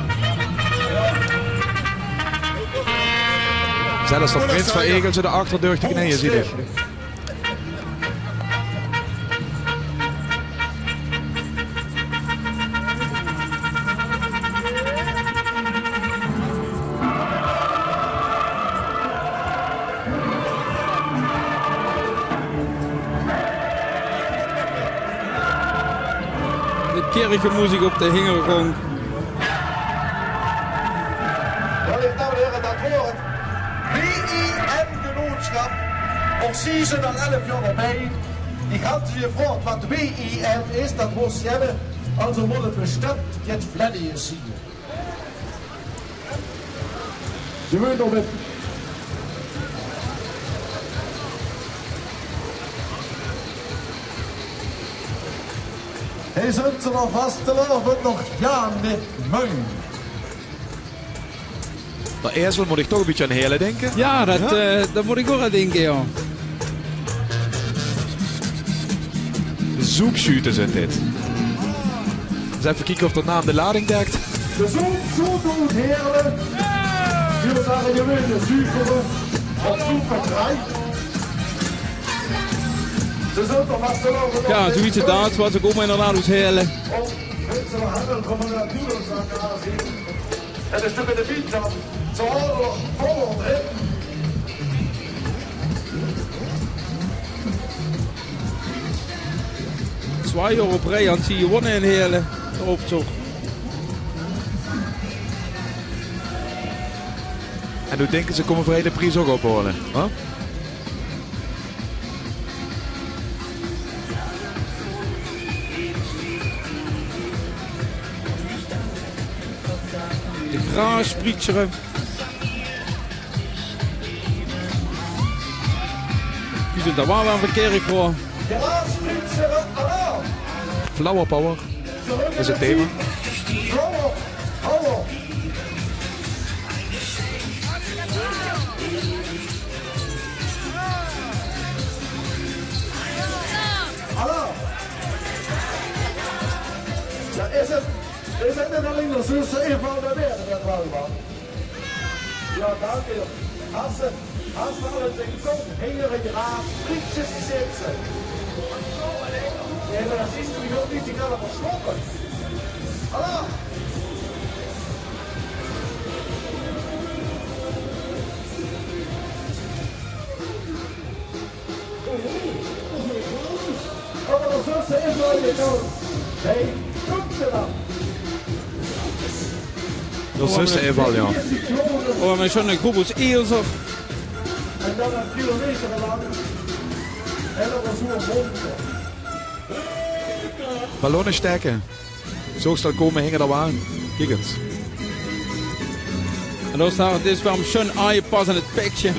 Zelfs de prins van Egelsen de achterdeur te knieën, zie ik. Kerkenmuziek op de Hingergong. Wel, dames en heren, dat woord WIM-genootschap. Of zie ze dan 11 jaar erbij. Die gaan ze je voort wat WIM is. Dat moest je hebben. Also moet het bestemd het vledden zien. Je moet nog met. Hij zult ze nog vaststellen of het nog ja met muin. De ezel moet ik toch een beetje aan Hele denken. Ja, dat moet ik ook aan denken, ja. Zoepshooter zijn dit. Dus even kijken of de naam de lading dekt. De zoek heren. Jullie zeggen je weet de zuiveren. Of zoekverkrijg. Ja, zoiets inderdaad, wat ik ook inderdaad moet helen. En een stuk in de fiets dan. Zo vol hè. Twee jaar op rij aan zie je wonnen in helen. De optocht. En hoe denken ze komen vrij de prijs ook ophalen? Huh? De graansprietseren. Die zijn daar wel aan de kerk voor. Flower power. Dat is het thema. Hallo. Ja, is het net alleen de zuster eenvoud naar werden, dat wel man. Ja, dank je. Hast du alle den Kopf, Hengere Graf, Friedjes Sätze. Ja, aber das ist doch nicht die gerade verschrocken. Hallo. Aber das Zuster ist noch gekommen. Hey, guck dir das. Dat zussen even al, ja. Oh, maar zo'n groep als Eelser. En dan een kilometer lang. En dat was hoe een mond. Ballonnen steken. Zo snel komen hingen er aan. Kijk eens. En dan staat dit is wel een schoon aaienpas aan het pekje.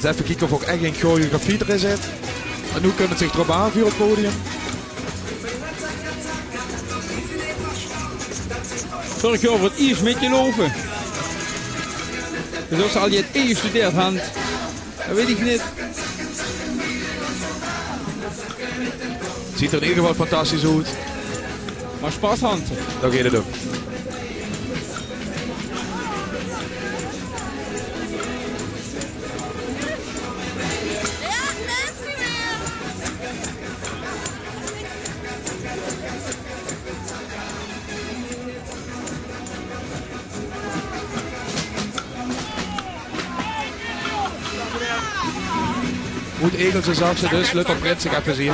Dus even kijken of ook echt geen choreografie erin zit. En hoe kunnen ze zich erop aanvuren op het podium? Zorg je over het eerst met je lopen. Dus als al je het eerst studeert, hand. Dat weet ik niet. Ziet er in ieder geval fantastisch uit. Maar spashand. Dan gaat het ook. Goed Egelsen zag ze dus, Lutter Prins, ik even zien.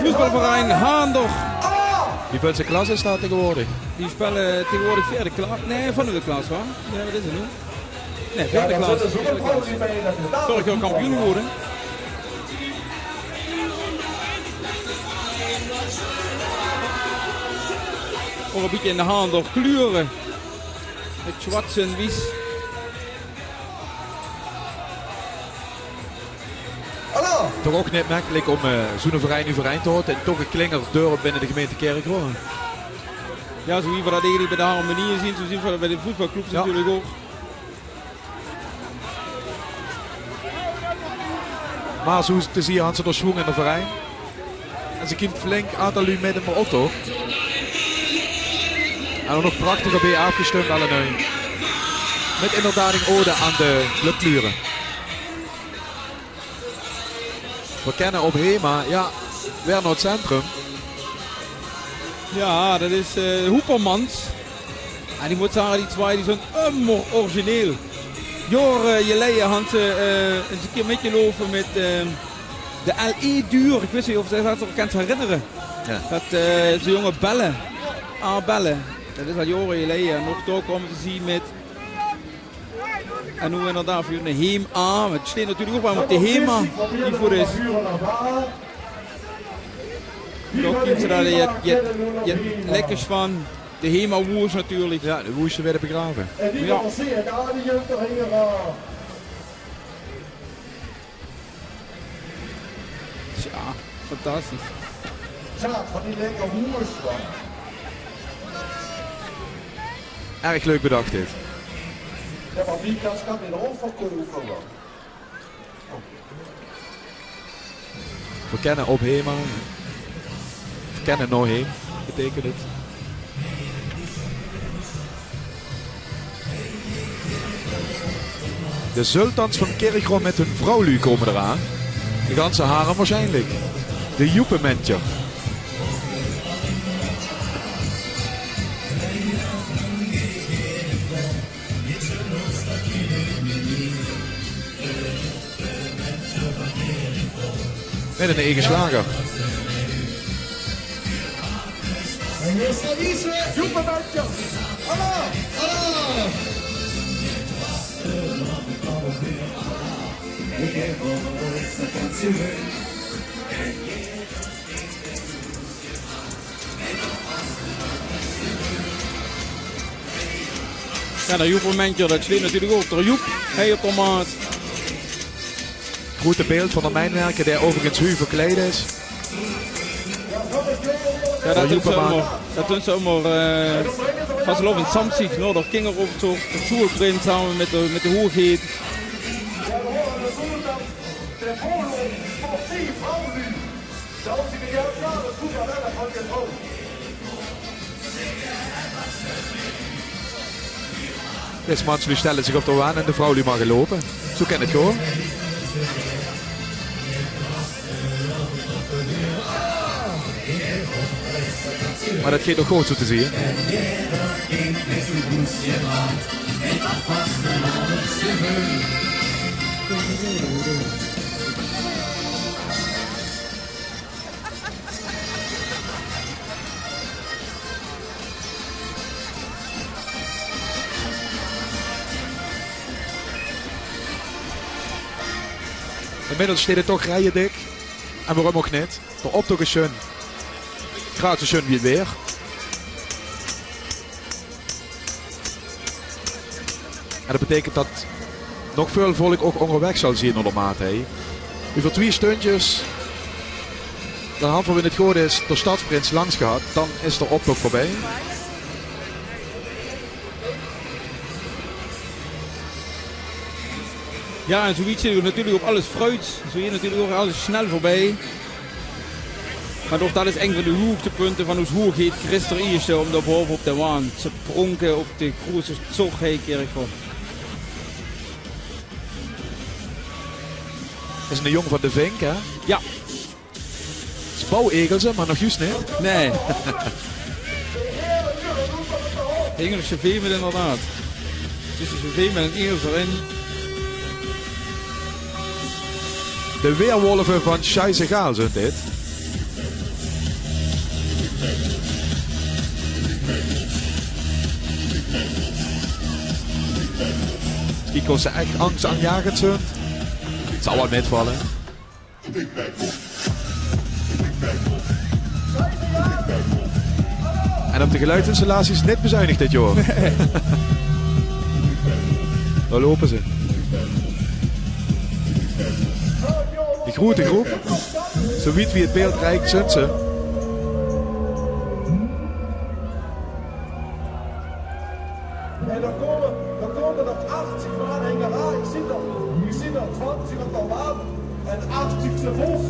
Voetbalverein Haandorf. Hoeveelste klas is dat tegenwoordig? Die spelen tegenwoordig vierde klas. Nee, van de klas hoor. Ja, wat is het nu? Nee, vierde klas. Vorig jaar kampioen geworden. Ook een beetje in de hand door kleuren. Het zwart en wies. Toch ook net makkelijk om zo'n verein te houden en toch een klinger deur binnen de gemeente Kerkroo. Ja, zo wie we dat eigenlijk bij de harmonie zien, zo zien we dat bij de voetbalclubs natuurlijk ook. Maar zo te zien hadden ze door schwung in de verein. En ze komt flink aantal uur met hem op toch. En dan nog prachtig bij afgestemd alle nu. Met inderdaad een ode aan de clubkleuren. We kennen op Hema, ja, weer naar het centrum. Ja, dat is Hoepermans. En die moet zeggen, die twee die zijn origineel. Jaren geleden hadden ze eens een keer metgelopen met de LE-duur. Ik weet niet of je dat nog kan herinneren. Ja. Dat ze jonge bellen, bellen. Dat is al jaren geleden. Nog toch komen te zien met... En nu inderdaad voor een heem aan. Het staat natuurlijk ook wel op de Hema die voor is. Toch kent ze daar je lekkers van. De Hema woers natuurlijk. Ja, de woesten werden begraven. Ja. Ja, fantastisch. Zaad van die lekker woers. Erg leuk bedacht dit. Ja, maar wie kan in de overkomen? We kennen op Hema. We kennen nog heen, betekent het. De sultans van Kerkroo met hun vrouwlu komen eraan. De ganse haren waarschijnlijk. De Joepementje. Met een eigen slager. En hier is Alice, Joepementje. Hallo, hallo. Ja, dat Joepermentje, dat sleept natuurlijk ook. De Joep, hij op de maat. Grote beeld van de mijnwerker die overigens hu verkleed is. Ja, dat doen ze allemaal Vasilov en Samsic, nou, dat ging er over zo. De Soerprint samen met de hoogheid. Deze mensen stellen zich op de waan en de vrouw die mag lopen. Zo kan het gewoon. Maar dat gaat nog goed zo te zien. Inmiddels staat het toch rijen dik. En waarom ook niet? De optocht is schön. Graag zo schön wie het weer. En dat betekent dat nog veel volk ook onderweg zal zien onder maat. Over 2 stundjes, de hand van in het goede is de stadsprins langs gehad, dan is de optocht voorbij. Ja, en zoiets zit er natuurlijk op alles fruit. Zo hier natuurlijk ook alles snel voorbij. Maar toch, dat is een van de hoogtepunten van hoe hoog heet Christer Ierse om daar boven op de waan. Ze pronken op de grote Zorgheikkerk. Dat is een jong van de Vink, hè? Ja. Het is bouwegelsen, maar nog juist niet. Nee. Engelse veemen inderdaad. Tussen de vee met een Engels erin. De weerwolven van Scheisse Gaal zijn dit. Kijk of ze echt angstaanjagend zijn. Het zal wel metvallen. En op de geluidsinstallatie is het net bezuinigd dit jaar. Daar lopen ze. Die grote groep. Zo weet wie het beeld reikt, zijn ze. En dan komen nog 80 aanhänger aan. Ik zie er 20 op de waan en 80 te vos.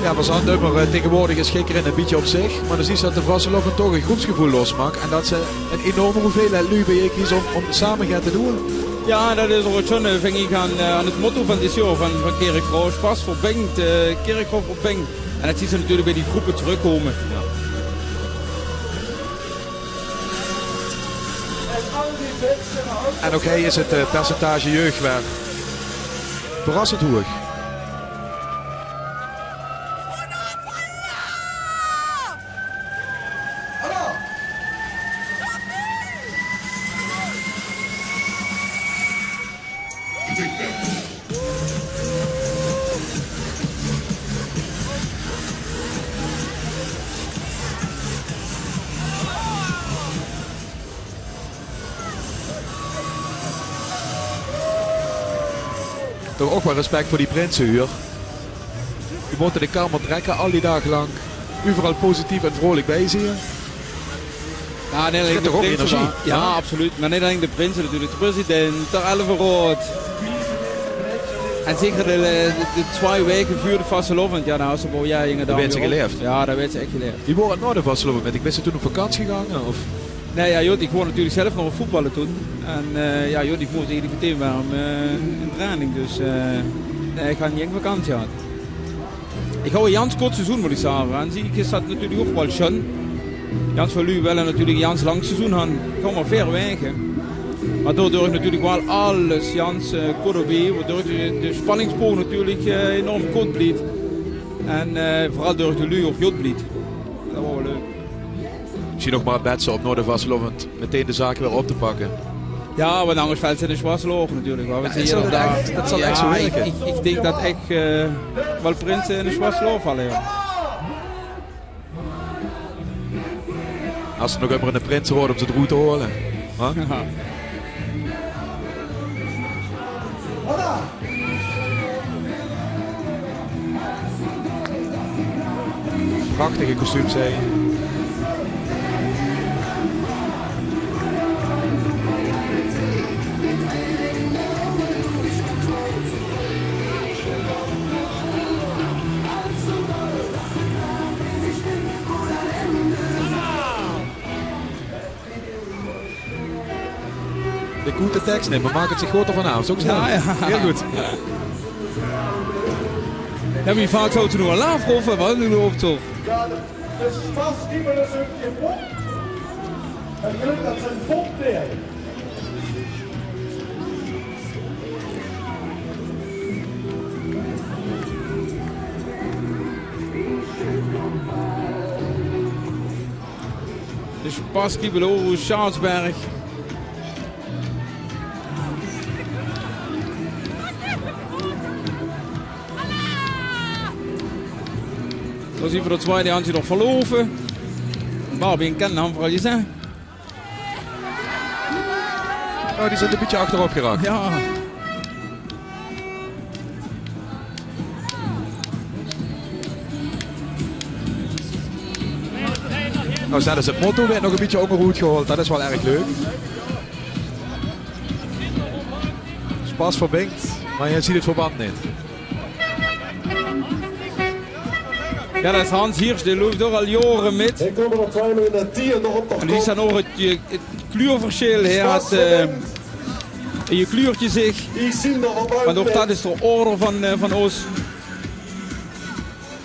Ja, we zijn nummer tegenwoordig is gekker in een beetje op zich. Maar dan zie je dat de Vasseloven toch een groepsgevoel losmaakt. En dat ze een enorme hoeveelheid lui bij je kiezen om samen gaan te doen. Ja, dat is ook schon, vind ik, aan het motto van dit jaar van Kerkroo. Spaß verbindt, Kerkroo verbindt. En dat zie je natuurlijk bij die groepen terugkomen. Ja. En ook hij is het percentage jeugdwerk verrassend hoog. Toch ook wel respect voor die prinsen hier. U moet in de kamer trekken al die dagen lang. Overal positief en vrolijk bij zien. Ja, nee, toch ook energie? Ja, absoluut. Maar niet alleen de prinsen natuurlijk. De president, de Elverrood. En zeker de 2 weken voor de Vastelovend. Ja, nou, ze ja, dat werd ze geleefd. Ja, dat werd ze echt geleefd. Die waren nooit de Vastelovend met. Ik ben ze toen op vakantie gegaan. Of? Nee, ja, Jod, ik wou natuurlijk zelf nog voetballen toen. En ja, Jod, ik moest eigenlijk meteen waarom in training. Dus nee, ik ga niet in vakantie gehad. Ik hou een Jans kort seizoen, moet ik zeggen. En zie ik is dat natuurlijk ook wel schön. Jans van Lu willen natuurlijk een Jans lang seizoen gaan. Ik ga maar ver wegen. Maar daardoor is natuurlijk wel alles Jans kort bij. Waardoor de spanningsboog natuurlijk enorm kort blijft. En vooral door de Lu ook Jod blijft. Dat was wel leuk. Ik zie nog maar betsen op Noordervastelovend meteen de zaak weer op te pakken. Ja, want anders valt ze in de Schwarzloog natuurlijk. Ja, dat zal echt zo werken. Ik denk dat echt wel prinsen in de Schwarzloog vallen. Ja. Als ze nog even een prins worden om ze het route te holen. Huh? Ja. Prachtige kostuums, hè. De goede tekst nemen, maar maak het zich groter vanavond. Zo snel. Ja, ja. Heel goed. Ja, wie vaak zou het nu al afroffen? Wat nu loopt toch? Ja, de Spaß die we dus een Punkt. Het geluk dat ze een Punkt nemen. De Spassky beloven Schaatsberg. Dan zien we dat tweede handje nog verloven. Barbie en Ken hem vooral je zeggen. Oh, die zit een beetje achterop geraakt. Ja. Nou, dat is het motto, werd nog een beetje onderhoed gehaald. Dat is wel erg leuk. Spaß verbindt, maar je ziet het verband niet. Ja, dat is Hans Hiers, die loopt door al jaren met. Ik kom er nog 2 minuten 10 nog op de En die is dan nog het kleurverschil. Hij had in je kleurtje zich. Want ook dat is de orde van ons.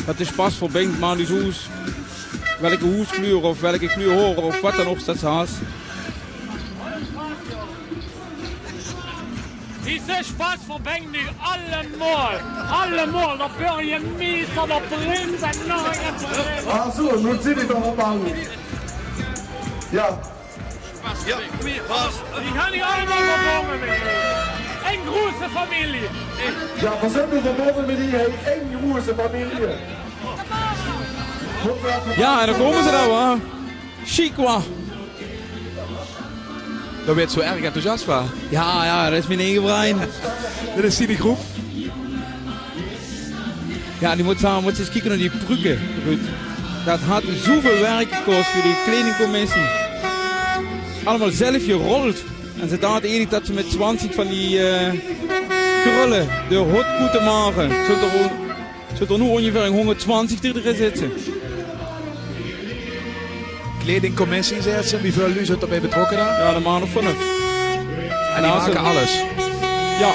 Dat is pas verbindt, maar die hoes. Welke hoeskleur of welke kleur horen of wat dan ook staat ze haast. Diese Spaßverbände nu allemal, der Bürgermeister, der Prinz en nog een Prinz. Ah zo, nu zit ik nog op aan. Ja. Die gaan niet allemaal verbonden met een große familie. Ja, we zijn nu verbonden met die één große familie. Ja, en dan komen ze daar hoor. Chikwa. Daar werd zo erg enthousiast van. Ja, dat is mijn eigen brein. Dit is die groep. Ja, die moet eens kijken naar die bruggen. Dat had zoveel werk gekost voor die kledingcommissie. Allemaal zelf gerold. En ze dachten eigenlijk dat ze met 20 van die krullen de hot moeten maken. Zult er nu ongeveer 120 erin zitten. Kledingcommissie, zegt ze. Wie veel jullie zijn erbij betrokken dan? Ja, de maanden vanaf. En die maken alles? Ja.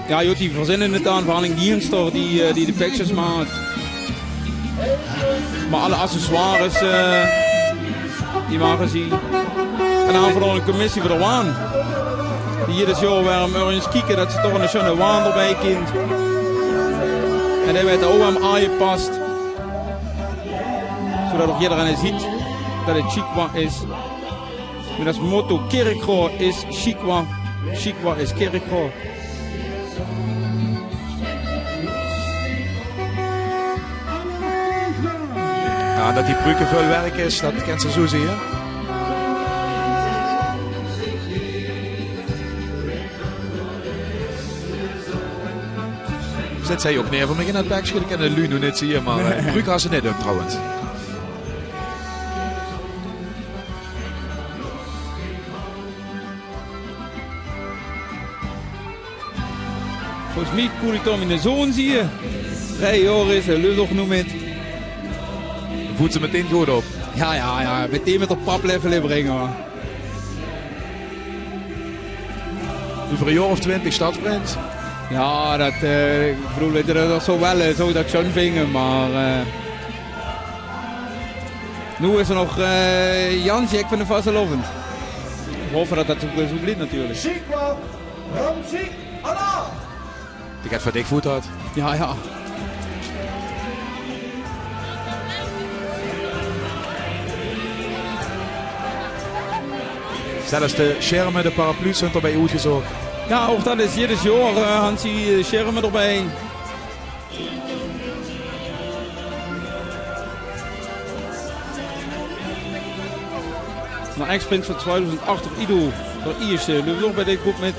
Ja, joh, die verzinnen het aan, vooral in diensten die de pictures maakt. Maar alle accessoires, die maken ze. En dan hebben we een commissie voor de waan. Die hier dus jaar weer eens kijken dat ze toch een schöne waan erbij kind. En die werd ook aan aangepast. Zodat ook iedereen ziet dat het Chikwa is. Met als motto Kerkro is Chikwa. Chikwa is Kerkro. Ja, dat die brugge veel werk is, dat kent ze zo zien. Zet zij ook neer voor mij in het backje. Ik ken de Lu nog niet zien, maar brugge had ze net ook trouwens. Volgens mij kon ik dan in de zon zien. 3 jaar is een lullig noem het. Voelt ze meteen goed op? Ja, meteen met de paplevel in brengen. Over een jaar of 20 stadsprint? Ja, dat, ik bedoel, dat zou wel zo dat schon vingen, maar nu is er nog Jan Jack van de Vastelovend. Ik hoop dat dat zo blijft natuurlijk. Chikwa, Ramsik, Allah! Die gaat van dik voet uit. Ja. Zelfs de schermen, de paraplu's zijn erbij uitgezocht. Ja, ook dat is jedes jaar Hansie schermen erbij. Naar X-Sprint van 2008 Ido. Voor eerste loopt nog bij deze groep met.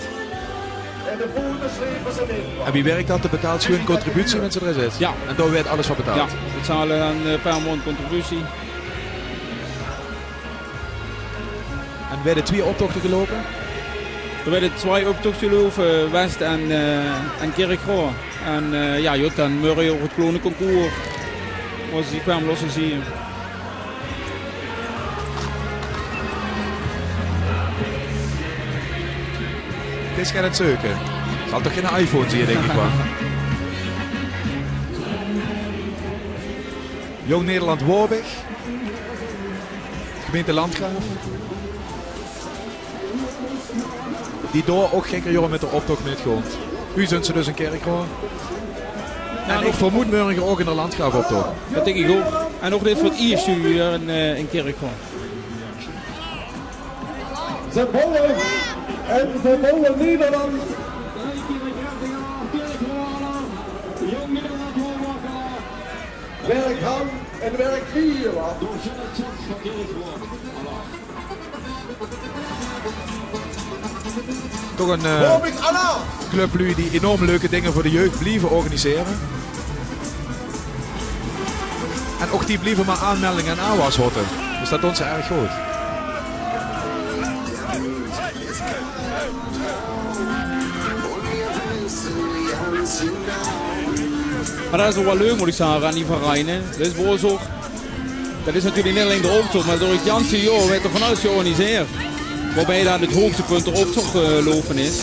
En wie werkt dat? De betaalt gewoon contributie met z'n erin zit? Ja. En daar werd alles van betaald? Ja, we betalen een paar maanden contributie. En werden 2 optochten gelopen? Er werden 2 optochten gelopen, West en Kerkro. En ja, dan Murray op het klonenconcours. Die kwamen los en zien. Het is geen zeuken. Zal toch geen iPhone zien, denk ik wel. Jong Nederland Worbig. Gemeente Landgraaf. Die door ook gekke jongen met de optocht metgooit. U zijn ze dus een Kerkro. En ik vermoed morgen ook in de Landgraaf optocht. Dat denk ik ook. En ook dit voor het eerste uur in Kerkro. Ze bollen en ze bollen Nederland. Werk aan en werk hier. Toch een club die enorm leuke dingen voor de jeugd blijven organiseren. En ook die blijven maar aanmeldingen en aanwashotten. Dus dat doen ze erg goed. Maar dat is ook wel leuk, moet ik zeggen, aan die vereinen. Dat is wel zo. Dat is natuurlijk niet alleen de optocht, maar door het ganse jaar werd er van alles georganiseerd. Waarbij daar het hoogtepunt de optocht lopen is.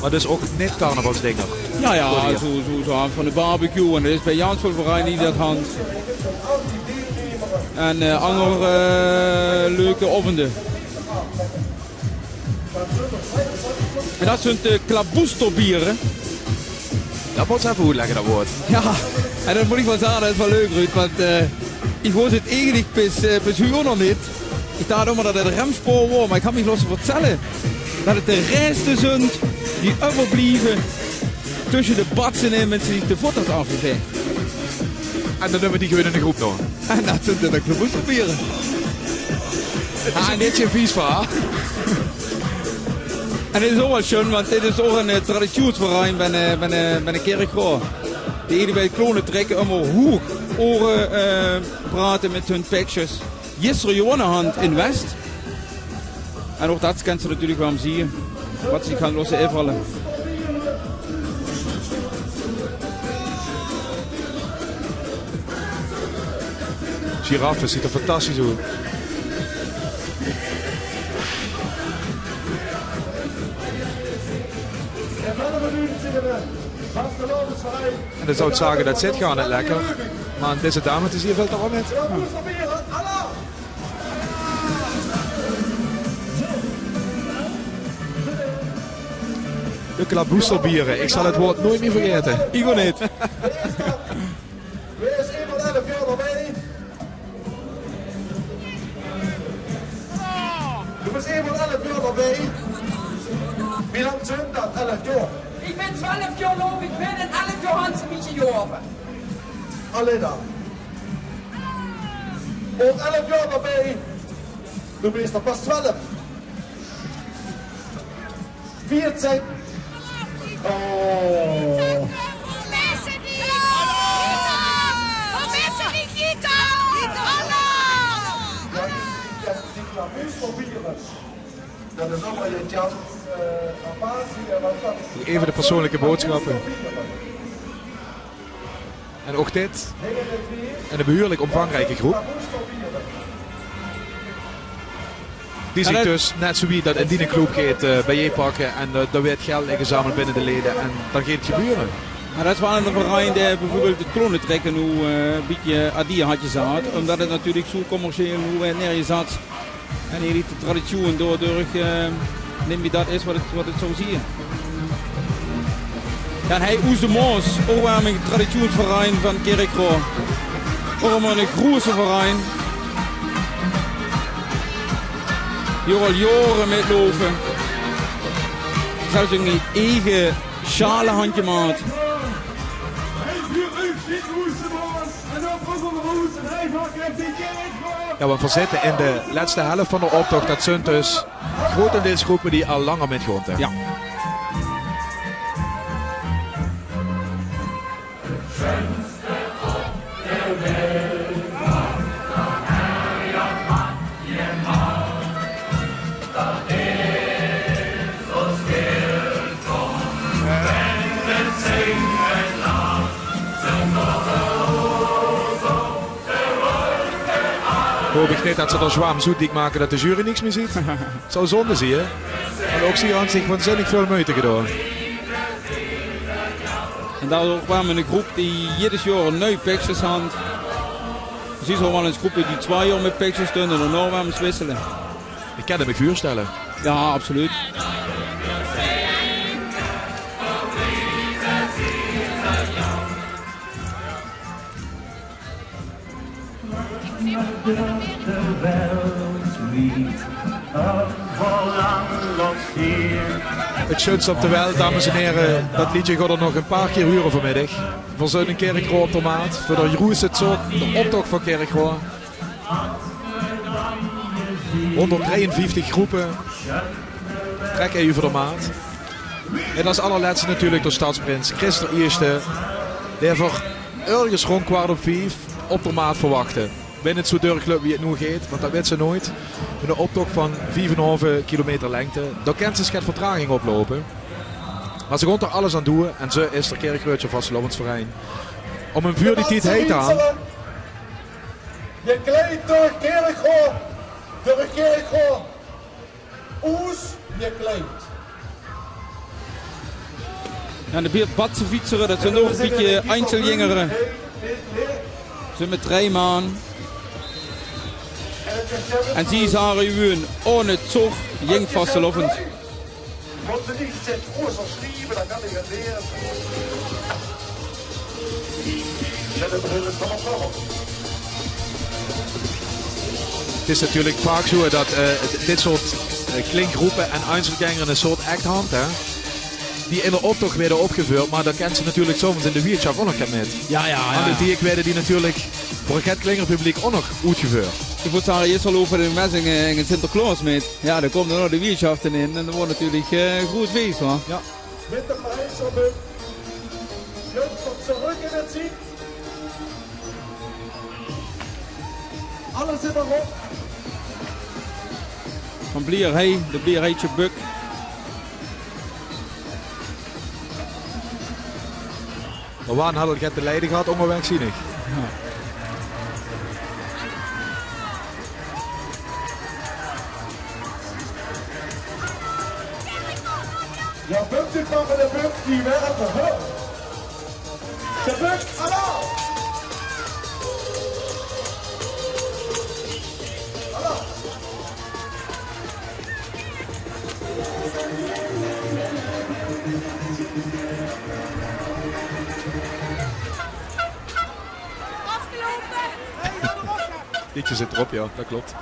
Maar dat is ook net carnavalsdingen. Ja, zo van de barbecue. En dat is bij Jans veel vereinen die dat hand. En andere leuke avonden. En dat zijn de klaboesterbieren. Dat moet je even uitleggen, dat woord. Ja, en dat moet ik wel zeggen, dat is wel leuk, Ruud. Want ik was het eigenlijk bis huur nog niet. Ik dacht ook maar dat het een remspoor was, maar ik had me los vertellen dat het de resten zijn die overblijven tussen de batsen in met zich de foto's afgeveegd. En dan hebben we die gewoon in de groep nog. En dat zijn de klaboesterbieren. Het is een beetje een vies verhaal. En dit is ook wel schön, want dit is ook een traditionsverein bij een kerkroor. Die ieder bij het klonen trekken allemaal hoog oren praten met hun pekjes. Gisteren Johannehand in West. En ook dat kent ze natuurlijk wel zien. Wat ze gaan lossen invallen. Giraffe ziet er fantastisch uit. En dan zou ik zeggen, dat zit gewoon niet lekker. Maar deze dame is hier veel te met. De klaboesterbieren, ik zal het woord nooit meer vergeten. Ik ook niet. Wie is 1 van 11 jaar erbij? Du bist 1 van 11 jaar erbij. Wie lang zijn dat? 11 jaar? Ik ben 12 jaar loop, ik ben in 11 jaar Hans een beetje jaren. Alleen dan. Ook 11 jaar erbij. Du bist er pas 12. 14. Oh. Dat is ook wel een chance. Even de persoonlijke boodschappen. En ook dit. En een behoorlijk omvangrijke groep. Die zich dus net zoals dat in die club gaat bij je pakken en daar werd geld ingezameld binnen de leden en dan gaat het gebeuren. Maar dat is wel een verein die bijvoorbeeld het klonen trekken nu een beetje adie had je zat, omdat het natuurlijk zo commercieel hoe neer je zat en hier de traditie door neem je dat is wat het zo zie je. Ja, en hij Oes de Moos, ook wel een traditionsverein van Kerkroor. Ook maar een grote verein. Die al jaren metlopen. Zelfs een eigen schalenhandje maat. Ja, we verzitten in de laatste helft van de optocht. Dat zijn dus grotendeels groepen die al langer met grond hebben. Ja. Hoop ik niet dat ze er zwaam zoetdiek maken dat de jury niks meer ziet. Het zou zonde zien, hè. En ook zie je aan zich waanzinnig veel moeite gedaan. En daardoor kwamen een groep die ieder jaar een nieuw pekjes had. Precies al wel eens groepen die 2 jaar met pekjes doen en daarna waren ze wisselen. Ik kan hem me voorstellen. Ja, absoluut. Het schutst op de wel, dames en heren, dat liedje gaat er nog een paar keer huren vanmiddag. Voor zo'n Kerkroor op de maat, voor de Roes het zo, de optocht van Kerkroor. 153 groepen trekken even de maat. En als allerlaatste natuurlijk de stadsprins Christer Eerste, die voor ergens rond 4:15 op de maat verwachten. Binnen het zo club wie het nu gaat, want dat weet ze nooit. Met een optocht van 4,5 kilometer lengte. Daar kan ze schat vertraging oplopen. Maar ze gaat er alles aan doen en ze is de Kerkroortje van Vastelovensverein. Om een vuur die tijd heet aan. Je kleidt door Kerkroor. Door Kerkroor. Oes, je kleidt. En de Badse fietseren, dat zijn nog een beetje einzeljingeren. Ze met 3 man. En die zagen u ohne Zug jeng Vastelovens. Want ze niet zit groß schrijven, dan kan ik het leren. Zet het erin, het kan nog. Het is natuurlijk vaak zo dat dit soort klinkgroepen en Einzelgänger een soort acthand, hè, die in de optocht werden opgevoerd, maar dat kent ze natuurlijk soms in de Wirtschaft ook nog met. Ja. En die werden die natuurlijk voor het klingerpubliek ook nog uitgevoerd. Ik moet zeggen, je zal over de Messing en Sinterklaas met. Ja, dan komt er nog de Wirtschaften in en dat wordt natuurlijk goed feest, hoor. Ja. Met de Prijsverbund. Jump tot terug in het ziet. Alles zit erop. Van Blierhei, de Blierheitje Buk. Maar waar hadden we het de leiding gehad, ongewenstzinnig. Ja, Buk dit nog en de Buk die werkt nog wel. De Buk, hallo! Hallo! Liedje zit erop, ja, dat klopt.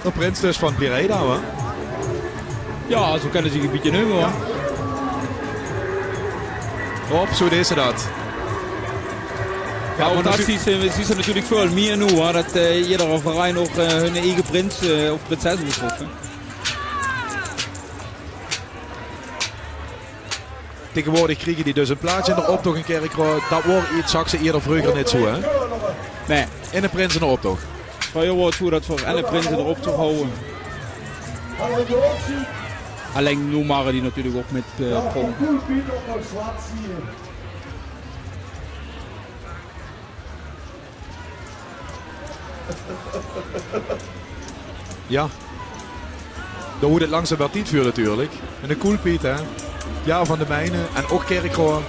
De prins dus van Pireda, hoor. Ja, zo kennen ze zich een beetje nu, hoor. Op, zo deed ze dat. Ja, want dat zien ze natuurlijk veel meer nu, hoor, dat iedere verein ook hun eigen prins of prinses moet troffen. Tegenwoordig kregen die dus een plaatsje in de optocht in Kerkrade. Dat wordt iets, zag ze eerder vroeger niet zo, hè? Nee. In de prins in de optocht. Vroeger wordt hoe dat voor alle prinsen in de optocht houden. Alleen nu maken die natuurlijk ook met prom. Ja. Dan hoe het langzaam wel niet vuur natuurlijk. En de Koelpiet, hè. Ja, van de mijnen. En ook Kerkrade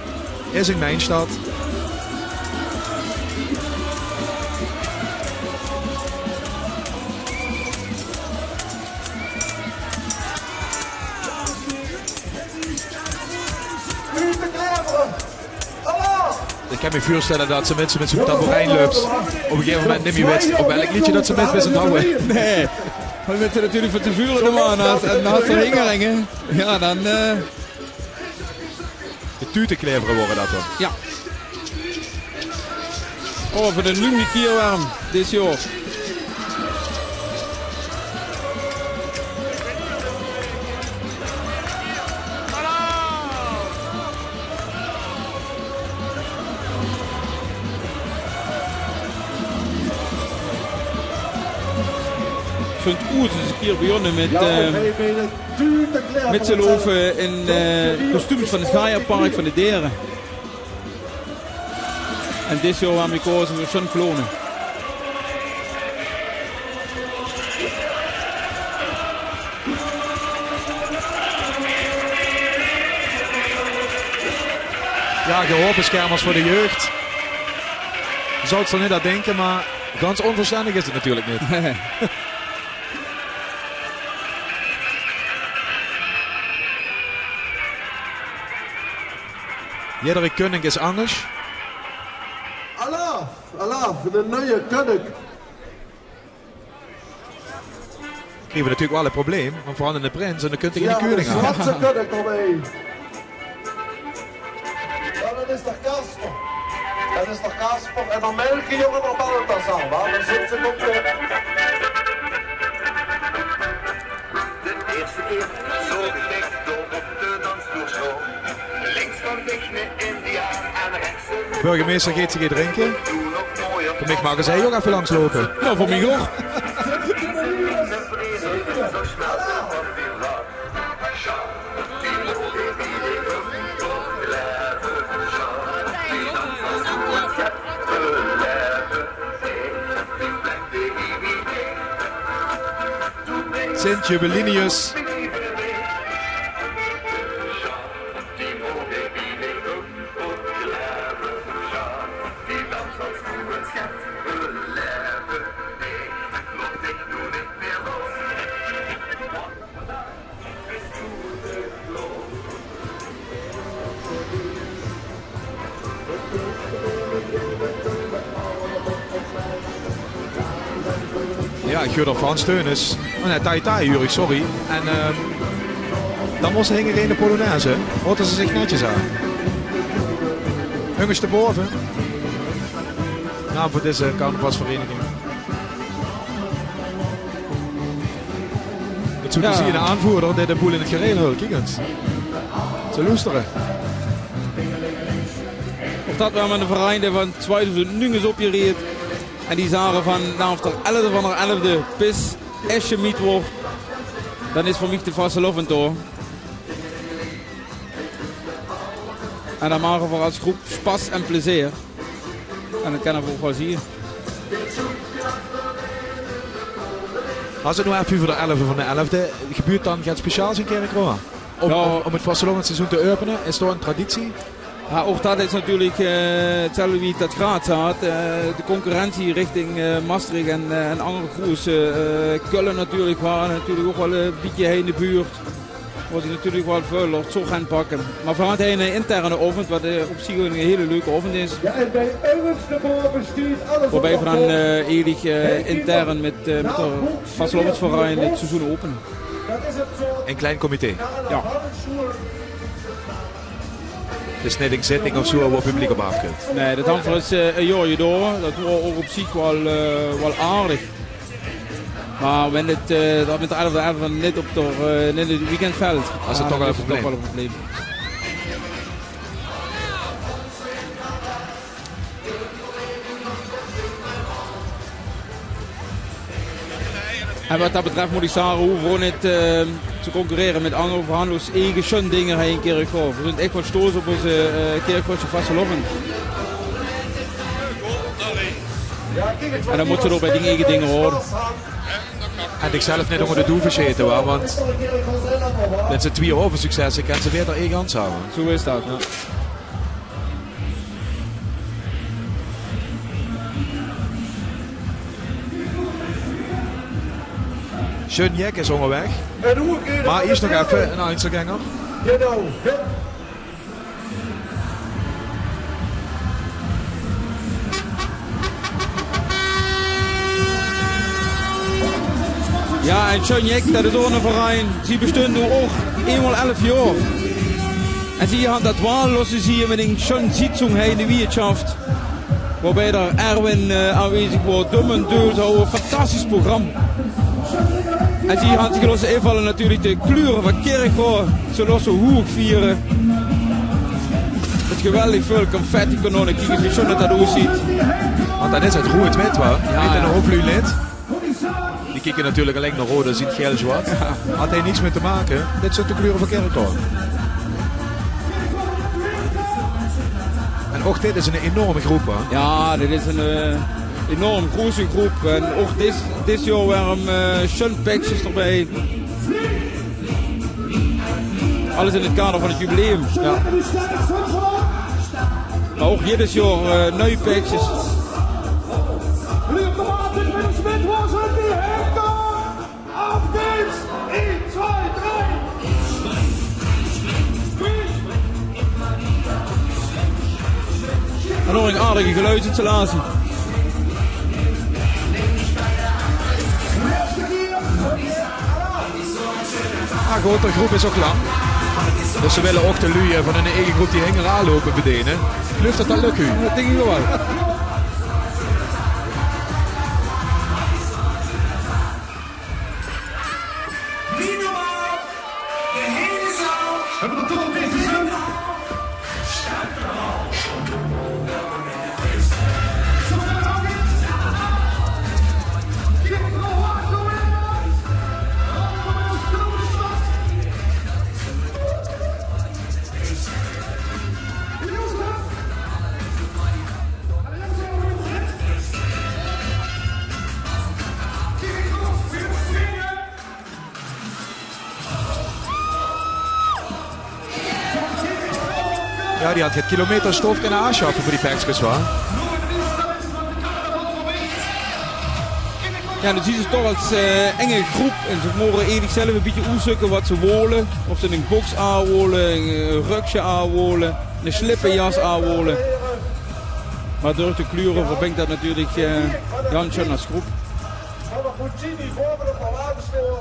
is in mijn stad. Ik kan me voorstellen dat ze mensen met zo'n tamboerijn loopt. Op een gegeven moment neem je weet op welk liedje dat ze met wisten houden. Nee, maar met natuurlijk van te vuren de man en na het verhingeringen. Ja, dan... De tutenkleveren worden dat dan. Ja. Oh, voor de nieuwe keer warm dit jaar. Het is een keer begonnen met z'n loven in kostuums van het Gaia-park van de Deren. En dit jaar hebben we gekozen voor zo'n klonen. Ja, gehoorbeschermers voor de jeugd. Je zou het zo niet aan denken, maar ganz onverstandig is het natuurlijk niet. Iedere koning is anders. Allah, de nieuwe koning. Kregen we natuurlijk wel een probleem, want vooral in de prins en dan kunt je in de koning gaan. Ja, de zwarte koning kom heen. Ja, dat is toch Kasper. Dat is toch Kasper. En dan melk je jongen nog Balthasar, waar? Dan zit ze op de... De eerste keer zo gestekt door op de dansvloer zo. Links van Digne India en rechts. Burgemeester gaat zich drinken. Voor mij maken zij ook even langslopen. Nou, voor mij ook. Sint Jubilinius. ja, ik ga ervan steunen. Oh nee, Tai Jurik, sorry. En dan moest hij in de Polonaise. Hoort ze zich netjes aan. Jongens te boven. Naam voor deze carnavalsvereniging. Het zoekt zie je de aanvoerder die de boel in het gereel houdt. Kijk eens. Ze loesteren. Of dat we met een verein van 2009 is opgericht. En die zagen van, nou of er 11 van de 11e pis esje miet wordt. Dan is voor mij de Vastelovend door. En dan maken we als groep spas en plezier. En dat kunnen we ook wel zien. Als het nou even voor de 11e van de 11e, gebeurt dan iets speciaals in Kerkroo? Om het Vastelovend seizoen te openen, is dat een traditie? Ja, ook dat is natuurlijk hetzelfde wie dat gaat. De concurrentie richting Maastricht en andere koersen. Köln natuurlijk waren natuurlijk ook wel een beetje heen in de buurt. Waar ze natuurlijk wel veel zo gaan pakken. Maar we hadden een interne oven, wat op zich een hele leuke oven is. Ja, en bij ons de boven stuurt alles. Waarbij we dan eigenlijk intern met de Vastelovendsverein het seizoen openen. Een klein comité? Ja. Het is net een zitting of zo waar publiek op af kunt. Nee, dat hangt voor ons een jaarje door. Dat wordt ook op zich wel aardig. Maar wenn dat met de 11e net op net het weekendveld. Dat is toch wel een probleem. En wat dat betreft moet ik zeggen, we hoeven niet te concurreren met andere verhandels. Eigen schoon dingen hier in Kerkroo. We zijn echt wat stoos op onze Kerkroose Vastelovend. En dan moeten we ook bij die eigen dingen horen. En ik zelf net onder de doel vergeten, want met z'n 2 over successen kan ze weer er één kans houden. Zo is dat, ja. Schön Jek is onderweg. Maar hier is nog even een Einzelganger. Ja, en Schön Jek, dat is ook een verein. Ze bestaan nu ook eenmaal 11 jaar. En ze hadden dat waarlosse zie met een schöne Sitzung in de Wirtschaft. Waarbij er Erwin aanwezig wordt, Dum en Deult, een fantastisch programma. En die had zich losse invallen natuurlijk de kleuren van Kerkroo, ze losse hoek vieren. Het geweldig veel confetti kanonnen, kijk eens wie zo dat uitziet. Want dat is het rood wit waar, niet een hoofdvloei lid. Die kijken natuurlijk alleen naar rode, ziet geel zwart. Had hij niets mee te maken, dit zijn de kleuren van Kerkroo. En ook dit is een enorme groep hoor. Ja, dit is een enorm grote groep. En ook dit jaar waren shunpacks erbij. Alles in het kader van het jubileum. Ja. Maar ook hier dit jaar nieuwe packjes. En nog een aardige geluidsinstallatie. Maar goed, de groep is ook lang. Dus ze willen ook de lui van hun eigen groep die hinger aanlopen bedienen. Lukt dat lukt u? Dat denk ik wel. Hebben we toch een beetje zin? Ja, die had het kilometer stof kunnen aanschaffen voor die packjes waar. Ja, dan zien ze toch als enge groep. En ze mogen eigenlijk zelf een beetje uitzoeken wat ze willen. Of ze een box aanwollen, een rugje aanwollen, een slippenjas aanwollen. Maar door de kleuren verbindt dat natuurlijk Jan Schön als groep. hebben Puccini voor de verladenstoel.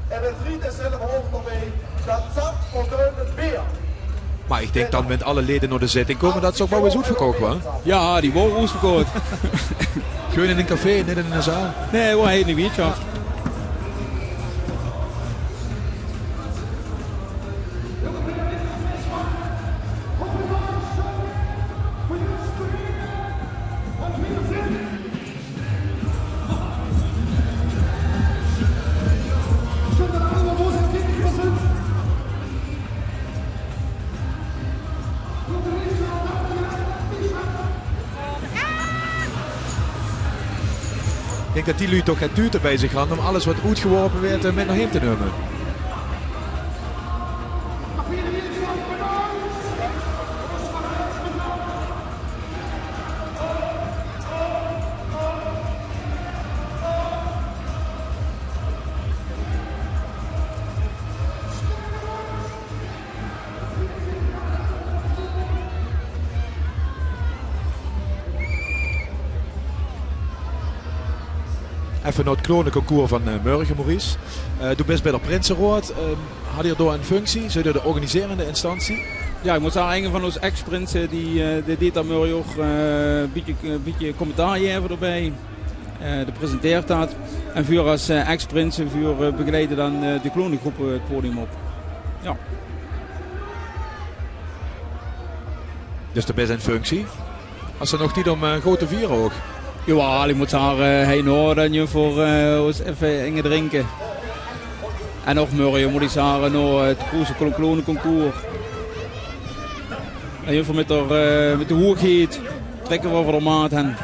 En het riet is zelf hoog ermee. Dat zat ontuin het weer. Maar ik denk dan met alle leden naar de zitting komen dat ze ook wel eens uitverkocht waren. Ja, die waren uitverkocht. Gewoon in een café, niet in een zaal. Nee, we hebben een wirtschaft. Ik denk dat die lui toch het tuuten bij zich hadden om alles wat uitgeworpen werd met naar heen te nemen. Even naar het klonenconcours van Murgen, Maurice. Doe best bij de Prinsenrood. Had je door een functie? Zit je de organiserende instantie? Ja, ik moet zeggen, een van onze ex-prinsen die deed daar Murgen ook een beetje commentaar geven erbij. De presenteert dat. En vuur als ex-prinsen begeleiden dan de klonengroep het podium op. Ja. Dus de best een functie. Als ze nog niet om grote vieren ook. Ja, ik moet zeggen, hij nodig voor ons even inge drinken. En nog Murgen moet ik zeggen, nou, het grote klonenconcours. En je met de hoogheid trekken we over de maat hen.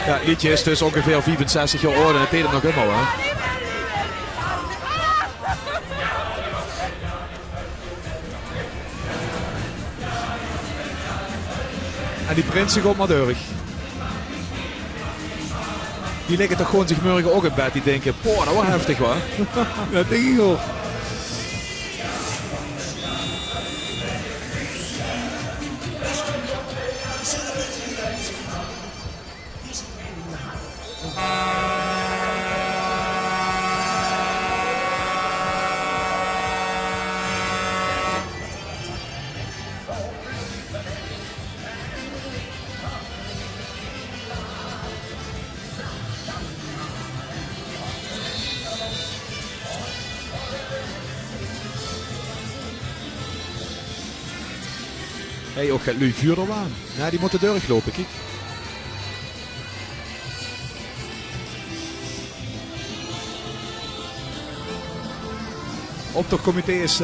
Ja, het liedje is dus ongeveer 65 jaar oud en het deed het nog helemaal, hè? En die prinsen gaat maar deurig. Die liggen toch gewoon zich morgen ook in bed. Die denken, poh, dat was heftig hoor. Dat denk ik ook. Hey, ook gaat Louis vuur er aan. Nee, die moet de deur lopen, kijk. Optochtcomité is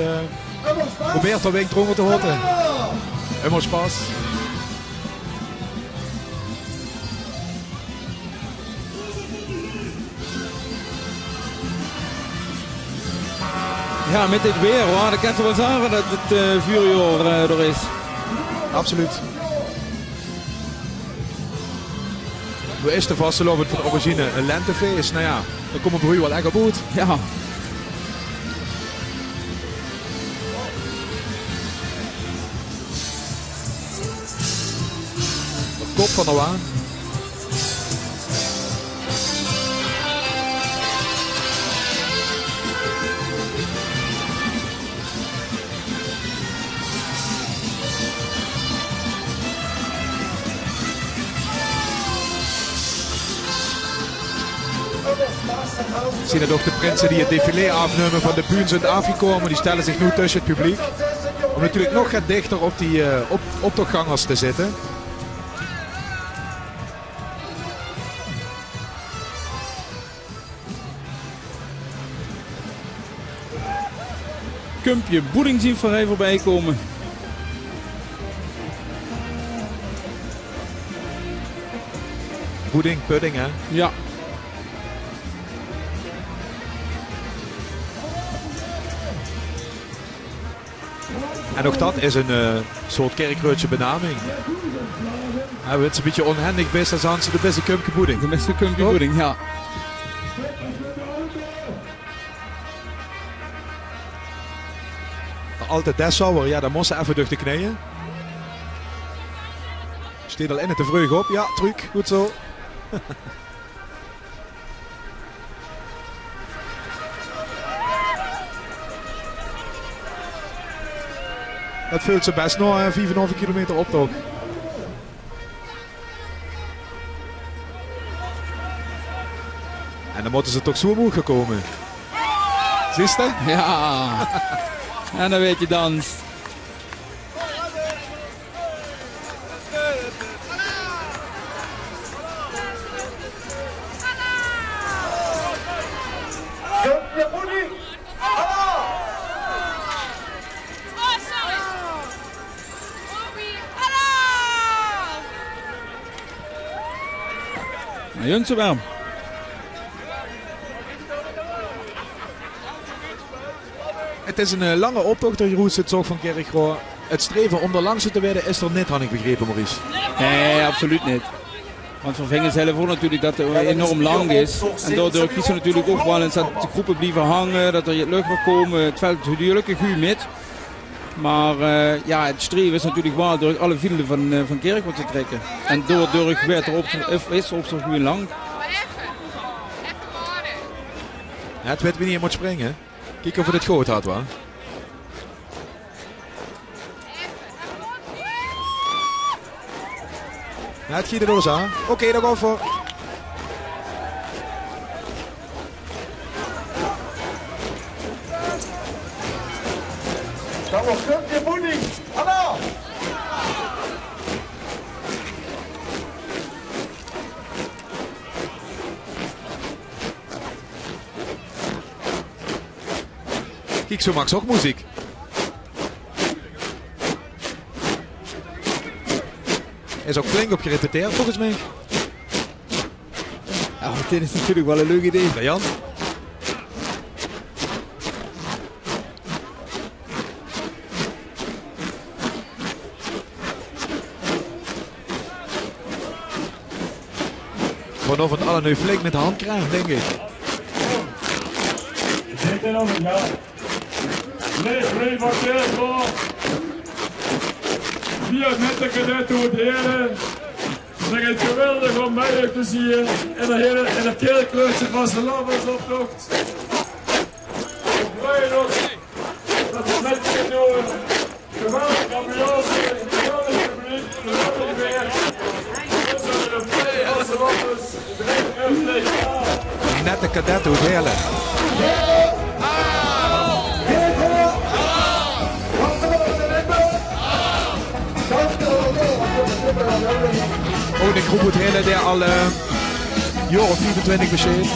Roberto Wink drongen te horen. Helemaal spaas. Ja, met dit weer hoor, dan kan je wel zeggen dat het vuurjaar er is. Absoluut. We is de vastelovend van origine een lentefeest. Nou ja, dan komen we voor u wel lekker goed. Ja. De kop van de waan. Zien dat ook de prinsen die het défilé afnemen van de buurt zijn afgekomen. Die stellen zich nu tussen het publiek. Om natuurlijk nog wat dichter op die optochtgangers te zitten. Kumpje Boeding zien voor even voorbij komen. Boeding, pudding hè? Ja. En ook dat is een soort kerkreutje benaming. Het is een beetje onhandig best als aan ze de beste kumpje De beste kumpje ja. Altijd dessauer, ja, dan moest ze even durch de knieën. Steed al in het te vreug op. Ja, truc, goed zo. Dat vult ze best nog 4,5 kilometer op toch. En dan moeten ze toch zo omhoog gekomen. Zie je? Ja. En dan weet je dan. Junsewam. Het is een lange optocht door Jeroen Zog van Kerkroo. Het streven om er langs te werden is er niet, had ik begrepen, Maurice. Nee, absoluut niet. Want we vingen zelf ook natuurlijk dat het enorm lang is. En daardoor kiezen we natuurlijk ook wel eens dat de groepen blijven hangen, dat er lucht wil komen. Het valt gelukkig goed met. Maar ja, het streven is natuurlijk wel door alle velden van Kerkroo te trekken. En door werd er op zo goed lang. Ja, het weet wanneer je moet springen. Kijk of het goed had, wel. Ja, het giet er door eens aan. Oké, daar gaan we voor. Dan wordt kumpje boeding. Hallo! Kijk, zo maakt ze ook muziek. Is ook flink op gerepeteerd volgens mij. Ja, dit is natuurlijk wel een leuk idee. Ja, Jan. Vanochtend alle nu flink met de hand krijgen, denk ik. Zit er nog een jaar. Nee, van Kerkroo. Via met de cadet door het heren. Zeg het geweldig om mij ook te zien. En de kerkreutje van zijn Lovensoptocht. Ik vrij ons dat we met je doen. Geweldig ambiance, geweldig publiek, geweldig weer. We zullen de vrije als de Lovens. Net de cadet door het heren. Oh, de groep moet heen die al jaar of 24 besteedt.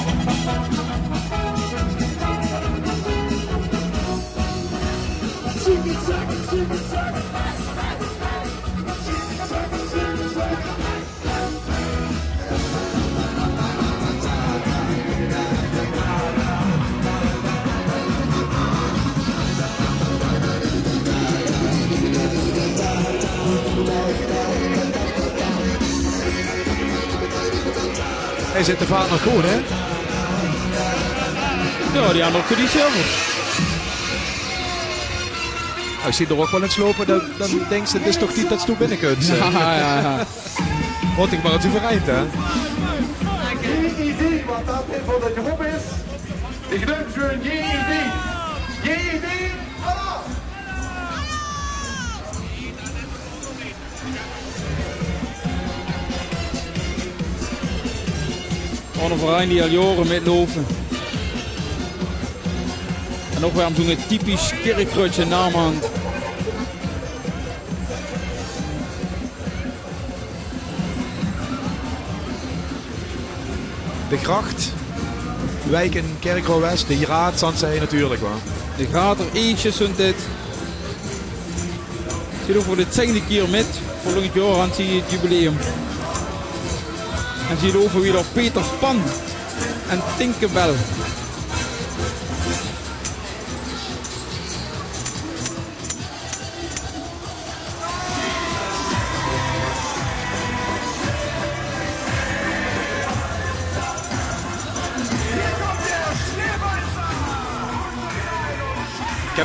Hij zit de vaart nog goed, hè? Ja, die andere die zelf. Als je er ook wel eens lopen, dan denk je, het is toch niet dat ze toe binnen kunt. Ja. Word ik maar het overeind, hè? Geen idee wat dat voor de groep is. Ik denk zo een geen idee. Geen idee. Voilà. Van een verein die al jaren metlopen. En ook weer aan doen een typisch Kerkreutje naam aan. De gracht, wijk in Kerkroo West, de Graat, Zandzij natuurlijk wel. De Graat er eentje zijn dit. Zit ook voor de 2e keer met. Volgend jaar aan het jubileum. En zie je over weer Peter Pan en Tinkerbell.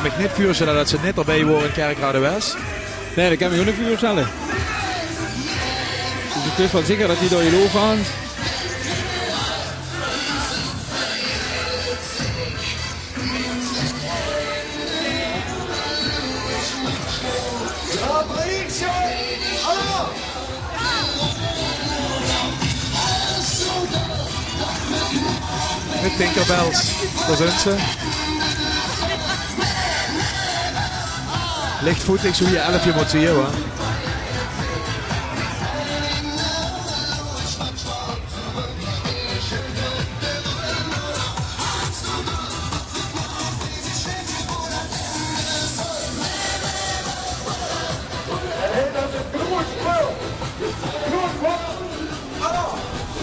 kan me niet voorstellen dat ze net erbij worden in Kerkrade West. Nee, dat kan me ook niet voorstellen. Dus het is wel zeker dat die door je loof gaan. Met Tinkerbells, daar zijn ze. Lichtvoetig, hoe je 11 moet zien hoor.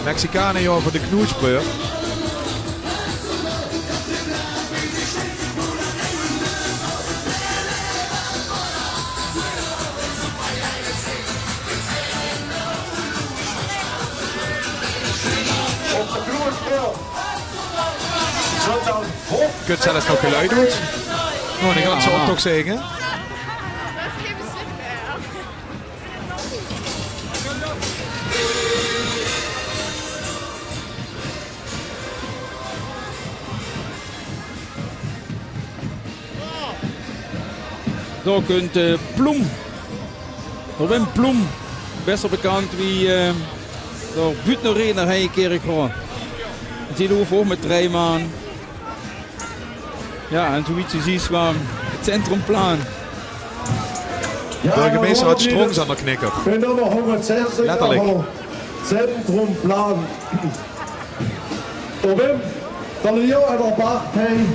Mexicanen joh voor de knoetspeur. Je kunt zelfs nog geluid doen. Nou, dan gaan ze ook toch zeggen. Daar kunt Ploem, Wim Ploem, best bekend wie door buiten naar Heijenkerkrade. Die lopen ook met 3 man. Ja, en zoiets is iets van het centrumplan. Ja, burgemeester had strongs aan de knikker. Letterlijk. Centrumplan. Wim, dan hier en op Bart, hey.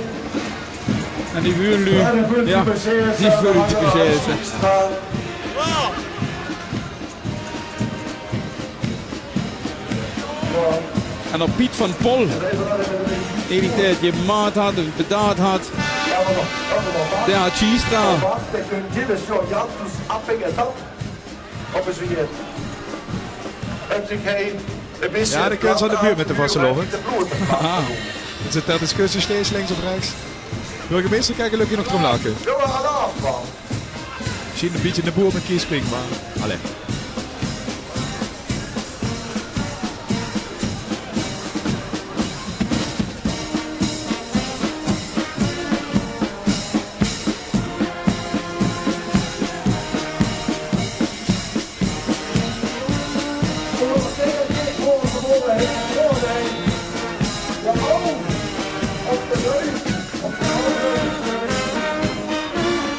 En die vuur nu, ja, die vult de bezezen. En dan Piet van Pol, die tijd je maat had, een bedaad had, der had Cheestra. Ja, de kunst aan de buurt met de Vastelovend. Het zit daar discussie steeds links of rechts. Burgemeester, kijk gelukkig nog erom laken. Misschien een beetje in de boer met kiespring, maar alleen.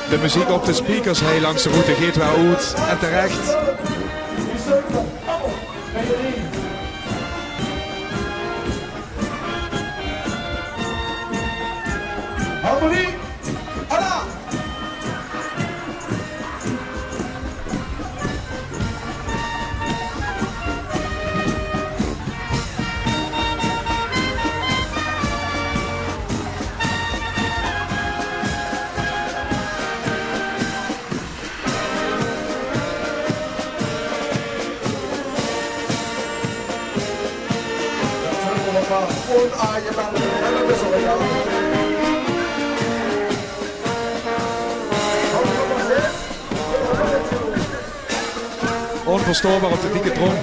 De muziek op de speakers heel langs de route gaat wel uit en terecht. Harmonie! Alla! Onverstoorbaar op de dikke trom.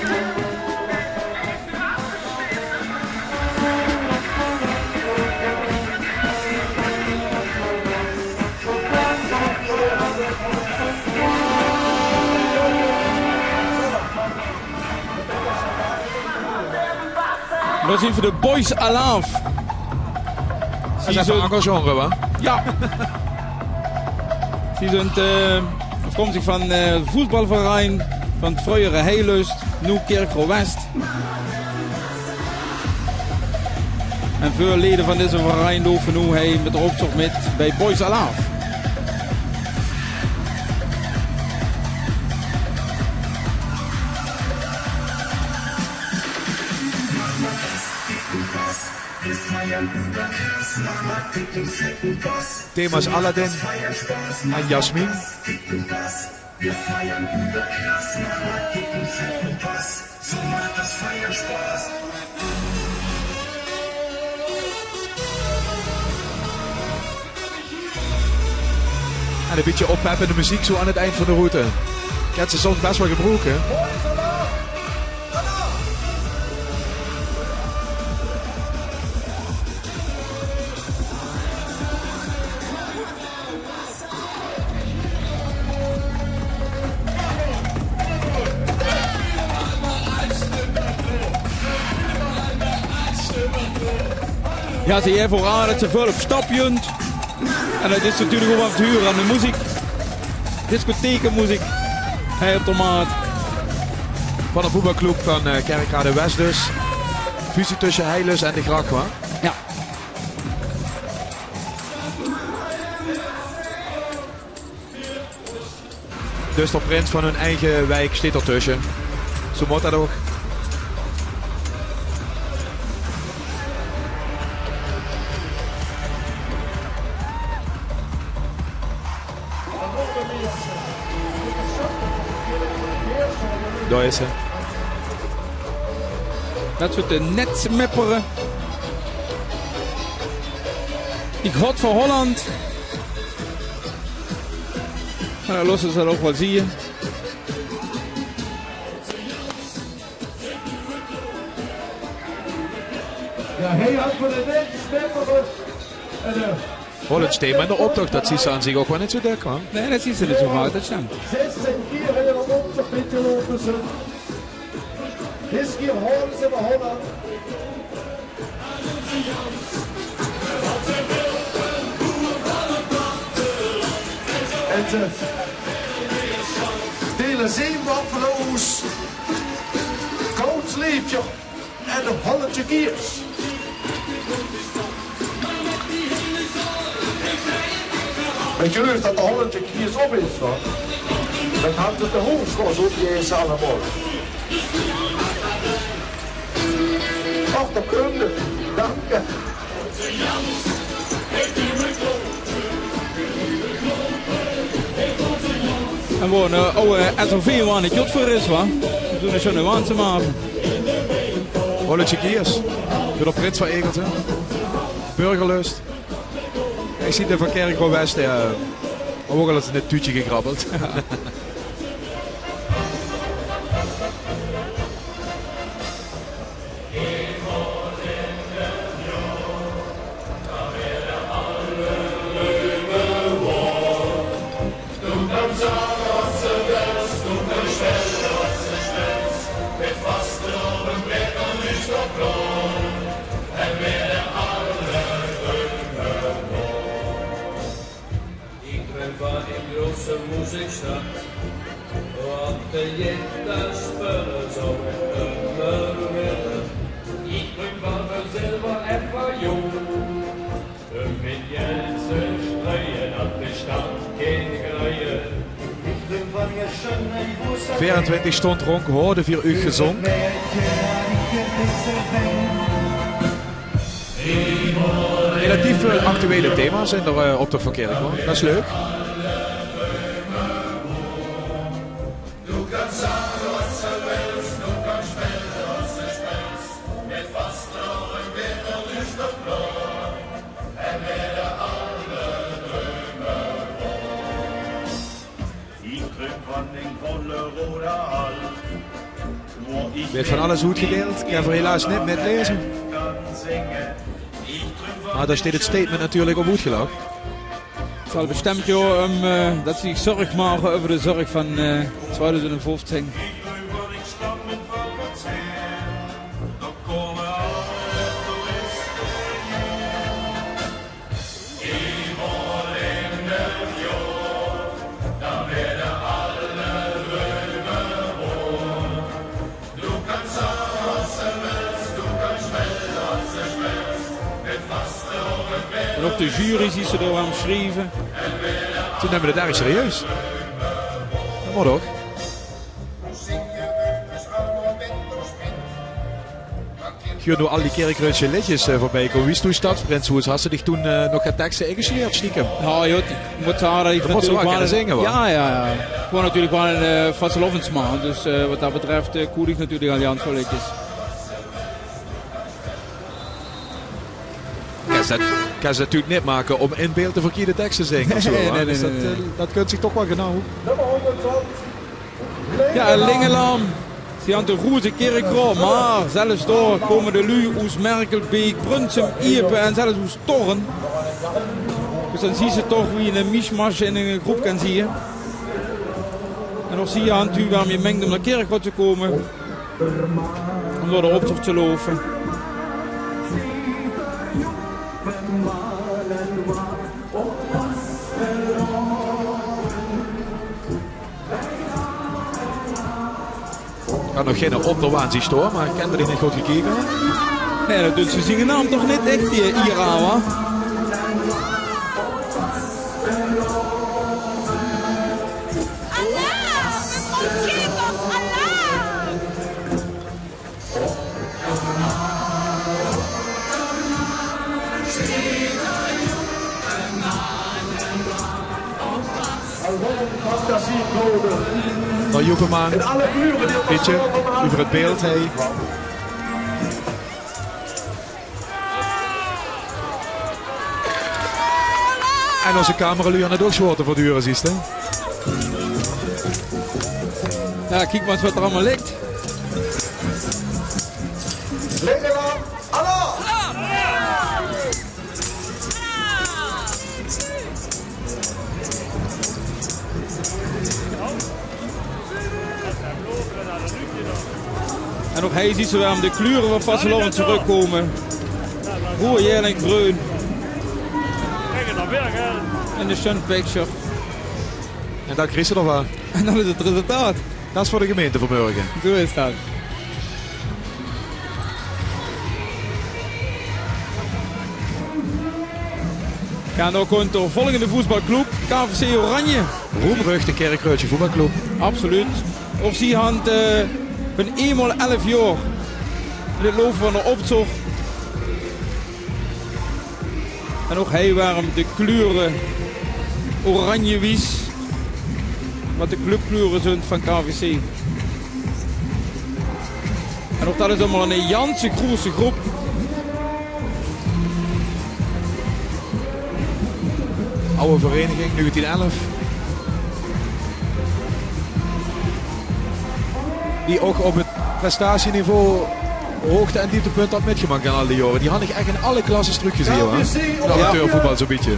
Dat is voor de Boys Alaaf. Dat is even een genre, wa? Ja. Ze zijn afkomstig van het voetbalverein van het vroegere Heilust, nu Kerkrade West. En veel leden van deze verein lopen nu met de optocht met bij Boys Alaaf. Thema's Aladdin en Jasmin. Wir feiern über erstmal dicken Pass, so macht das Feierspaß. een beetje oppeppende muziek zo aan het eind van de route. Ik heb ze soms best wel gebroken. Ja, ze hebben vooral dat ze veel op stapjunt. En dat is natuurlijk ook wat te huren aan de muziek. Discothekenmuziek. Hij op de maat. Van een voetbalclub van Kerkrade West dus. Fusie tussen Heilus en de Grakwa. Ja. Dus de prins van hun eigen wijk staat ertussen. Zo moet dat ook. Daar is ze. Dat soort net mepperen. Ik god voor Holland. En dan lossen ze dat ook wel zien. Ja, hij had voor de net mepperen. Hollands thema in de optocht, dat ziet ze aan zich ook wel niet zo dik, man. Nee, dat zien ze niet zo vaak, dat staan. 16 keer in de optocht met je lopen ze. Dit keer horen ze naar Holland. En ze delen 7 van de oes. Koud sleepje en de Hollandse kiers. Ik geloof dat de Hollandse kiers op is, hoor. Dan gaan ze de hoofdschors op die eens allemaal. Och, dat kunde. Dank je. En gewoon oude SOV waar het jot voor is, wa? We doen een schöne waan te maken. Hollandse kiers. Door de prins van Egelten. Burgerlust. Ik zie de van Kerkrade West, ja. Ook al is het in het tuutje gekrabbeld. Muziekstad, wat de jetter spullen zo nummer willen. Ik ben van de zilver en van jong. De Wiljense streeën, dat is dan geen greien. Ik ben van je schöne 24 stond ronk, hoorde 4 uur gezond. Relatief actuele thema's in de optocht van Kerkrade. Dat is leuk. Werd van alles goed gedeeld. Ik heb er helaas niet met lezen. Maar daar staat het statement natuurlijk op uitgelakt. Het zal bestemd joh, dat ze zich zorg maken over de zorg van 2015. En ook de jury is er door aan geschreven. Toen hebben we het erg serieus. Dat moet ook. Hier door al die Kerkrade'sche liedjes voorbij komen. Wie is toen stadsprins? Hoe had ze dich toen nog het teksten ingestudeerd, stiekem? Ja, joh, ik moet haar... Dat moet ze wel kunnen zingen, hoor. Ja. Gewoon natuurlijk wel een vastelovensmaand. Dus wat dat betreft koer ik natuurlijk al die andere liedjes. kan ze natuurlijk niet maken om in beeld de verkeerde tekst te zingen of zo. Nee, Dus nee. dat kunt zich toch wel genau. Ja, Lingelam. Ze aan de Roeze Kerkro, maar zelfs daar komen de lui uit Merkelbeek, Brunsum, Iepen en zelfs uit Torren. Dus dan zie je toch wie een mischmasch in een groep kan zien. En dan zie je aan toe waarom je mengt om naar Kerkro te komen. Om door de optocht te lopen. Ik had nog geen onderwaan zien stoor, maar ik ken er niet goed gekeken. Nee, dat doet ze zingen naam toch niet echt hier aan, hoor. Nou, Joepemaan, weet je, over het beeld, hey. En onze camera nu aan het doorschwoten voor duren, zie je. Ja, kijk maar eens wat er allemaal ligt. Hallo! En ook hij ziet ze wel de kleuren van Vastelovend terugkomen. Roer, Jelling, Bruin. En de Sun Picture. En daar kreeg ze nog wel. En dan is het resultaat. Dat is voor de gemeente Verburgen. Zo is dat. Ja, dan komt de volgende voetbalclub, KVC Oranje. Roemrug, de Kerkreutje voetbalclub. Absoluut. Of zie hand van eenmaal 11 jaar. Dit lopen van de optocht. En ook hij waarom de kleuren oranje wies. Wat de clubkleuren zijn van KVC. En ook dat is allemaal een Janse grote groep. Oude vereniging, 1911. Die ook op het prestatieniveau hoogte- en dieptepunt had metgemaakt in al die jaren. Die had ik echt in alle klasses terug gezien, hoor. Amateurvoetbal zo'n beetje.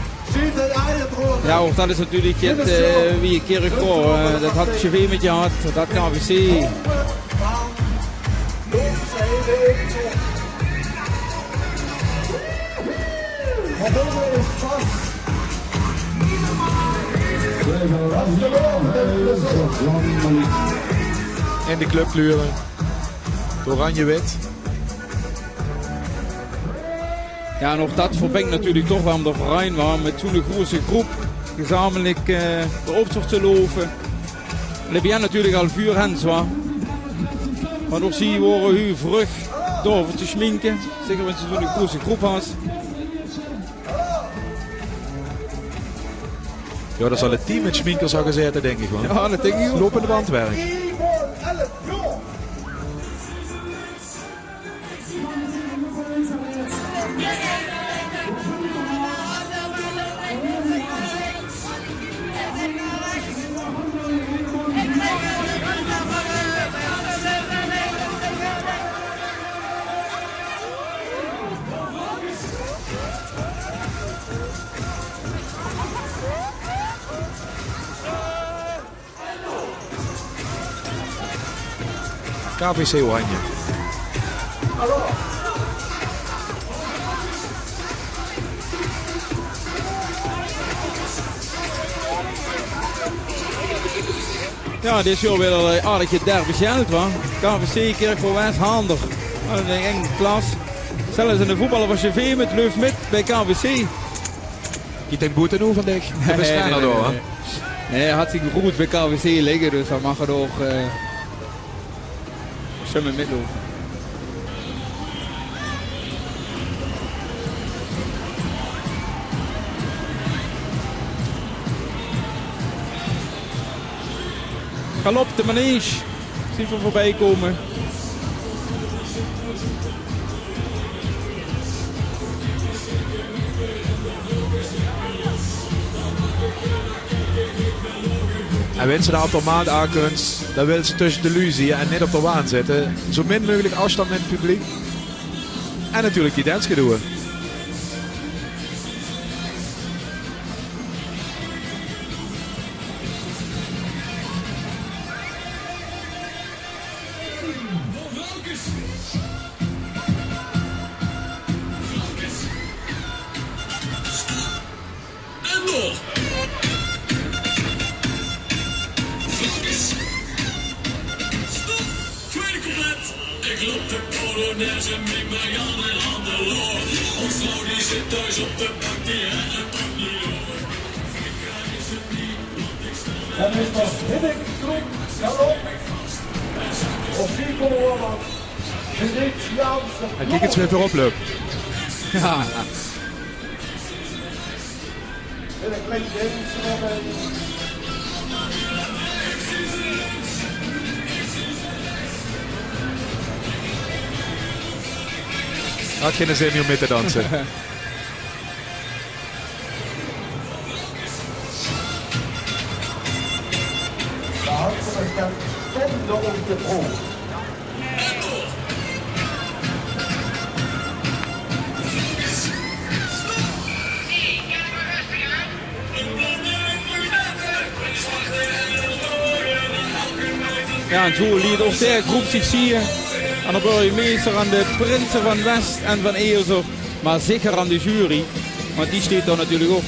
Ja, ook dat is natuurlijk het wie Kerkro. Dat had CV met je gehad, dat had KVC. En de clubkleuren. Het oranje-wit. Ja, en ook dat verbindt natuurlijk toch waarom de verein was met toen een grote groep gezamenlijk de optocht te lopen. Dat ben natuurlijk al vuurhens was. Maar nog zie je worden u vlug door te schminken. Zeker als je zo'n grote groep had. Ja, dat zal het team met schminkers al gezeten, denk ik gewoon. Ja, dat denk ik ook. Lopende bandwerk. KVC Oranje. Ja, dit is wel weer een aardige derby geld, wa? KVC Kerkro West handig. Dat is een klas. Zelfs in de voetballer was je veel met Leuf met bij KVC. Je denkt boete nu vandaag? Dat is fijner door, hè? Nee, hij had zich goed bij KVC liggen, dus dan mag het ook summen midlopen. Galop de manege. Zien we voorbij komen. En wanneer ze de automaat aankunt, dan wil ze tussen de lui zien en niet op de waan zitten. Zo min mogelijk afstand met het publiek. En natuurlijk die dansje doen. Ik loop de Polonaise met Marianne en Hannelore. Ons vrouw die zit thuis op de bank, die rennen toch niet door. Dan is dat Hiddink, Groen, Galop. Of Nico Holland. Hiddink, Jansen. En kijk eens weer oploopt. Ja. En een klein Jensen erbij. Had geen zin meer om mee te dansen. De Hansen gaat stonden op de proef. Ja, en zo liet ook de groep zich zien. Aan de burgemeester, aan de prinsen van West en van Eerser. Maar zeker aan de jury. Want die steekt daar natuurlijk op.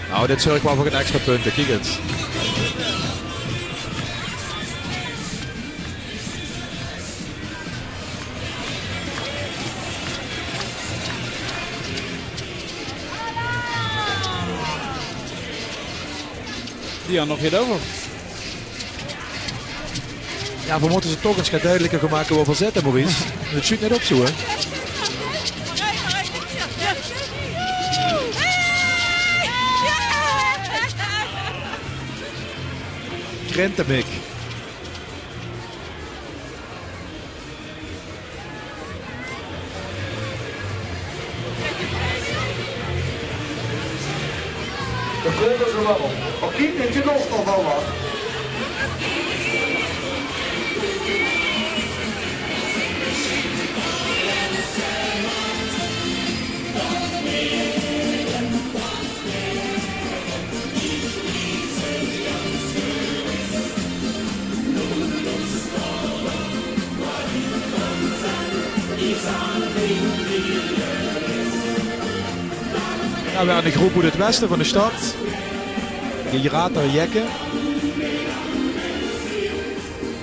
Nou, dit zorgt wel voor een extra punten. Kijk eens. Die had nog geen over. Ja, we moeten ze toch eens gaan duidelijker gaan maken over zetten, Maurice. Het schiet net op zo, hè. Krentemik. De komen ze wel op. Maar kijk dat je nog wel wat. Ja, we hebben de groep uit het westen van de stad. Die raadt naar Jekken.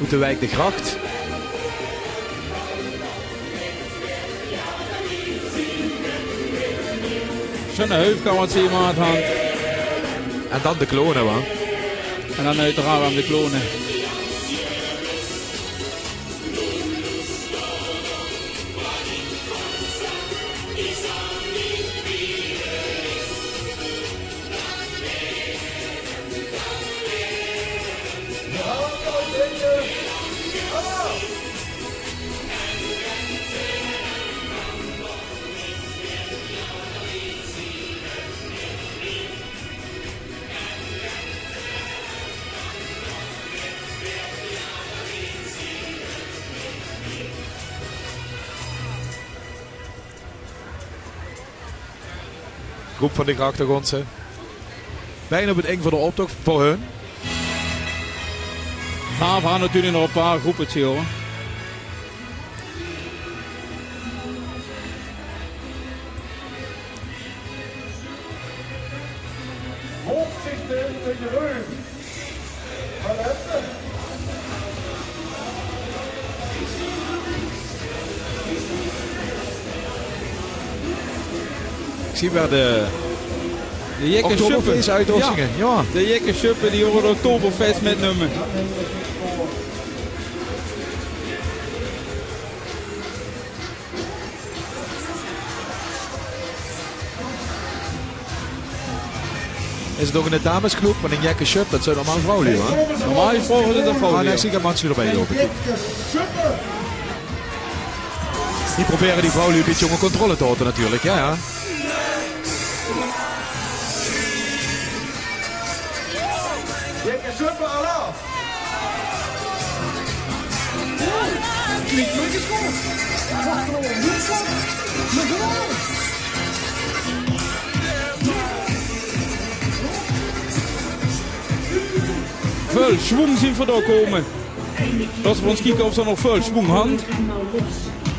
Uit de wijk de Gracht. Zo'n heufkant wat ze hier aan het hand. En dan de klonen, man. En dan uiteraard aan de klonen. Groep van de Grachtengonsen. Bijna op het eng van de optocht voor hun. Maar we gaan natuurlijk nog een paar groepen zien, hoor. Hoogzichten tegen Reun. Van Hessen. Ik zie waar de Jekke Oktoberfeest uit Ossingen. Ja. De Jekke Schuppen die horen het Oktoberfest met nummer. Is het ook in de damesclub van een Jekke Schup? Dat zijn normaal vrouwen, hè? Normaal gesproken is het een vrouw. Maar nee, zie ik een mansje erbij lopen. Die proberen die vrouwen een beetje onder controle te houden natuurlijk, ja. Jekke super, Allah. Niet teruggeschoten. Wacht nog een woensdag. Maar gewoon. Veel schwung zien we daar komen. Als we ons kijken of ze nog veel schwung hand.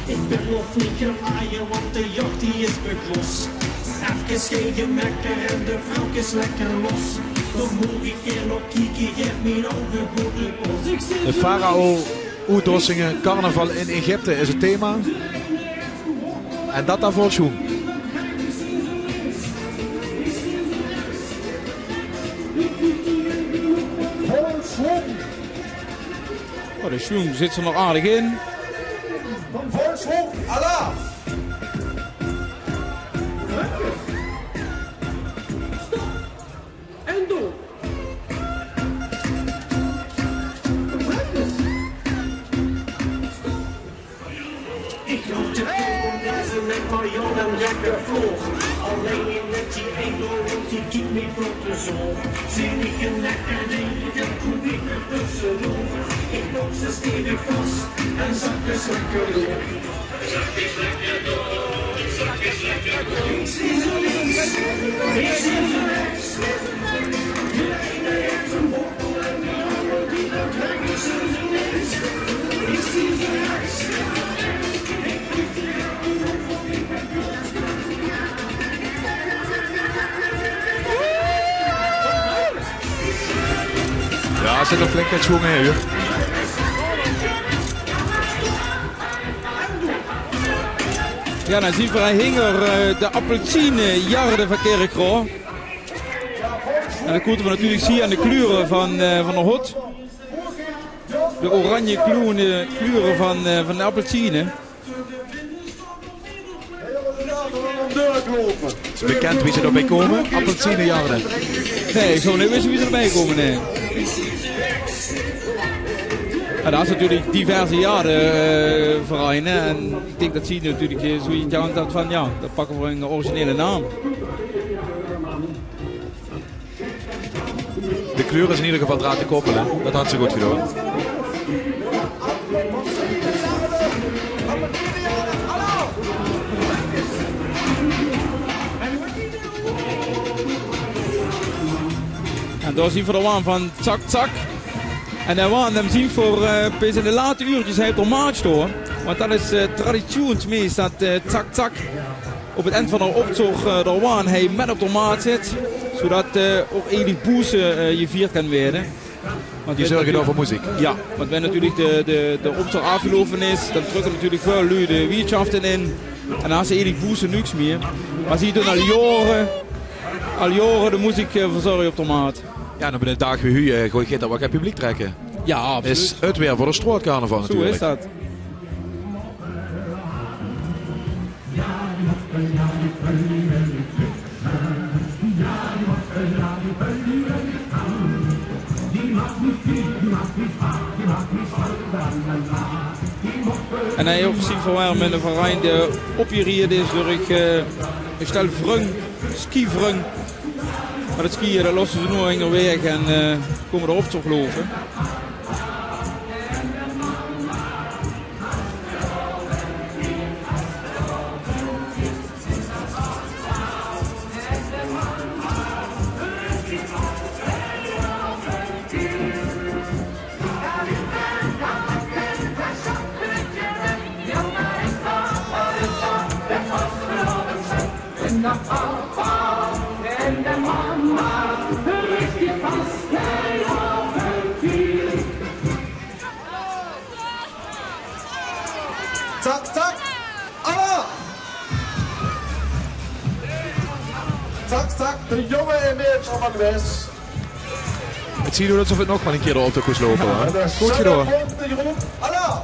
Ik beloof niet graaien, want de jacht die is beklos. Even geen mekker en de vrouw is lekker los. Dan moet ik hier nog kijken, geef mijn ogen goed in bos. De farao uitdossingen, carnaval in Egypte is het thema. En dat daarvoor schoen. Oh, de schoen zit er nog aardig in. Volkshoek, Allah. En door. Ik loop de Polonaise met Marion en lekker vloog. Alleen in het die engel, want die doet niet voor de zorg. Zie ik een lekker ding, dat kom ik er tussendoor. Ik loop ze stevig vast en zak is lekker door. Zak is lekker door, zak is lekker door. Ik zie ze links, ik zie ze rechts. De ene heeft een bobbel en de andere die dan trekken ze links. Ik zie ze rechts. Ja, er zit nog flink met schwung in, hoor. Ja, dan zien we hinger de appelsienjarden van Kerkroo. En dat kunnen we natuurlijk zien aan de kleuren van de hot. De oranje kleuren van de appelsienen. Het is bekend wie ze erbij komen, appelsienenjarden. Nee, ik zou niet weten wie ze erbij komen, nee. En dat is natuurlijk diverse jaardenvereinen. En ik denk dat zie je natuurlijk zoiets aan dat van ja, dat pakken we een originele naam. De kleur is in ieder geval eraan te koppelen. Dat had ze goed gedaan. En daar zien we de waan van Zak Zak. En dan waren hem zien voor in de late uurtjes hij op de maat door. Want dat is traditionsmeest dat Zak Zak op het eind van de optocht de waan hij met op de maat zit. Zodat ook Elie Boeze gevierd kan worden. Want die zorgen voor muziek. Ja, want wenn natuurlijk de optocht afgelopen is, dan drukken natuurlijk veel lui de wirtschaften in. En dan is Elie Boeze niks meer. Maar zie je dan al jaren de muziek verzorgen op de maat. Ja, dan ben je dag weer gooi je wat publiek trekken. Ja, absoluut. Is het weer voor de strootcarnaval natuurlijk. Zo is dat. En hij ook zien voor met een verein die opgericht is door ik stel vrung, skivrung. Maar het skiën dat lossen ze nu in weg en komen erop te geloven. Tak, tak, Allah! Tak, tak, de jongen en meisjes van de West. Het ziet er alsof het nog maar een keer op de koers lopen. Ja, goed gedaan. Allah!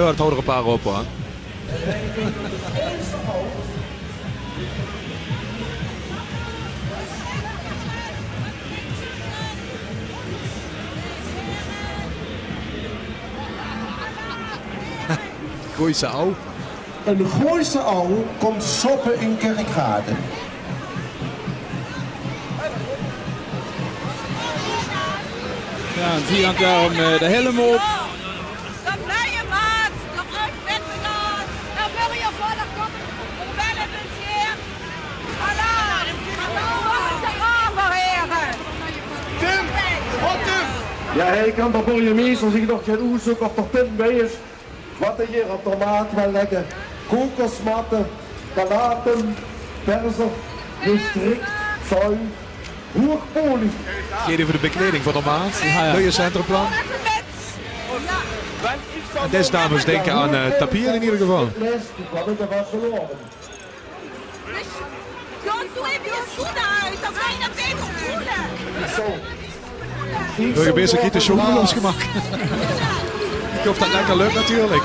Ja, dat houden er een paar op hoor. Gooise Au. Een Gooise Au komt soppen in Kerkrade. Ja, en zie je daarom de helm op. Dan blij je maat, nog uit met me dan. Dan wil je voor de kop. Wel het een zeer. Allah, wat de gaven heren. Tim, wat Tim? Ja, hij kan de burgemeester zich nog geen oezoek of er Tim bij is. Wat er hier op de maat wil leggen. Kokosmatten, kanaten, persen, gestrikt, zuin, hoerpolie. Geef even de bekleding van de maat. Nieuwe centrumplan. En deze dames denken aan tapier in ieder geval. Jon, doe even je schoenen uit, dan ga je dat beter voelen. Burgemeester giet de schoenen losgemaakt. Ik hoop dat lekker lukt natuurlijk.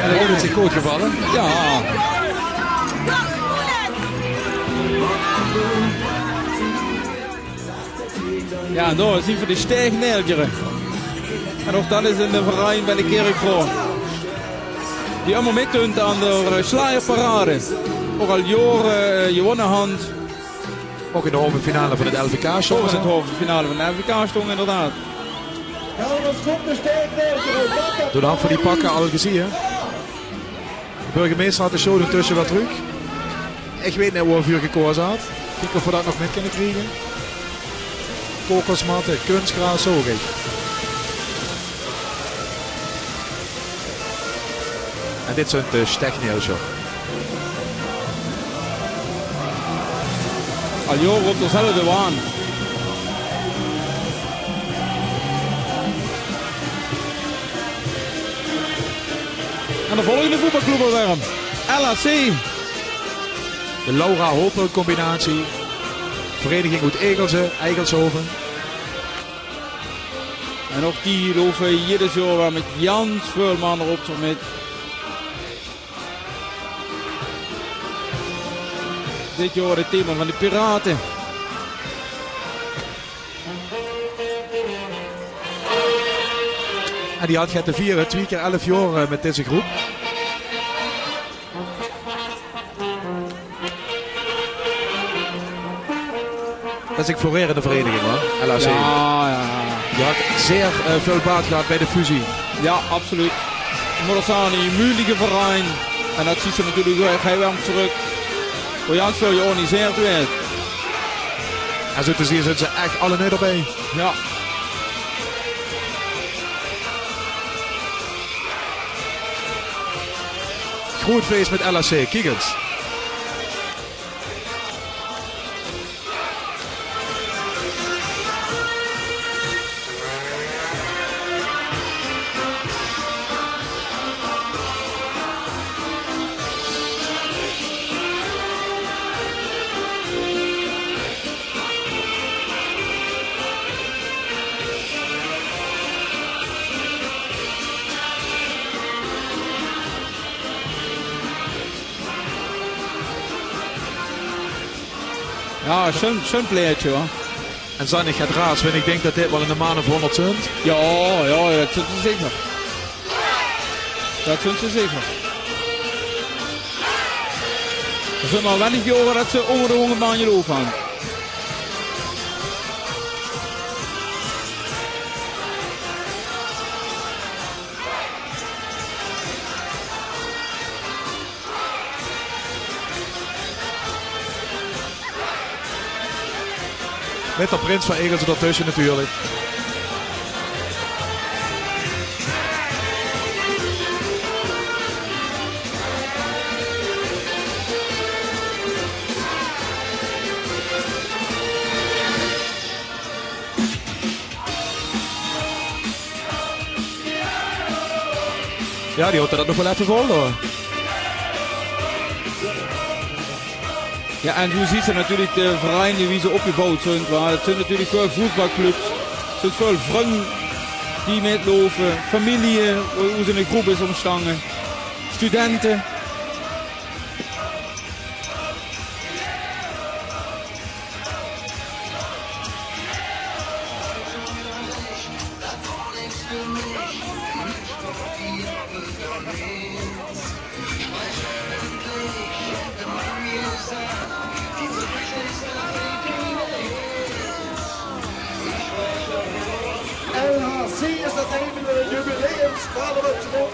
En dan heeft het zich goed gevallen. Ja. Ja, daar zien we de stijgneeltjeren. En ook dat is in de verein bij de Kerkrade. Die allemaal meedoen aan de slagerparade. Ook al jaren gewonnen hand. Ook in de halve finale van het LVK-stong. Ook in de halve finale van de LVK-stong inderdaad. Door de hand van die pakken al gezien. Hè? De burgemeester had de show intussen wat druk. Ik weet niet hoe een vuur gekozen had. Kijk of we dat nog met kunnen krijgen. Kokosmatten, kunstgras, zo ik. En dit zijn de stekneeltjes. Al jaren op dezelfde waan. En de volgende voetbalclub alweer. LHC. De Laura Hopel combinatie. Vereniging uit Eigelshoven. En ook die lopen ieder jaar weer met Jans veel mannen op met. Dit jaar het thema van de Piraten. En die had gaat te vieren, 2 keer 11 jaar met deze groep. Dat is een florerende vereniging hoor, LHC. Ja. Je had zeer veel baat gehad bij de fusie. Ja, absoluut. Morazani, een moeilijke verein. En dat ziet ze natuurlijk weer heel warm terug. Voor Jans veel georganiseerd werd. En zo te zien zitten ze echt alle net erbij. Ja. Groot feest met LHC, kijk eens. Ja, zo'n playertje hoor. En Zannig gaat raas, want ik denk dat dit wel in de maand of 100 cent. Ja, dat zit ze zeker. Dat zit ze zeker. Er zijn maar weinig jaren dat ze onder de 100 baantje overgaan. Met de prins van Egelsen ertussen natuurlijk. Ja, die houdt dat nog wel even vol hoor. Ja, en hoe ziet ze natuurlijk de vereinen wie ze opgebouwd zijn. Het zijn natuurlijk veel voetbalclubs. Het zijn veel vrienden die metlopen, familie, hoe ze in een groep is omstangen, studenten. LHC is dat even een jubileumsvaderwedstrijd.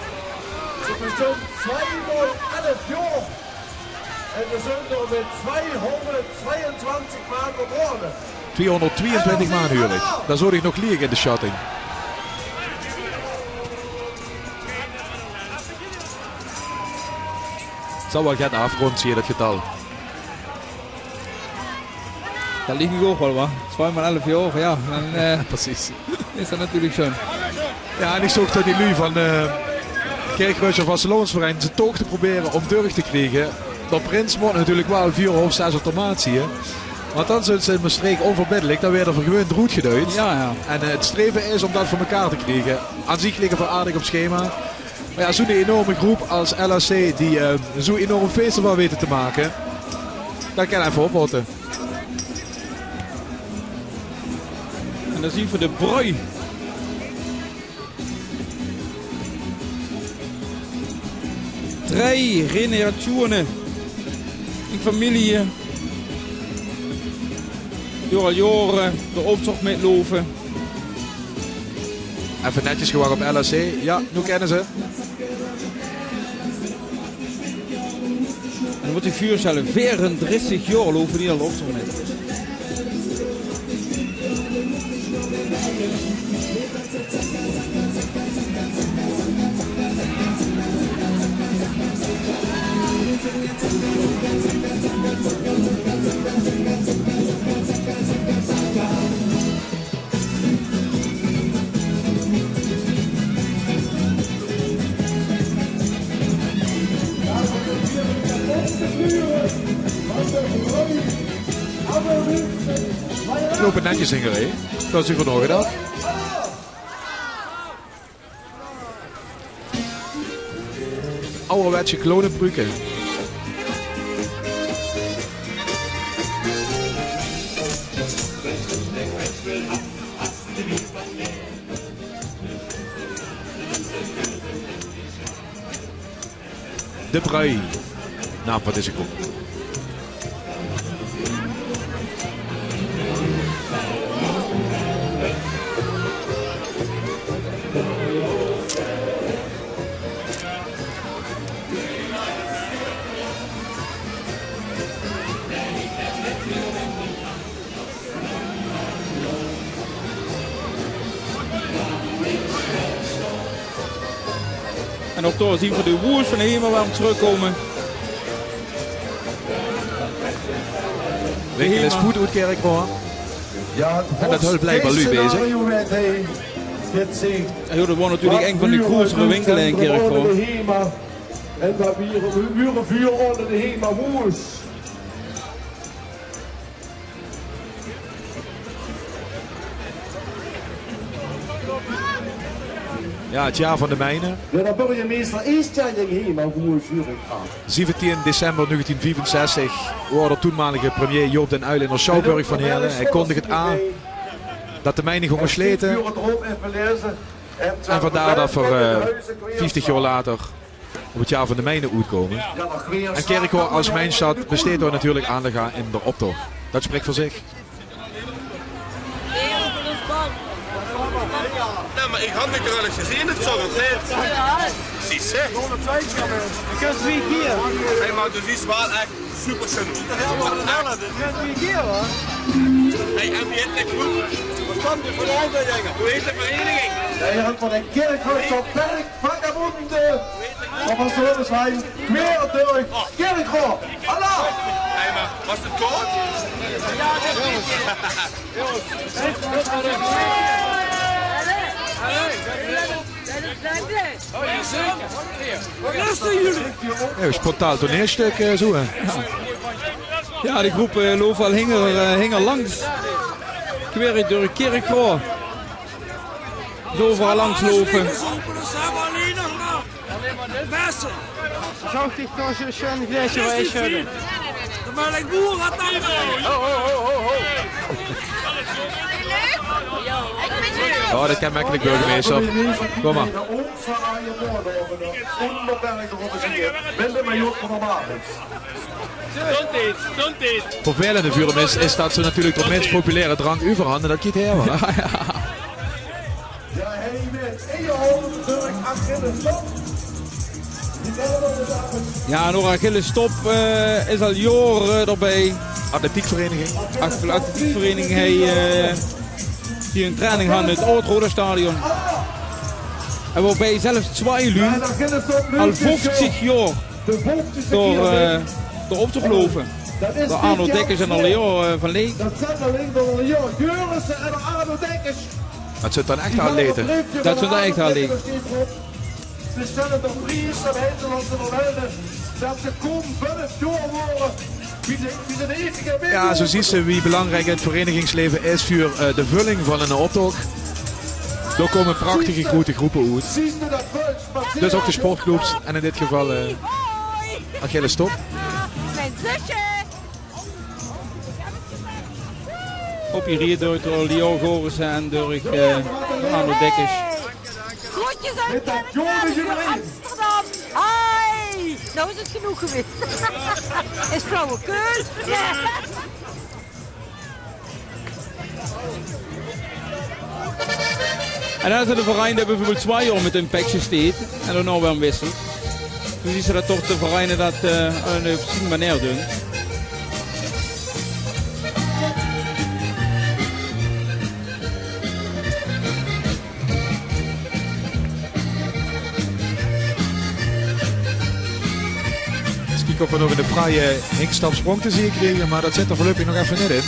Ze bestaan 211 jaar. En we zijn er met 222 maanden geboren. 222 maanden huurlijk. Dan zou ik nog liggen in de schatting. Het zal wel gaan afrond, zie je dat getal. Dat ligt ik ook wel wat. 2 maar 11 jaar, ja. En, precies. Is dat natuurlijk zo. Ja, en ik zocht dat die lui van Kerkreuzer Vastelovensverein zijn toog te proberen om terug te krijgen. Dat Prins moet natuurlijk wel 4 of 6 automaat zien. Want dan zijn ze in mijn streek onverbiddelijk. Dan werd er voor gewoon roet geduid. Ja, ja. En het streven is om dat voor elkaar te krijgen. Aan zich liggen we aardig op schema. Maar ja, zo'n enorme groep als LHC die zo'n enorm festival weten te maken. Dat kan even opwachten. En dan zien we de brui. Drie generationen in familie. Door al jaren de optocht met loven. Even netjes gewoon op LHC. Ja, nu kennen ze. En dan wordt die vuurcellen 34 jaar lopen die al optocht met. Lopen netjes in gereden. Dat is u genoeg gedaan. Ouderwetse klonenbruiken. De brui. Nou, wat is ik op? En ook door zien we de woers van de Hemelwarm terugkomen. Winkel is goed uit Kerkroo. Ja, en dat houdt blijkbaar lui bezig. En dat was natuurlijk een van de grootste winkelen in Kerkroo. En we hebben hier een murenvuur onder de Hema woers. Ja, het jaar van de mijnen. Ja, de burgemeester is ja in Hema woers. 17 december 1965 wordt de toenmalige premier Joop den Uyl in Schouwburg van Heerlen. Hij kondigde het aan dat de mijnen gingen sleten. En vandaar dat we 50 jaar later op het jaar van de mijnen uitkomen. En Kerkroo als mijnstad besteedt er natuurlijk aandacht aan in de optocht. Dat spreekt voor zich. Nou, maar ik had het er al eens gezien, het zo tijd. Precies, hè? Ik heb 2 keer. Hey, maar dus is wel echt super schön. Ik heb 2 keer, hoor. Hey, en wie heet de groep? Wat kan je voor de uitdaging? Hoe heet de vereniging? Je hebt van de Kerkroo op Berg, Vakkerbonden. Of als we zijn, quer door Kerkroo. Hallo! Hey, maar was het koud? Ja, dat is Wat luisteren jullie? Ja, spontaan toneelstuk zo, hè. Ja, de groep Loval hing er langs. Quer door Kerkroo. zo overal langs lopen. Zou ik toch zo'n schön Gläschen Wein schütten? Maar ik boer had dan Oh, dat kan makkelijk, burgemeester. Kom maar. Vervelende voor hem is dat ze natuurlijk de minst populaire drank overhanden. Dat gaat heel wel. Ja, nog Achilles Stop is al jaren erbij. Atletiekvereniging. Atletiekvereniging die een training had in het Oud-Rode Stadion. En waarbij zelfs twee lui al 50 jaar door op te geloven. Door Arno Dekkers en Leo van Leek. Dat zijn alleen door Leo Jurissen en Arno Dekkers. Dat zit dan echt atleten. Dat zijn echt atleten. Ze stellen de prijs aan Nederlandse vermelden dat ze komen binnen doorhoren. Ja, zo ziet ze wie belangrijk het verenigingsleven is voor de vulling van een optocht. Er komen prachtige grote groepen uit. Dus ook de sportclubs en in dit geval Achilles Stop. Mijn zusje! Op hier door Leo Gorissen en door Arno Dekkers. Groetjes uit Amsterdam! Ai! Nou is het genoeg geweest. Is flauwekul? En dan is er de verein dat bijvoorbeeld 2 jaar met een pekje steekt en dan nou weer een wissel. Dus is er dat toch de vereinen dat op een bepaalde manier doen. Of we nog in de vrije hinkstapsprong te zien kregen, maar dat zit er voorlopig nog even net in.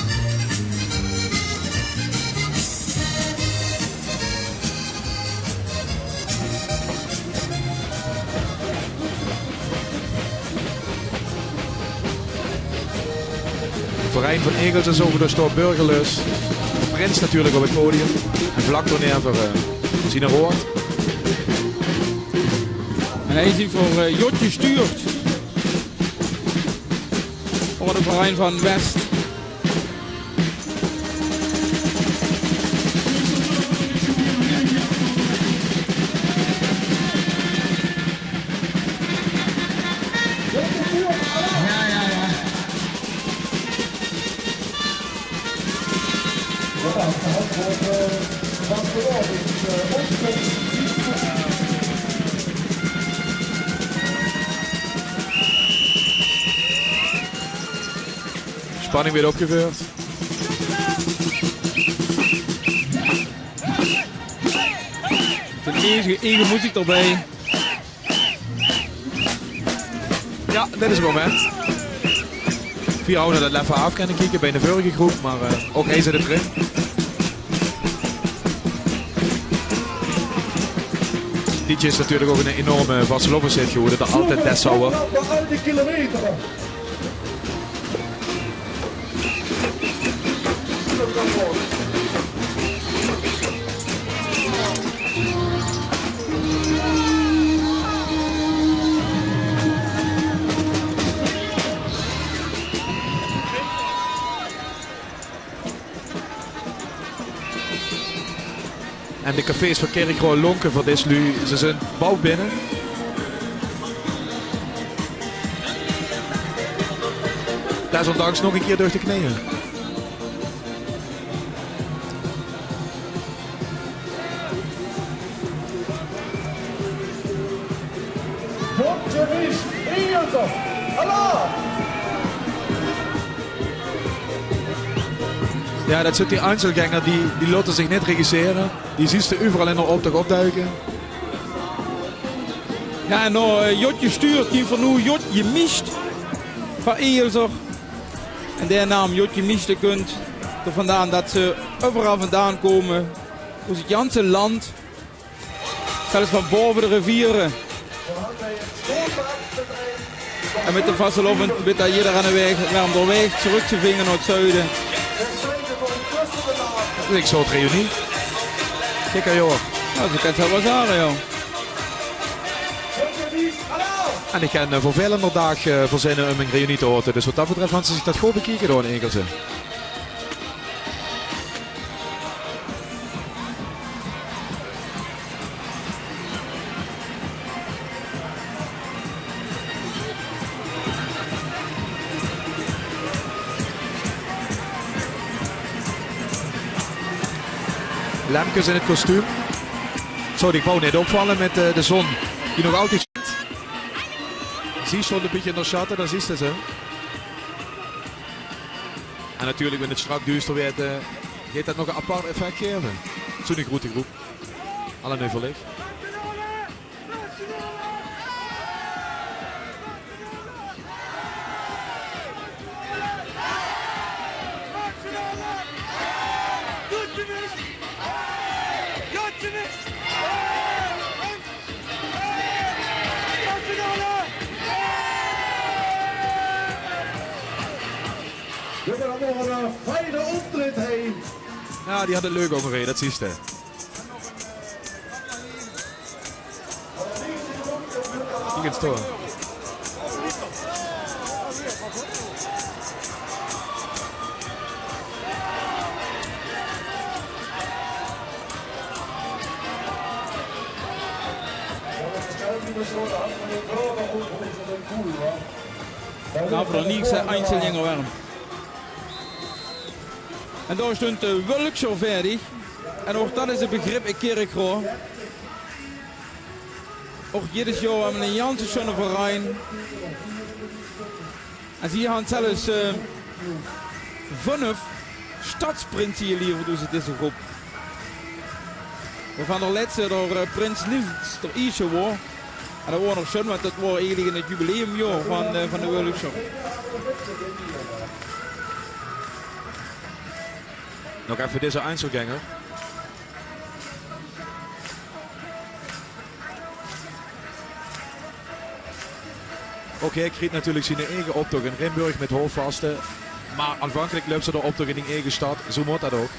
De Verein van Egels is over de Storp Burgerlus. De Prins natuurlijk op het podium. En vlak daarna voor Sina Roord. En hij is hier voor Jotje Stuurt. Voor de Verein van West. Spanning weer opgevuurd. De eigen muziek erbij. Ja, dit is het moment. 4 houden dat even af kunnen kijken bij de vorige groep, maar ook hij zit erin. DJ is natuurlijk ook een enorme Varslovenshit geworden, dat altijd Dessauer. En de cafés van Kerkroo lonken voor dit nu. Ze zijn bouw binnen. Desondanks nog een keer door de knieën. Ja, dat zit die Einzelgänger, die laten zich niet registreren. Die ziet ze overal in de optocht opduiken. Ja, en nou Jotje Stuurt, die van nu Jotje Mist van Eelser. En der naam Jotje Mist kunt er vandaan dat ze overal vandaan komen. Uit het ganse land. Zelfs van boven de rivieren. En met de Vastelovend wordt daar ieder aan de weg, naar de weg terug te vingen naar het zuiden. Ik zou het reunie. Kijk aan joh. Ja, zo kan het wel zeggen, ja. En ik ga voor veel inderdaad verzinnen om een reunie te houden. Dus wat dat betreft gaan ze zich dat goed bekijken door in Egelze. Lemkes in het kostuum. Zo, die wou net opvallen met de zon die nog altijd zit. Zie je zo'n beetje in de schatten, dat is het zo. En natuurlijk, wanneer het strak duister werd, gaat dat nog een apart effect geven. Zo'n grote groep. Alle nu verlicht. We gaan nog een fijne optrit heen. Ja, die had het leuk ongereden, dat zie je. Die gaat storen. Nou, voor niets Einzellinger warm. En daar stond de Wulkscher verdig. En ook dat is een begrip in Kerkroo. Ook jedes jaar hebben we een Janssen schöne verein. En ze hebben zelfs 5 stadsprints hier liever dus deze groep. We van de laatste door Prins Liefst er Ische war. En dat was nog schön, want dat was eigenlijk in het jubileumjaar van de Wulkscher. Nog even deze Einzelganger. Ook hij kreeg natuurlijk zijn eigen optocht in Rimburg met hoofdvasten. Maar aanvankelijk loopt ze de optocht in die eigen stad. Zo moet dat ook.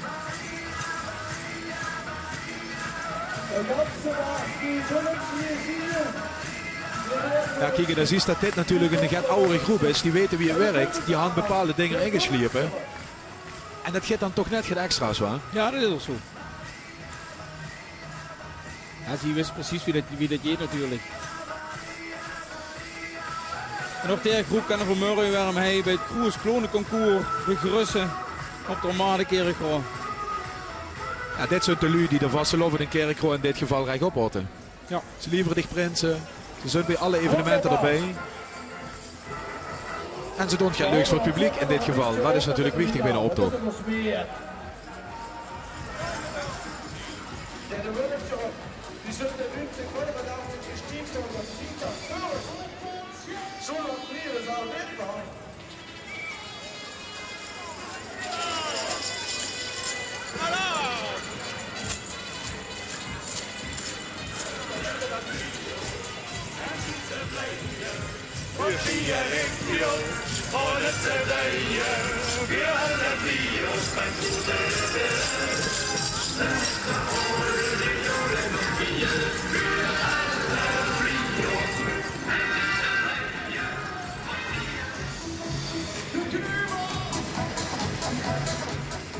Ja, kijk, dan zie je dat dit natuurlijk een get oudere groep is. Die weten wie het werkt. Die hadden bepaalde dingen ingesliepen. En dat gaat dan toch net geen extra's, waar? Ja, dat is ook zo. Ja, ze wist precies wie dat deed natuurlijk. En ook deze groep kan er vanmorgen waarom hij bij het Kroes Klonenconcours begroessen op de normale Kerkroo. Ja, dit zijn de lui die de Vasteloven in Kerkroo in dit geval recht ophouden. Ja. Ze lieveren dicht prinsen. Ze zijn bij alle evenementen erbij. En ze doen het leuks voor het publiek in dit geval. Dat is natuurlijk wichtig bij een optocht.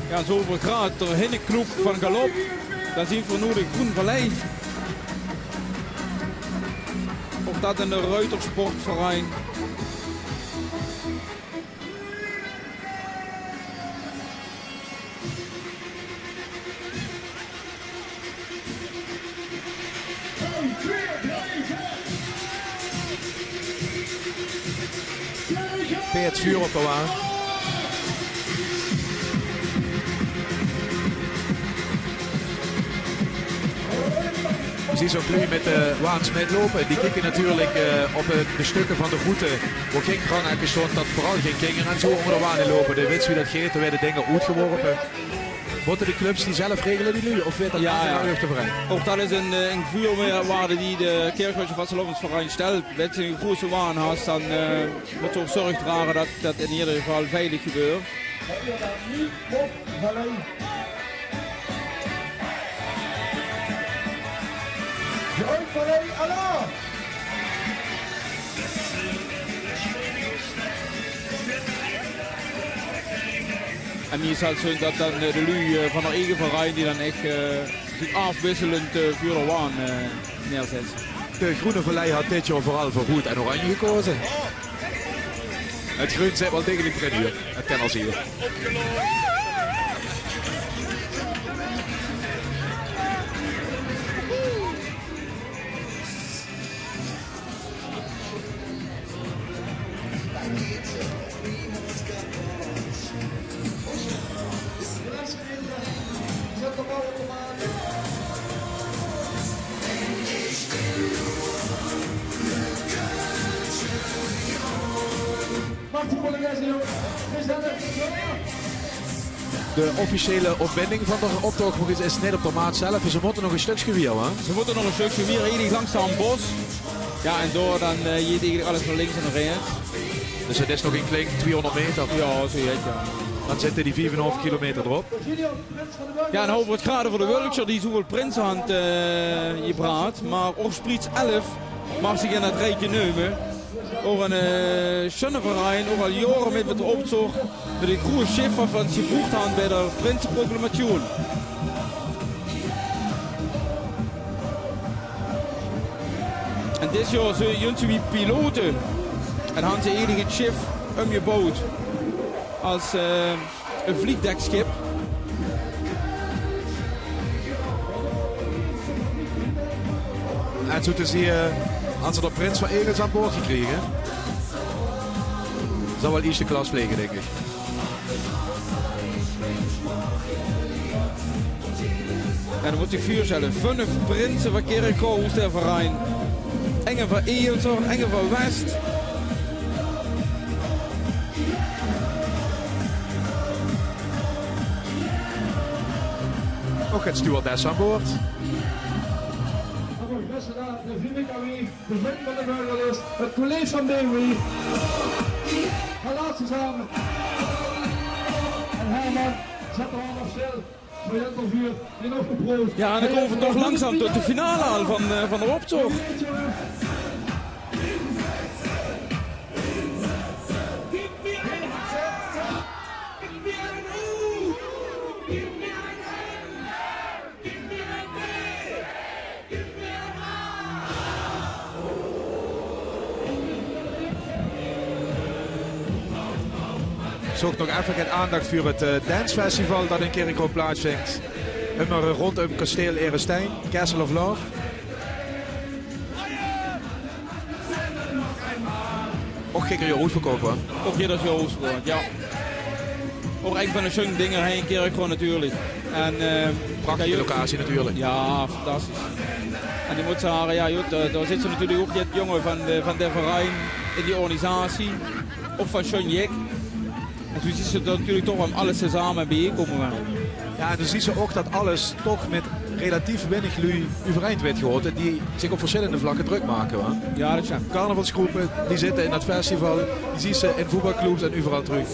Ja, zo vergraat er Hinneknoep van galop. Dan zien we nu de Groen Vallei. Ook dat in de Ruitersportverein. Het vuur op de waan. Je ziet zo'n kleur met de waans metlopen. Die kijken natuurlijk op de stukken van de route. Waar geen granakken stond, dat vooral geen kinderen en zo onder de wanen lopen. De wits wie dat geeft, er werden dingen uitgeworpen. Worden de clubs die zelf regelen die nu? Of weet dat ja. te verein? Ook dat is een vuurwaarde die de Kerkhoorse Vastelovensverein stelt. Als je een grote waan hebt, dan moet je ook zorg dragen dat dat in ieder geval veilig gebeurt. Joyfully Allah! En hier is het zo dat dan de lui van haar eigen verein die dan echt zich afwisselend vuur de waan neerzet. De Groene Vallei had dit jaar vooral voor rood en oranje gekozen. Het groen zit wel degelijk erin hier. Het kan al zien. De officiële opwinding van de optocht is net op de maat zelf. Ze moeten nog een stukje wier, hè? Ze moeten nog een stukje wier, eigenlijk langs het bos. Ja, en door dan je eigenlijk alles naar links en naar rechts. Dus het is nog een klein 200 meter. Ja, zo heet ja. Dan zitten die 4,5 kilometer erop. Ja, en over het graden voor de Wulkser, die zoveel Prinsenhand je praat. Maar Orsprits 11 mag zich in het rijtje nemen. Ook een schöne verein, ook al jaren met de optocht. Met de groene schiffer van zijn vroegthand bij de Prinsenproclamation. En dit jaar zijn jullie wie piloten. En hebben ze eigenlijk het schip omgebouwd als een vliegdekschip. En zo te zien hadden ze de Prins van Egels aan boord gekregen. Dat zal wel eerste klas vliegen, denk ik. En dan moet ik vuur zetten. 5 prinsen van Kerkhout der verein. Enge van Eelter, Enge van West. Ook het stewardess aan boord. Beste dames, de VWKW, de vriend van de burgerlist, het college van BMW. Ga laatste samen. En Herman, zet de hand op stil. Voor het vuur, die nog geproost. Ja, en dan komen we toch langzaam tot de finale aan van de optocht. Zoek nog even het aandacht voor het dancefestival dat in Kerkhout plaatsvindt. Rondom het kasteel Erestein, Castle of Love. Ook gek er je uitverkocht, hoor. Ook hier dat je uitverkocht, ja. Ook een van de schöne dingen heen Kerkhout natuurlijk. En prachtige locatie natuurlijk. Ja, fantastisch. En die moet zeggen, ja, joh, daar zit ze natuurlijk ook het jongen van de verein in die organisatie. Of van Sean Jek. En toen is ze natuurlijk toch om alles samen bijeenkomen. Ja, en dan zie je ook dat alles toch met relatief weinig lui overeind werd gehouden. Die zich op verschillende vlakken druk maken. Hoor. Ja, dat is ja. Carnavalsgroepen, die zitten in het festival. Die zie je in voetbalclubs en overal terug.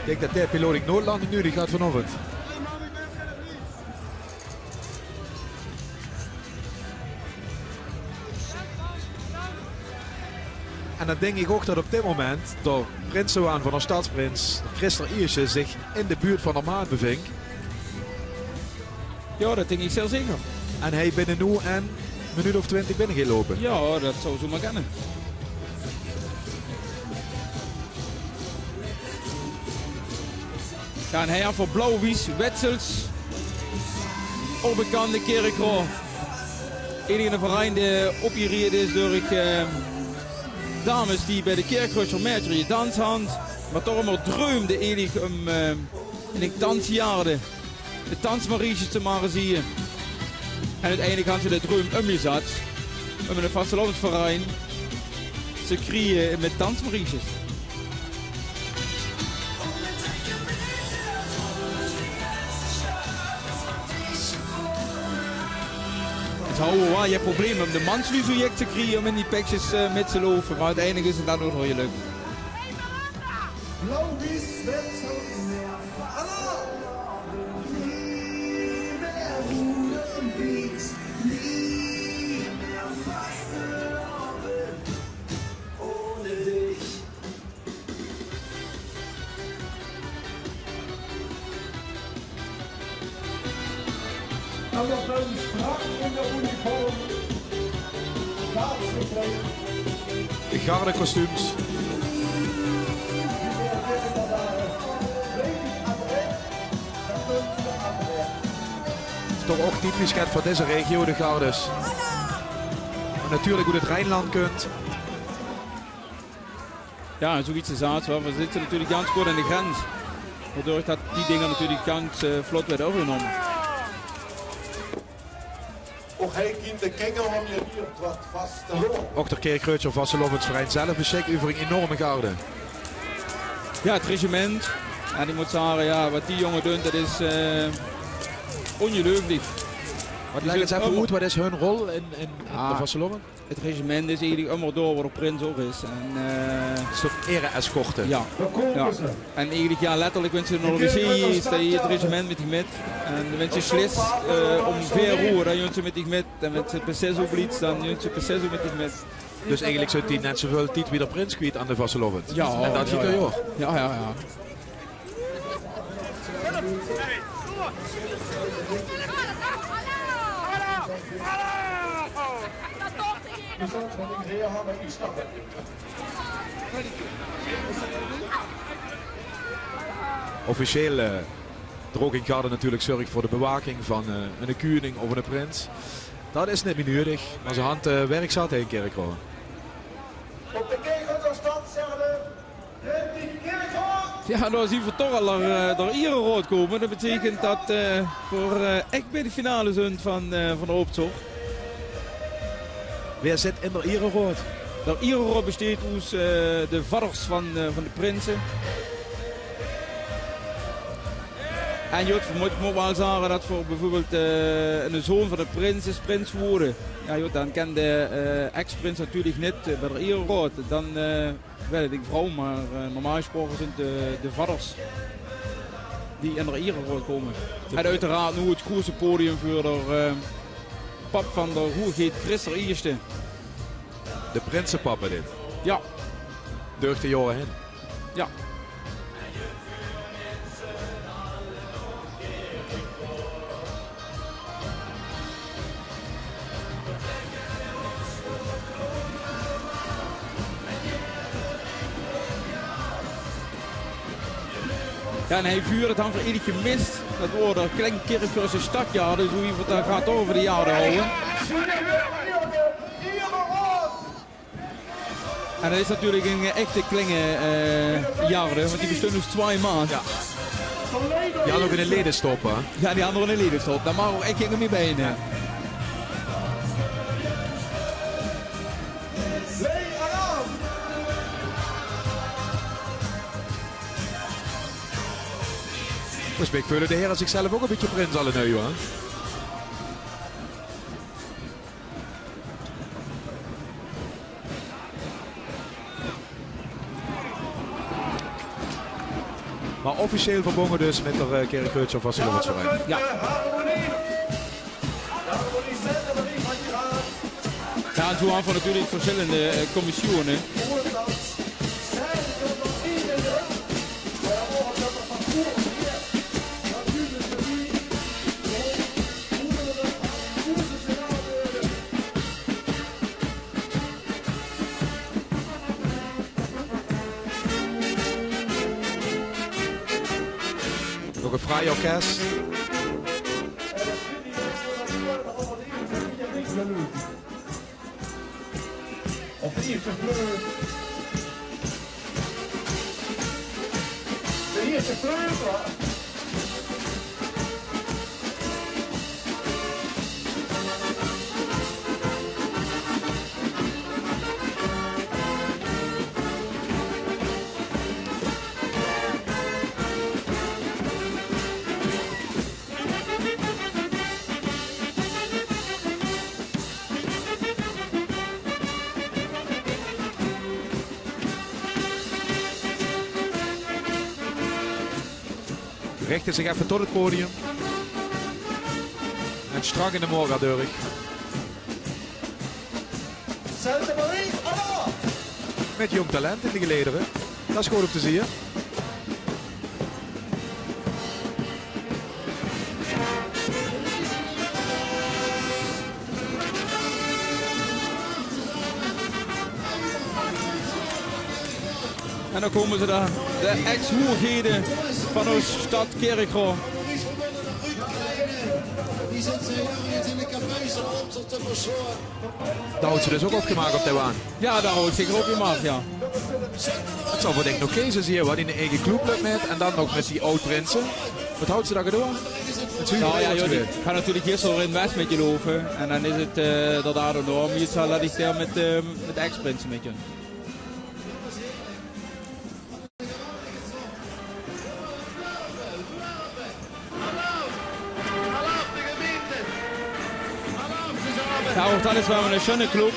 Ik denk dat de piloot noodlanding nu die gaat vanochtend. En dan denk ik ook dat op dit moment de prinsenwaan van de stadsprins, Christer Iersje, zich in de buurt van de maan bevindt. Ja, dat denk ik zelf zeker. En hij binnen nu en minuut of 20 binnen gaat lopen. Ja, dat zou zo maar kunnen. Ja, en hij heeft voor Blauw-Wies, Wetzels, onbekende Kerkhout. Enige verein die opgereden is door dames die bij de Kerkhoutser Mercury danshand, maar toch maar droomde eigenlijk om in de dansjaren de dansmariesjes te maken zien. En uiteindelijk hadden ze de droom omgezet om een vastelandsverein te creëren met dansmariesjes. houden waar je problemen om de mansluisoject te krijgen om in die pekjes met te lopen. Maar uiteindelijk is het dan ook nog heel leuk. De gardekostuums. Toch ook typisch gaat voor deze regio, de gardes. Maar natuurlijk hoe het Rijnland kunt. Ja, zoiets is het. We zitten natuurlijk ganz kort aan de grens. Waardoor dat die dingen natuurlijk ganz vlot werden overgenomen. Ook hij kind de kengel om je hier wat vast te horen. Ook de Kerkreutscher Vasselovensverein zelf beschikt over een enorme garde. Ja, het regiment. En ik moet zeggen, ja, wat die jongen doen, dat is ongelooflijk. Wat lijkt het even goed, wat is hun rol in de Vasseloven? Het regiment is eigenlijk allemaal door waar de prins ook is. Een soort ere-escorten. Ja. Ja. En eigenlijk ja, letterlijk wens je naar de wc, sta je het regiment met die met. En wens je slis om ver roer, dan je ze met die met. En wens je Pesseso blitz, dan je ze Pesseso met die met. Dus eigenlijk zit hij net zoveel tijd wie de prins kwijt aan de Vasseloven. Ja. En dat giet er joh. Ja. Officieel Droginggarde natuurlijk zorgt voor de bewaking van een koning of een prins. Dat is niet meer nodig, maar zijn hand werk zat in Kerkroo. Op de Kerkroosterstand zeggen we de Kerkroo. Ja, dan zien we toch al door Ieren rood komen. Dat betekent dat voor echt bij de finale zijn van de optocht. Wie zit in de Ierenrood? De Ierenrood besteedt uit de vaders van de prinsen. En je moet wel zeggen dat voor bijvoorbeeld een zoon van de prins is prins geworden. Ja, dan kan de ex-prins natuurlijk niet bij de Ierenrood. Dan weet ik vrouw, maar normaal gesproken zijn de vaders die in de Ierenrood komen. En uiteraard nu het grootste podium voor de pap van de Roergeet Christer Eerste. De prinsenpapa dit? Ja. Durft de jongen heen? Ja. Ja, en hij vuurt het dan voor ieder gemist. Dat wordt een klein Kerkrooster stadjaar, dus hoe je het gaat over de jaren houden. En dat is natuurlijk een echte kleine jaren, want die bestaan dus 2 maanden. Ja. Die hadden ook in een ledenstop, hè? Ja, die hadden ook in een ledenstop. Daar mag ook echt geen meer bij. Ja. Ik vullen de heren zichzelf ook een beetje prins alle nu, hoor. Maar officieel verbonden dus met de Kerkreutscher Vasselovensverein. Ja. Ja, en zo aan van natuurlijk verschillende commissionen. Nog een fraai orkest. Op de eerste vleugel. De eerste vleugel. Richten zich even tot het podium. En strak in de morgendurk. Met jong talent in de gelederen. Dat is goed om te zien. En dan komen ze daar, de ex-hoergeden van onze stad Kerkrade. Die zitten in de cafés om tot te verzorgen. Daar houdt ze dus ook opgemaakt op Taiwan. Ja, daar houdt zich opgemaakt, ja. Het zal voor denk ik nog keuzes hier, wat in een eigen club met en dan ook met die oud-prinsen. Wat houdt ze daar gedaan? Nou ja, joh, die gaan natuurlijk eerst al in West met je lopen en dan is het dat daar enorm. Je zal laat ik daar met de ex-prinsen met je. Ja, ook dat is wel een schöne club.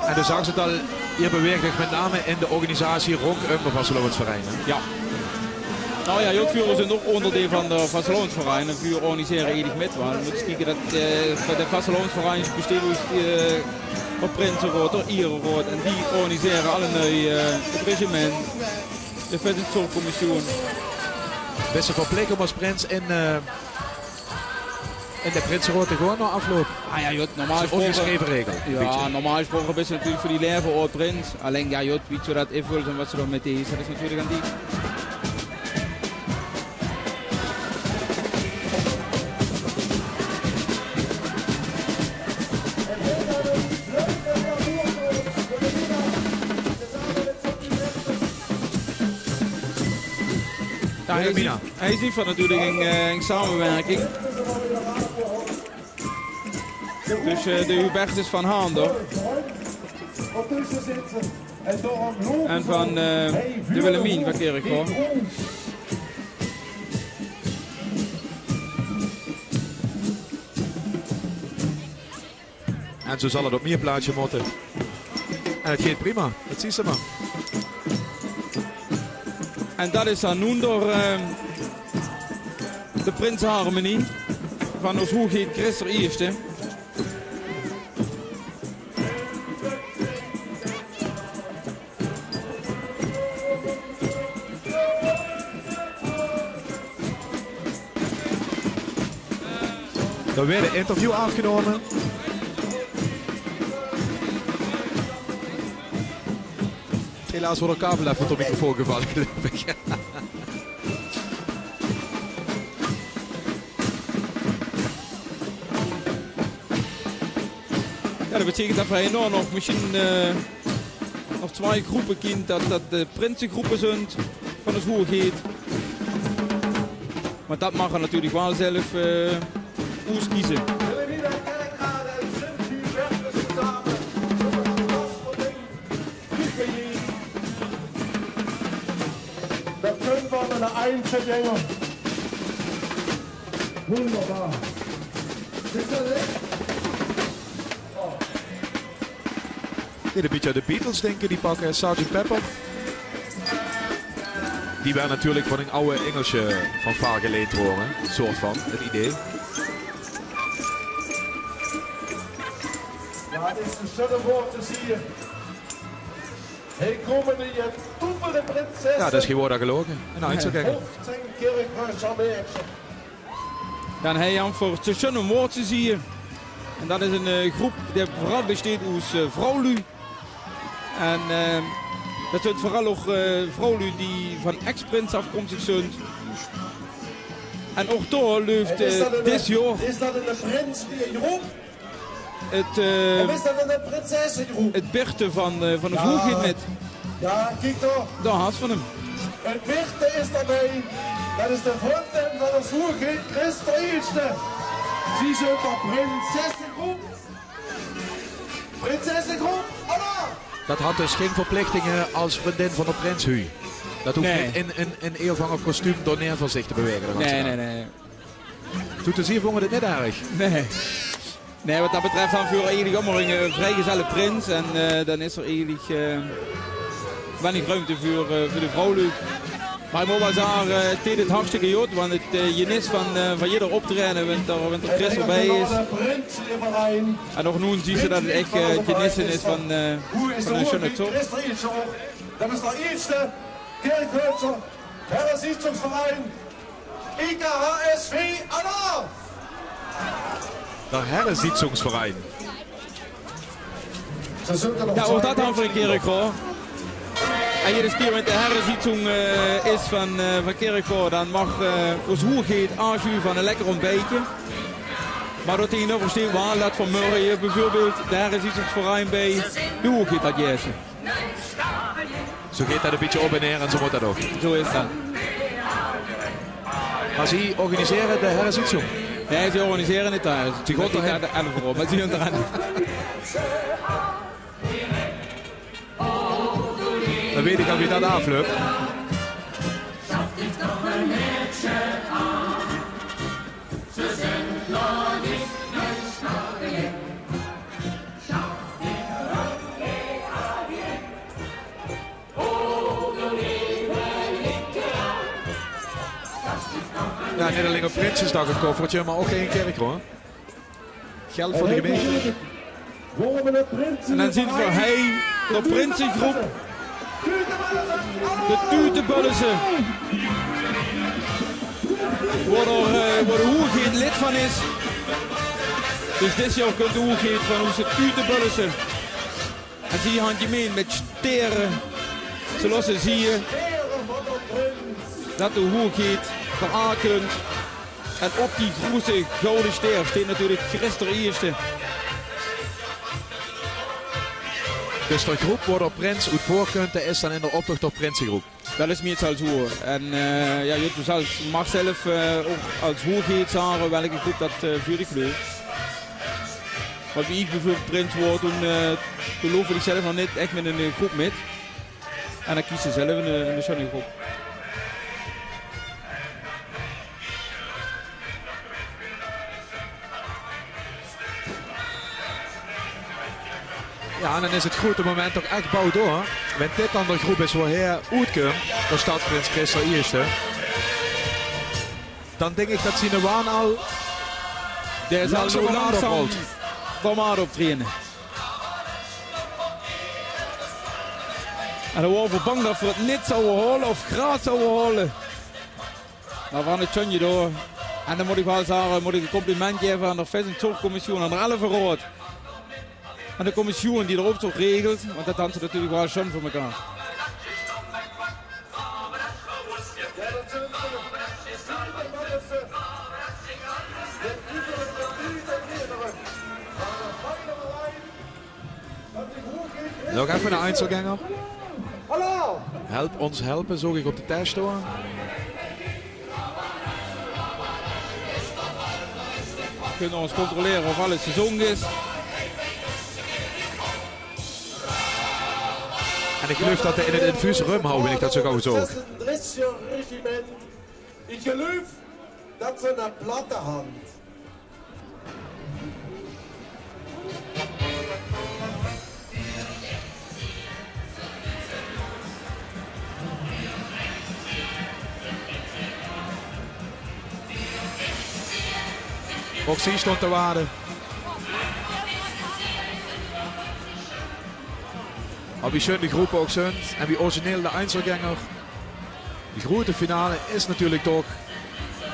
En dan zag ze het al hier beweegt, met name in de organisatie rond de Vastelovensverein. Ja. Nou ja, Jotvuren zijn ook onderdeel van de Vastelovensverein en we organiseren enig met. We moeten kijken dat de Vastelovensverein besteedt op Prinsenrood, door Ierenrood en die organiseren alle het regiment, de Verzorgcommissie. Best wel plek om als prins in de Prinsenrood te gewoon naar afloop. Ah ja, Jot, normaal gesproken. Ongeschreven regel. Ja, normaal gesproken is het natuurlijk voor die leven oud prins. Alleen ja, Jot, weet je dat invult en wat ze dan met die is, dat is natuurlijk aan die. Hij is niet van natuurlijk een samenwerking. Dus de Hubertus van Haandel. En van de Willemien van Kerkrade. En zo zal het op meer plaatsje moeten. En het gaat prima, dat zie je maar. En dat is dan nu door de Prinsenharmonie van ons hoogheid Christer Eerste. Er werd een interview afgenomen. Helaas wordt een kabel even op de microfoon gevallen, geloof ik. Ja, dat betekent dat wij enorm nog misschien nog twee groepen kind dat de prinsengroepen zijn van het hoogheid. Maar dat mag er natuurlijk wel zelf uitkiezen. Een Einzelgänger. Wunderbar. Dit een beetje de Beatles denken, die pakken Sgt. Pepper. Die werden natuurlijk van een oude Engelse fanfare geleend worden. Soort van, het idee. Ja, het is een schöne woord te zien. Hey, komen die toepelde prinses. Ja, dat is geen woord aan gelogen. Nou, ik zou kijken. Dan heb je voor het schöne woord te zien. En dat is een groep die vooral besteedt uit vrouwen. En dat zijn vooral ook vrouwen die van ex-prins afkomstig zijn. En ook daar loopt dit jaar. Is dat een prins die groep? Of is dat een prinsessengroep? Het Birte van het hoogheid met. Ja, kijk toch. Daar had van hem. Het Birte is daarbij. Dat is de vriendin van het hoogheid Christer Eerste. Zie ze de prinsessengroep? Prinsessengroep? Anna! Dat had dus geen verplichtingen als vriendin van de prins Hu. Dat hoeft niet in een eervanger kostuum door neer van zich te bewegen. Nee. Toen te zien vonden we dit niet erg. Nee. Nee, wat dat betreft dan voor eigenlijk allemaal een vrijgezelle prins. En dan is er eigenlijk weinig ruimte voor de vrouwelijk. Maar ik moet wel zeggen, het is het hartstikke goed, want het genis van ieder optreden, want er Chris erbij is. En nog nu zien ze dat het echt genissen is van een schöne top. Dat is de eerste Kerkhölzer Herrensitzungsverein IKHSV Anna. De Herrensitzungsverein. Ja, ook dat dan voor een Kerkhoor. En jedes keer met de Herrensitzung is van Kerkhoor, dan mag ons hoegeet aanschuiven van een lekker ontbijtje. Maar dat tegenover steekt wel, laat van Murray bijvoorbeeld de Herrensitzungsverein bij de hoegeet dat jessen. Zo gaat dat een beetje op en neer en zo moet dat ook. Zo is dat. Maar ze organiseren de Herrensitzung? Nee, ze organiseren het thuis. Ze gaat er naar de 11 voor, maar ze gaan eraan. Dan weet ik al wie dat afloopt. Ja, niet alleen op Prinsjesdag een koffertje, maar ook geen kerk hoor. Geld voor de gemeente. En dan zien we hij, de Prinsengroep, de Tutebullesen, waar de Hoegeet lid van is. Dus dit jaar kunt de Hoegeet van onze Tutebullesen. En zie je handje mee met steren, zoals ze zie je dat de Hoegeet verankerd. En op die grote gouden ster staat natuurlijk Christer Eerste. Dus de groep wordt op Prins uit voorkunten is dan in de optocht op Prinsengroep. Dat is meer zo. En ja, je mag zelf ook als hoegeet zeggen welke groep dat voor ik leuk. Want wie ik bijvoorbeeld prins word, toen loop ik zelf nog niet echt met een groep met. En dan kies je zelf een schöne groep. Ja, en dan is het grote moment toch echt bouwd door. Wenn dit dan de groep is waar hij uitkomt, dan staat Prins Christer Eerste. Dan denk ik dat zijn waan al er is al zo langzaam formaat op trainen. En dan waren we bang dat we het niet zouden halen of graag zouden halen. Maar we gaan het Tjonje door. En dan moet ik wel zeggen, moet ik een compliment geven aan de Vis- en Zorgcommissie en aan de 11 Raad. En de commissie die erop toch regelt, want dat hangt natuurlijk wel schon voor elkaar. Nog even een Einzelganger. Hallo! Help ons helpen, zorg ik op de test door. We kunnen ons controleren of alles seizoen is. En ik geloof dat in het infuus rum houden, ik dat zo gauw zo. 36 regiment. Ik geloof dat ze een platte hand. Ook zie stond te waarde. Maar wie schön de groep ook zijn en wie origineel de Einzelganger. Die grote finale is natuurlijk toch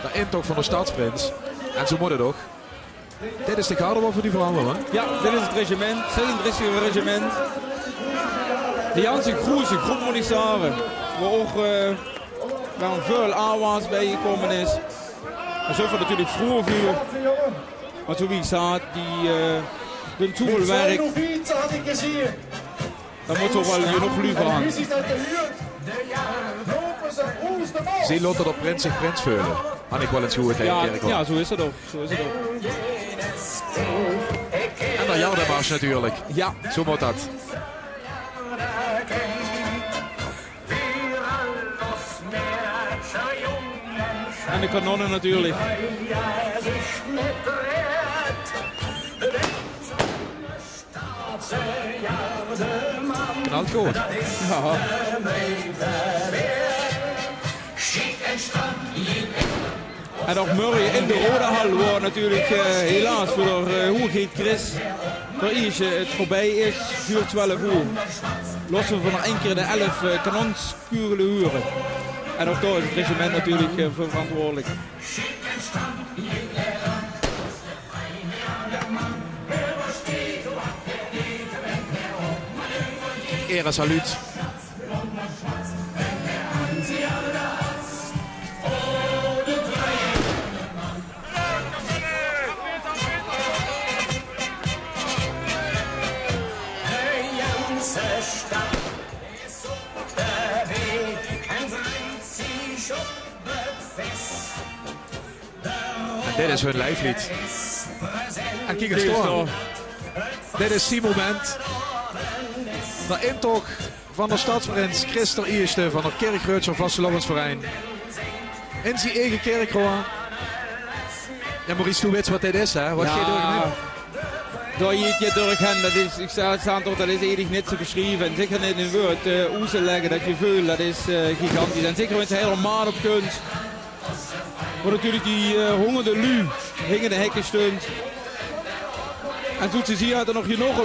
de intocht van de stadsprins. En zo moet het ook. Dit is de garde voor die veranderen. Ja, dit is het regiment, 36e regiment. De Janse grote groep moet ik zeggen. Waar ook waar een veel aanwas bij gekomen is. En zo van natuurlijk vroeger vuur. Maar zo wie ik zei, die doen zoveel werk. Dan moet toch wel genoeg luven aan. Zie lot dat op Prins zich prins veulen. Had ik wel eens goed tegen Kerkhoff. Ja, zo is het ook. Zo is het ook. En dan Jardenmars natuurlijk. Ja, zo moet dat. En de kanonnen natuurlijk. Knalt gewoon. Ja. En ook Murray in de rode hal wordt natuurlijk helaas voor de hoegeet Chris. Voor Ierse het voorbij is, duurt 12 uur. Lossen we nog 1 keer de 11 kanonskuren huren. En ook daar is het regiment natuurlijk voor verantwoordelijk. Era saluut. Dit is hun lijflied. En kijk eens door. Dit is die moment. De intocht van de stadsprins Christer Ierste van de Kerkreutscher Vastelovensverein. In zijn eigen kerkroon. Ja, Maurice, tu weet wat dit is, hè? Wat ga je door hem? Door je door hen, dat is, ik sta toch, dat is eigenlijk niet te beschrijven. En zeker niet in een woord oezen leggen, dat je voelt, dat is gigantisch. En zeker als je helemaal op kunt. Maar natuurlijk die hongerde lu hingen de hekken steunt. En toen ze zien had er nog genoeg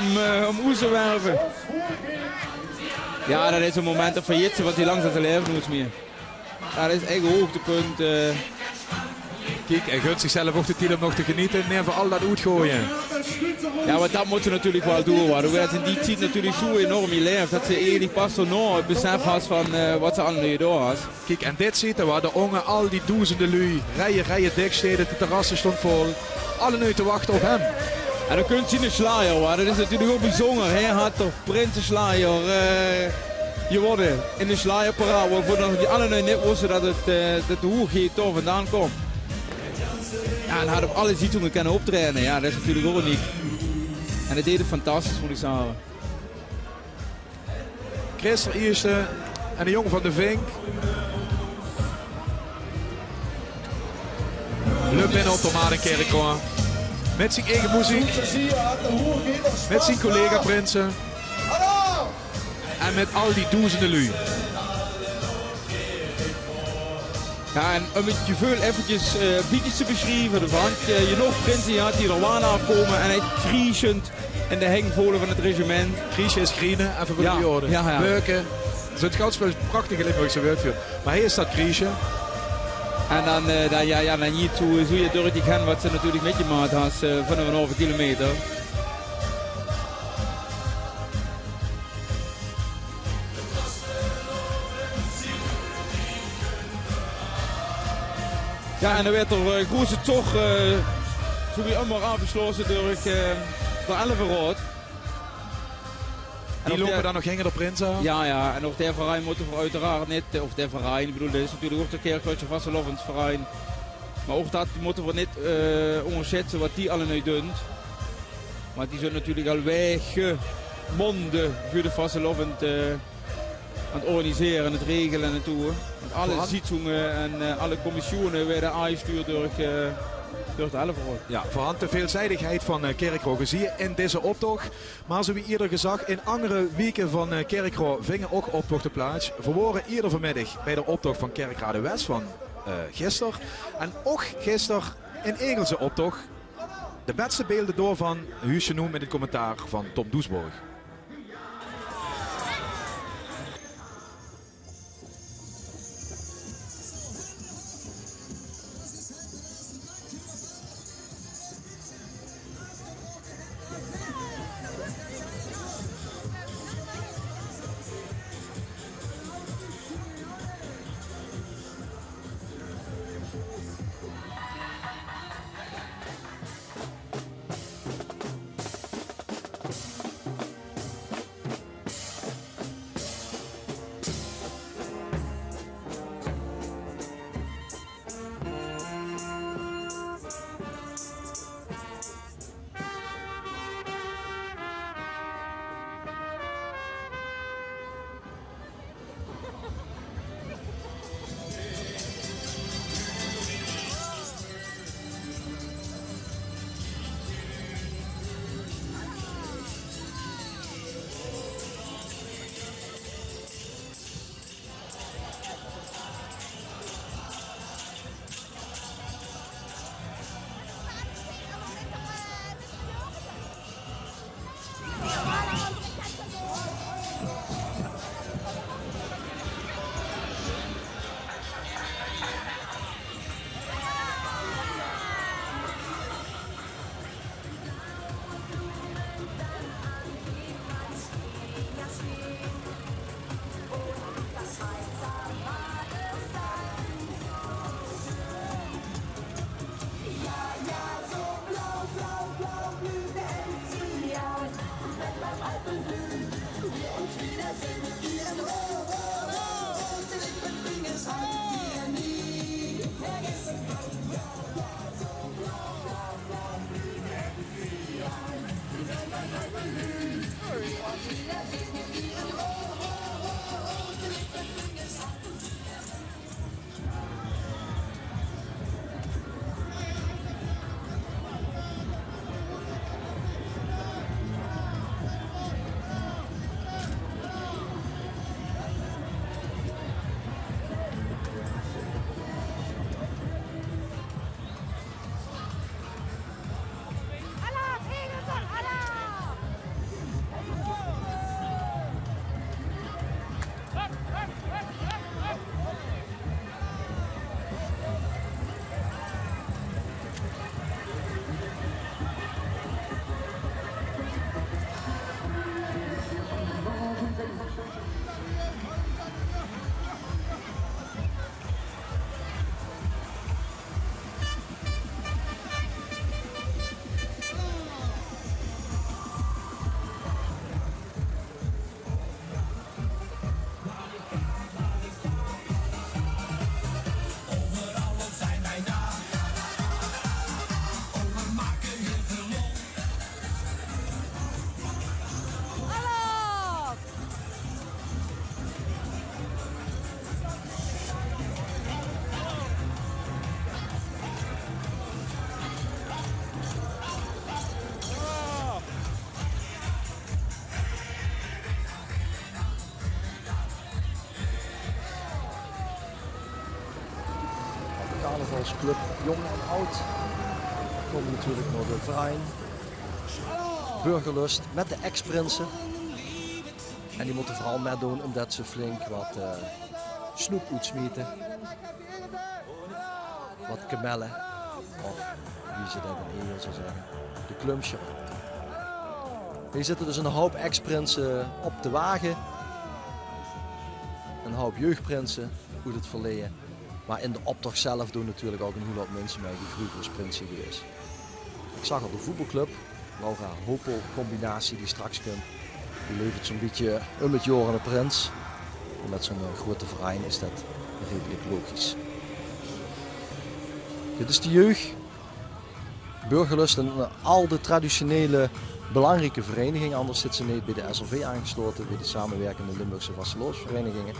om oezen werven. Ja, dat is een moment dat failliet wat hij langzaam te leven moest meer. Dat is echt een hoogtepunt. Kijk, hij gunt zichzelf ook de tijd om nog te genieten. Neem voor al dat uitgooien. Ja, maar dat moet ze natuurlijk wel doen. We werd in die tijd natuurlijk zo enorm geleefd dat ze eigenlijk pas zo nou het besef had van wat ze allemaal door had. Kijk, en dit ziet er waar de ongen, al die duizenden lui, rijen diksteden, de terrassen stond vol. Alle nu te wachten op hem. En dan kunt je een slaaier worden. Dat is natuurlijk ook bijzonder. Hij had toch prinsenslaaier geworden in de slaaierparade. Waarvoor die anderen niet wisten dat de hoogheid toch vandaan komt. Ja, en had op alle zietungen kunnen optreden. Ja, dat is natuurlijk ook niet. En het deed het fantastisch, moet ik zeggen. Christer Ierste en de jongen van de Vink. Le binnen op de Madenkerkhoorn. Met zijn eigen muziek. Met zijn collega prinsen. En met al die duizenden lui. Ja, en om het gevoel eventjes bietjes te beschrijven ervan. Je nog prinsen had die er waan afkomen en hij kriesend in de hengvolen van het regiment. Kriesje is grienen, even voor de orde. Ja. Beuken. Zo'n goudspel is prachtig Limburgse woord voor. Maar hier is dat kriesje. En dan hier toe zo je door die gaan wat ze natuurlijk met je maat had van een halve kilometer. Ja, en dan werd er grote toch zo weer allemaal afgesloten door Elverrood. Die lopen dan nog gingen op prinsen? Ja, en ook de verein moeten we uiteraard niet, of de verein, ik bedoel, dat is natuurlijk ook de Kerkreutscher Vastelovensverein. Maar ook dat moeten we niet onderschatten wat die alle nu doen. Want die zijn natuurlijk al weggemonden voor de Vastelovend aan het organiseren en het regelen en het doen. Want alle zittingen en alle commissionen werden aangestuurd door het Elverrood. Ja, voorhand de veelzijdigheid van Kerkroo zie je in deze optocht. Maar zoals we eerder gezegd, in andere weken van Kerkroo vingen ook optochten plaats. Verwoorden ieder vanmiddag bij de optocht van Kerkrade West van gisteren. En ook gisteren in Egelse optocht. De beste beelden door van Huusje Noem met het commentaar van Tom Doesborg. carnavalsclub Jong en Oud. Komen natuurlijk nog de verein. Burgerlust met de ex-prinsen. En die moeten vooral meedoen omdat ze flink wat snoep uitsmieten. Wat kamellen. Of wie ze dat in Eel zou zeggen. De klumsje. Hier zitten dus een hoop ex-prinsen op de wagen. Een hoop jeugdprinsen, hoe het verleden. Maar in de optocht zelf doen natuurlijk ook een hele hoop mensen mee die vroeger als prinsen geweest. Ik zag al de voetbalclub, Laura Hopel combinatie die straks komt. Die levert zo'n beetje met Joren de Prins. En met zo'n grote verein is dat redelijk logisch. Dit is de jeugd. Burgerlust en al de traditionele belangrijke verenigingen. Anders zit ze niet bij de SLV aangesloten, bij de samenwerkende Limburgse vastelovensverenigingen.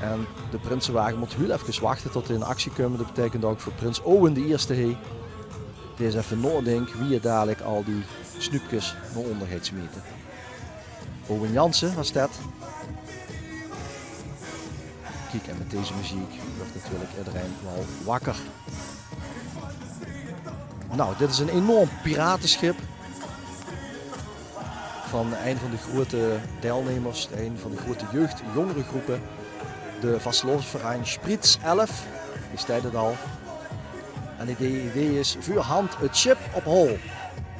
En de Prinsenwagen moet heel even wachten tot hij in actie komt. Dat betekent ook voor Prins Owen de eerste hee. Deze even nadenken wie je dadelijk al die snoepjes naar onder gaat smeten. Owen Jansen was dat. Kijk, en met deze muziek wordt natuurlijk iedereen wel wakker. Nou, dit is een enorm piratenschip. Van een van de grote deelnemers, een van de grote jeugd-jongerengroepen. De vastelovensverein Spritz 11, die staat het al. En het idee is, vuurhand het schip op hol.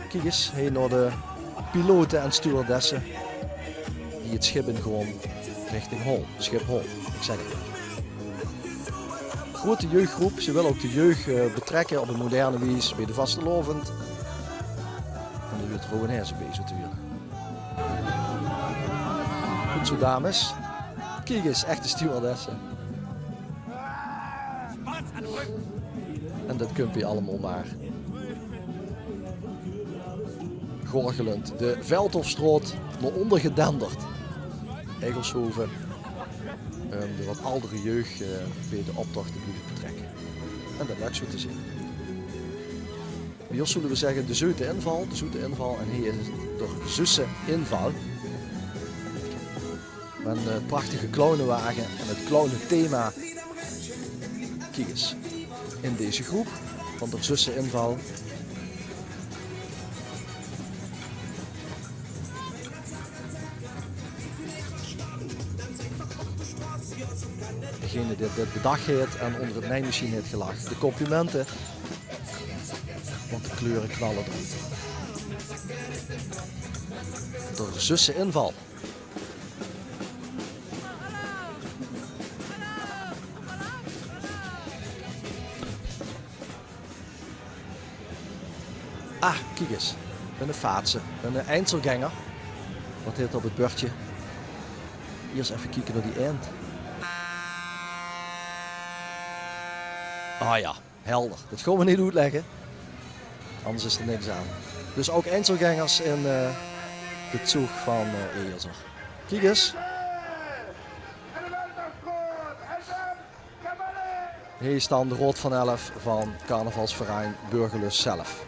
Kijk eens, heen naar de piloten en stewardessen die het schip ingaan richting hol, schip hol, ik zeg het. Grote jeugdgroep, ze willen ook de jeugd betrekken op een moderne wijze bij de vastelovend. En dan wordt gewoon hersen bezig natuurlijk. Goed zo dames. Kijk eens, echte stewardessen. En dat kunt je allemaal maar. Gorgelend. De Veldhofstroot naar onder gedenderd. Egelshoven. De wat oudere jeugd bij de optocht te blijven betrekken. En dat lijkt zo te zien. Bij ons zullen we zeggen de zoete inval. De zoete inval. En hier is het de zusse inval. Met een prachtige clownenwagen en het clownenthema. Kijk eens. In deze groep van de zussen inval. Degene die dit bedacht heeft en onder het nijmachine heeft gelachen. De complimenten. Want de kleuren knallen eruit. De zussen inval. Ah, kijk eens. Een vaatse. Een eindselganger. Wat heet op het bordje? Eerst even kijken naar die eind. Ah ja, helder. Dat gaan we niet uitleggen. Anders is er niks aan. Dus ook eindselgangers in de zoek van Eelzer. Kijk eens. Hier staan de rood van 11 van carnavalsverein Burgerlust zelf.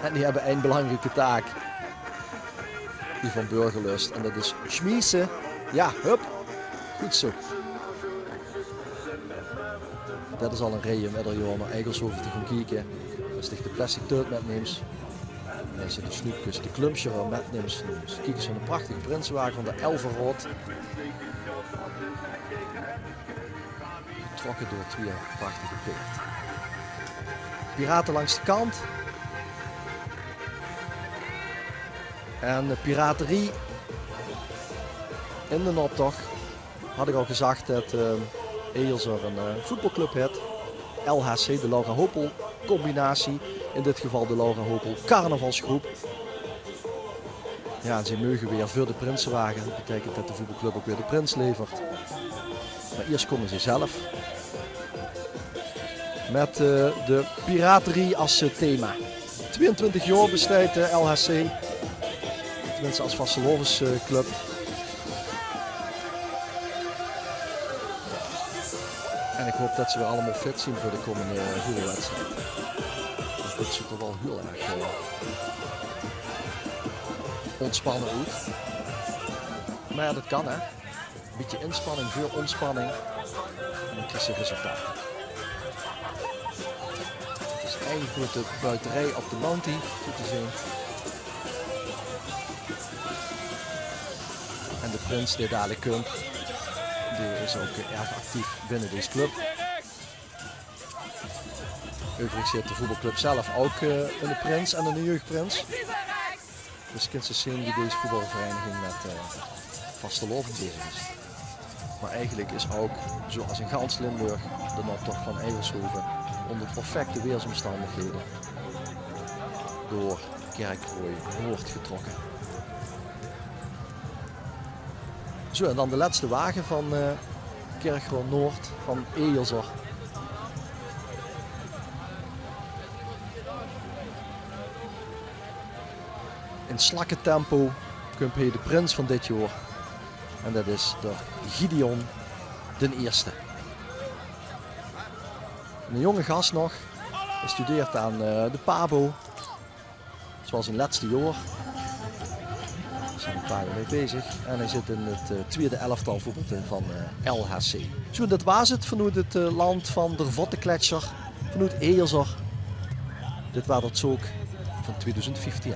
En die hebben één belangrijke taak. Die van Burgerlust. En dat is schmiezen. Ja, hup. Goed zo. Dat is al een reden om ieder jaar naar Egelshoven te gaan kijken. Als je de plastic teut metneemt. En als je de snoepjes, de klumpje metneemt. Dus kijk eens van een prachtige prinsenwagen van de Elverrood. Getrokken door twee prachtige paard. Piraten langs de kant. En de piraterie in de optocht had ik al gezegd dat Eelzer een voetbalclub heeft. LHC, de Laura Hopel combinatie. In dit geval de Laura Hopel carnavalsgroep. Ja, en ze mogen weer voor de Prinsenwagen. Dat betekent dat de voetbalclub ook weer de prins levert. Maar eerst komen ze zelf. Met de piraterie als thema. 22 jaar bestaat de LHC. Tenminste als vastelovensclub. En ik hoop dat ze weer allemaal fit zijn voor de komende voetbalwedstrijd. Dus dit ziet er wel heel erg ontspannen uit. Maar ja, dat kan hè. Een beetje inspanning voor ontspanning. En dan krijg je resultaat. Het is eigenlijk met de buiterij op de bounty toe te zien. En de prins die dadelijk komt, die is ook erg actief binnen deze club. Overigens zit de voetbalclub zelf ook in de prins en in de jeugdprins. Dus je kunt zien wie deze voetbalvereniging met Vasteloven bezig is. Maar eigenlijk is ook, zoals in gans Limburg, de optocht van Eiershoven onder perfecte weersomstandigheden door Kerkrooij Noord getrokken. Zo, en dan de laatste wagen van Kerkrooij Noord van Ejelser. In slakke tempo komt hij de prins van dit jaar. En dat is de Gideon den Eerste. Een jonge gast nog. Hij studeert aan de PABO. Zoals zijn laatste jaar. Daar zijn een paar jaar mee bezig. En hij zit in het tweede elftal van LHC. Zo, dat was het vanuit het land van de Vottengletscher. Vanuit Ejelser. Dit was het zoek van 2015.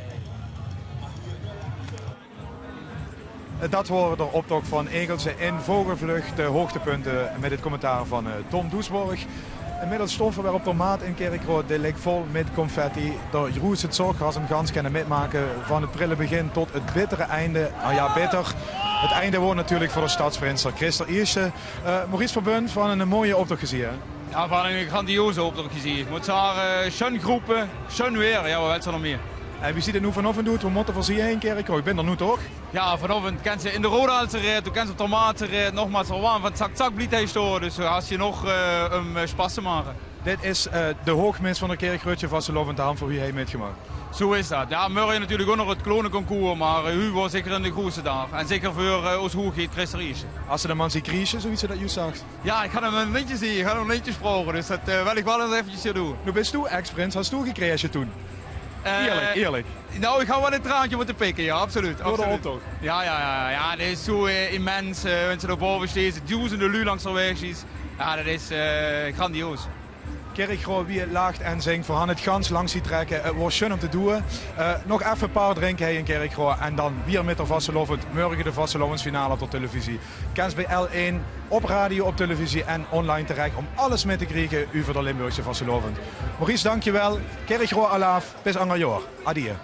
Dat waren de optocht van Egelse in vogelvlucht. De hoogtepunten met het commentaar van Tom Doesborg. Inmiddels stonden we op de maat in Kerkrooij. Die ligt vol met confetti. De roes het zorggas en gans kunnen metmaken van het prille begin tot het bittere einde. Nou ja, bitter. Het einde wordt natuurlijk voor de stadsprinser Christer Iersje. Maurice Verbund van een mooie optocht gezien. Hè? Ja, van een grandioze optocht gezien. Moet zeggen, schoon groepen, schoon weer. Ja, wat wil ze nog meer? En wie ziet het nu vanochtend doet? Hoe moet er voor zien in Kerkrooij? Ik ben er nu toch? Ja, vanochtend kan ze in de Rodaalse rijden, toen kan ze op de tomaten rijden, nogmaals er waan van zak bliet hij storen. Dus als je nog spassen maken. Dit is de hoogminst van de Kerkrooijtje Vastelovend aan voor wie hij meegemaakt. Zo is dat. Ja, morgen natuurlijk ook nog het klonenconcours, maar u was zeker in de grootste dag. En zeker voor ons hoogheid Christer Iersje. Als ze de man ziet kriechen, zoiets dat je zag. Ja, ik ga hem een lintje zien, ik ga hem een lintje spraken, dus dat wil ik wel eens eventjes doen. Nu bent u ex-prins, had je gekregen toen? Eerlijk. Nou, ik ga wel een traantje moeten pikken, ja, absoluut. Door de optocht? Ja, dat is zo immens. Mensen er boven staan, duizenden lui langs de weg. Ja, dat is grandioos. Kerkrooij wie laagt en zingt, voor han het gans langs ziet trekken. Het wordt schön om te doen. Nog even een paar drinken hij in Kerkrooij en dan weer met de Vastelovend. Morgen de Vastelovens finale op televisie. Kans bij L1, op radio, op televisie en online terecht om alles mee te krijgen over de Limburgse Vastelovend. Maurice, dankjewel. Kerkrooij alaaf, bis ander jaar. Adieu.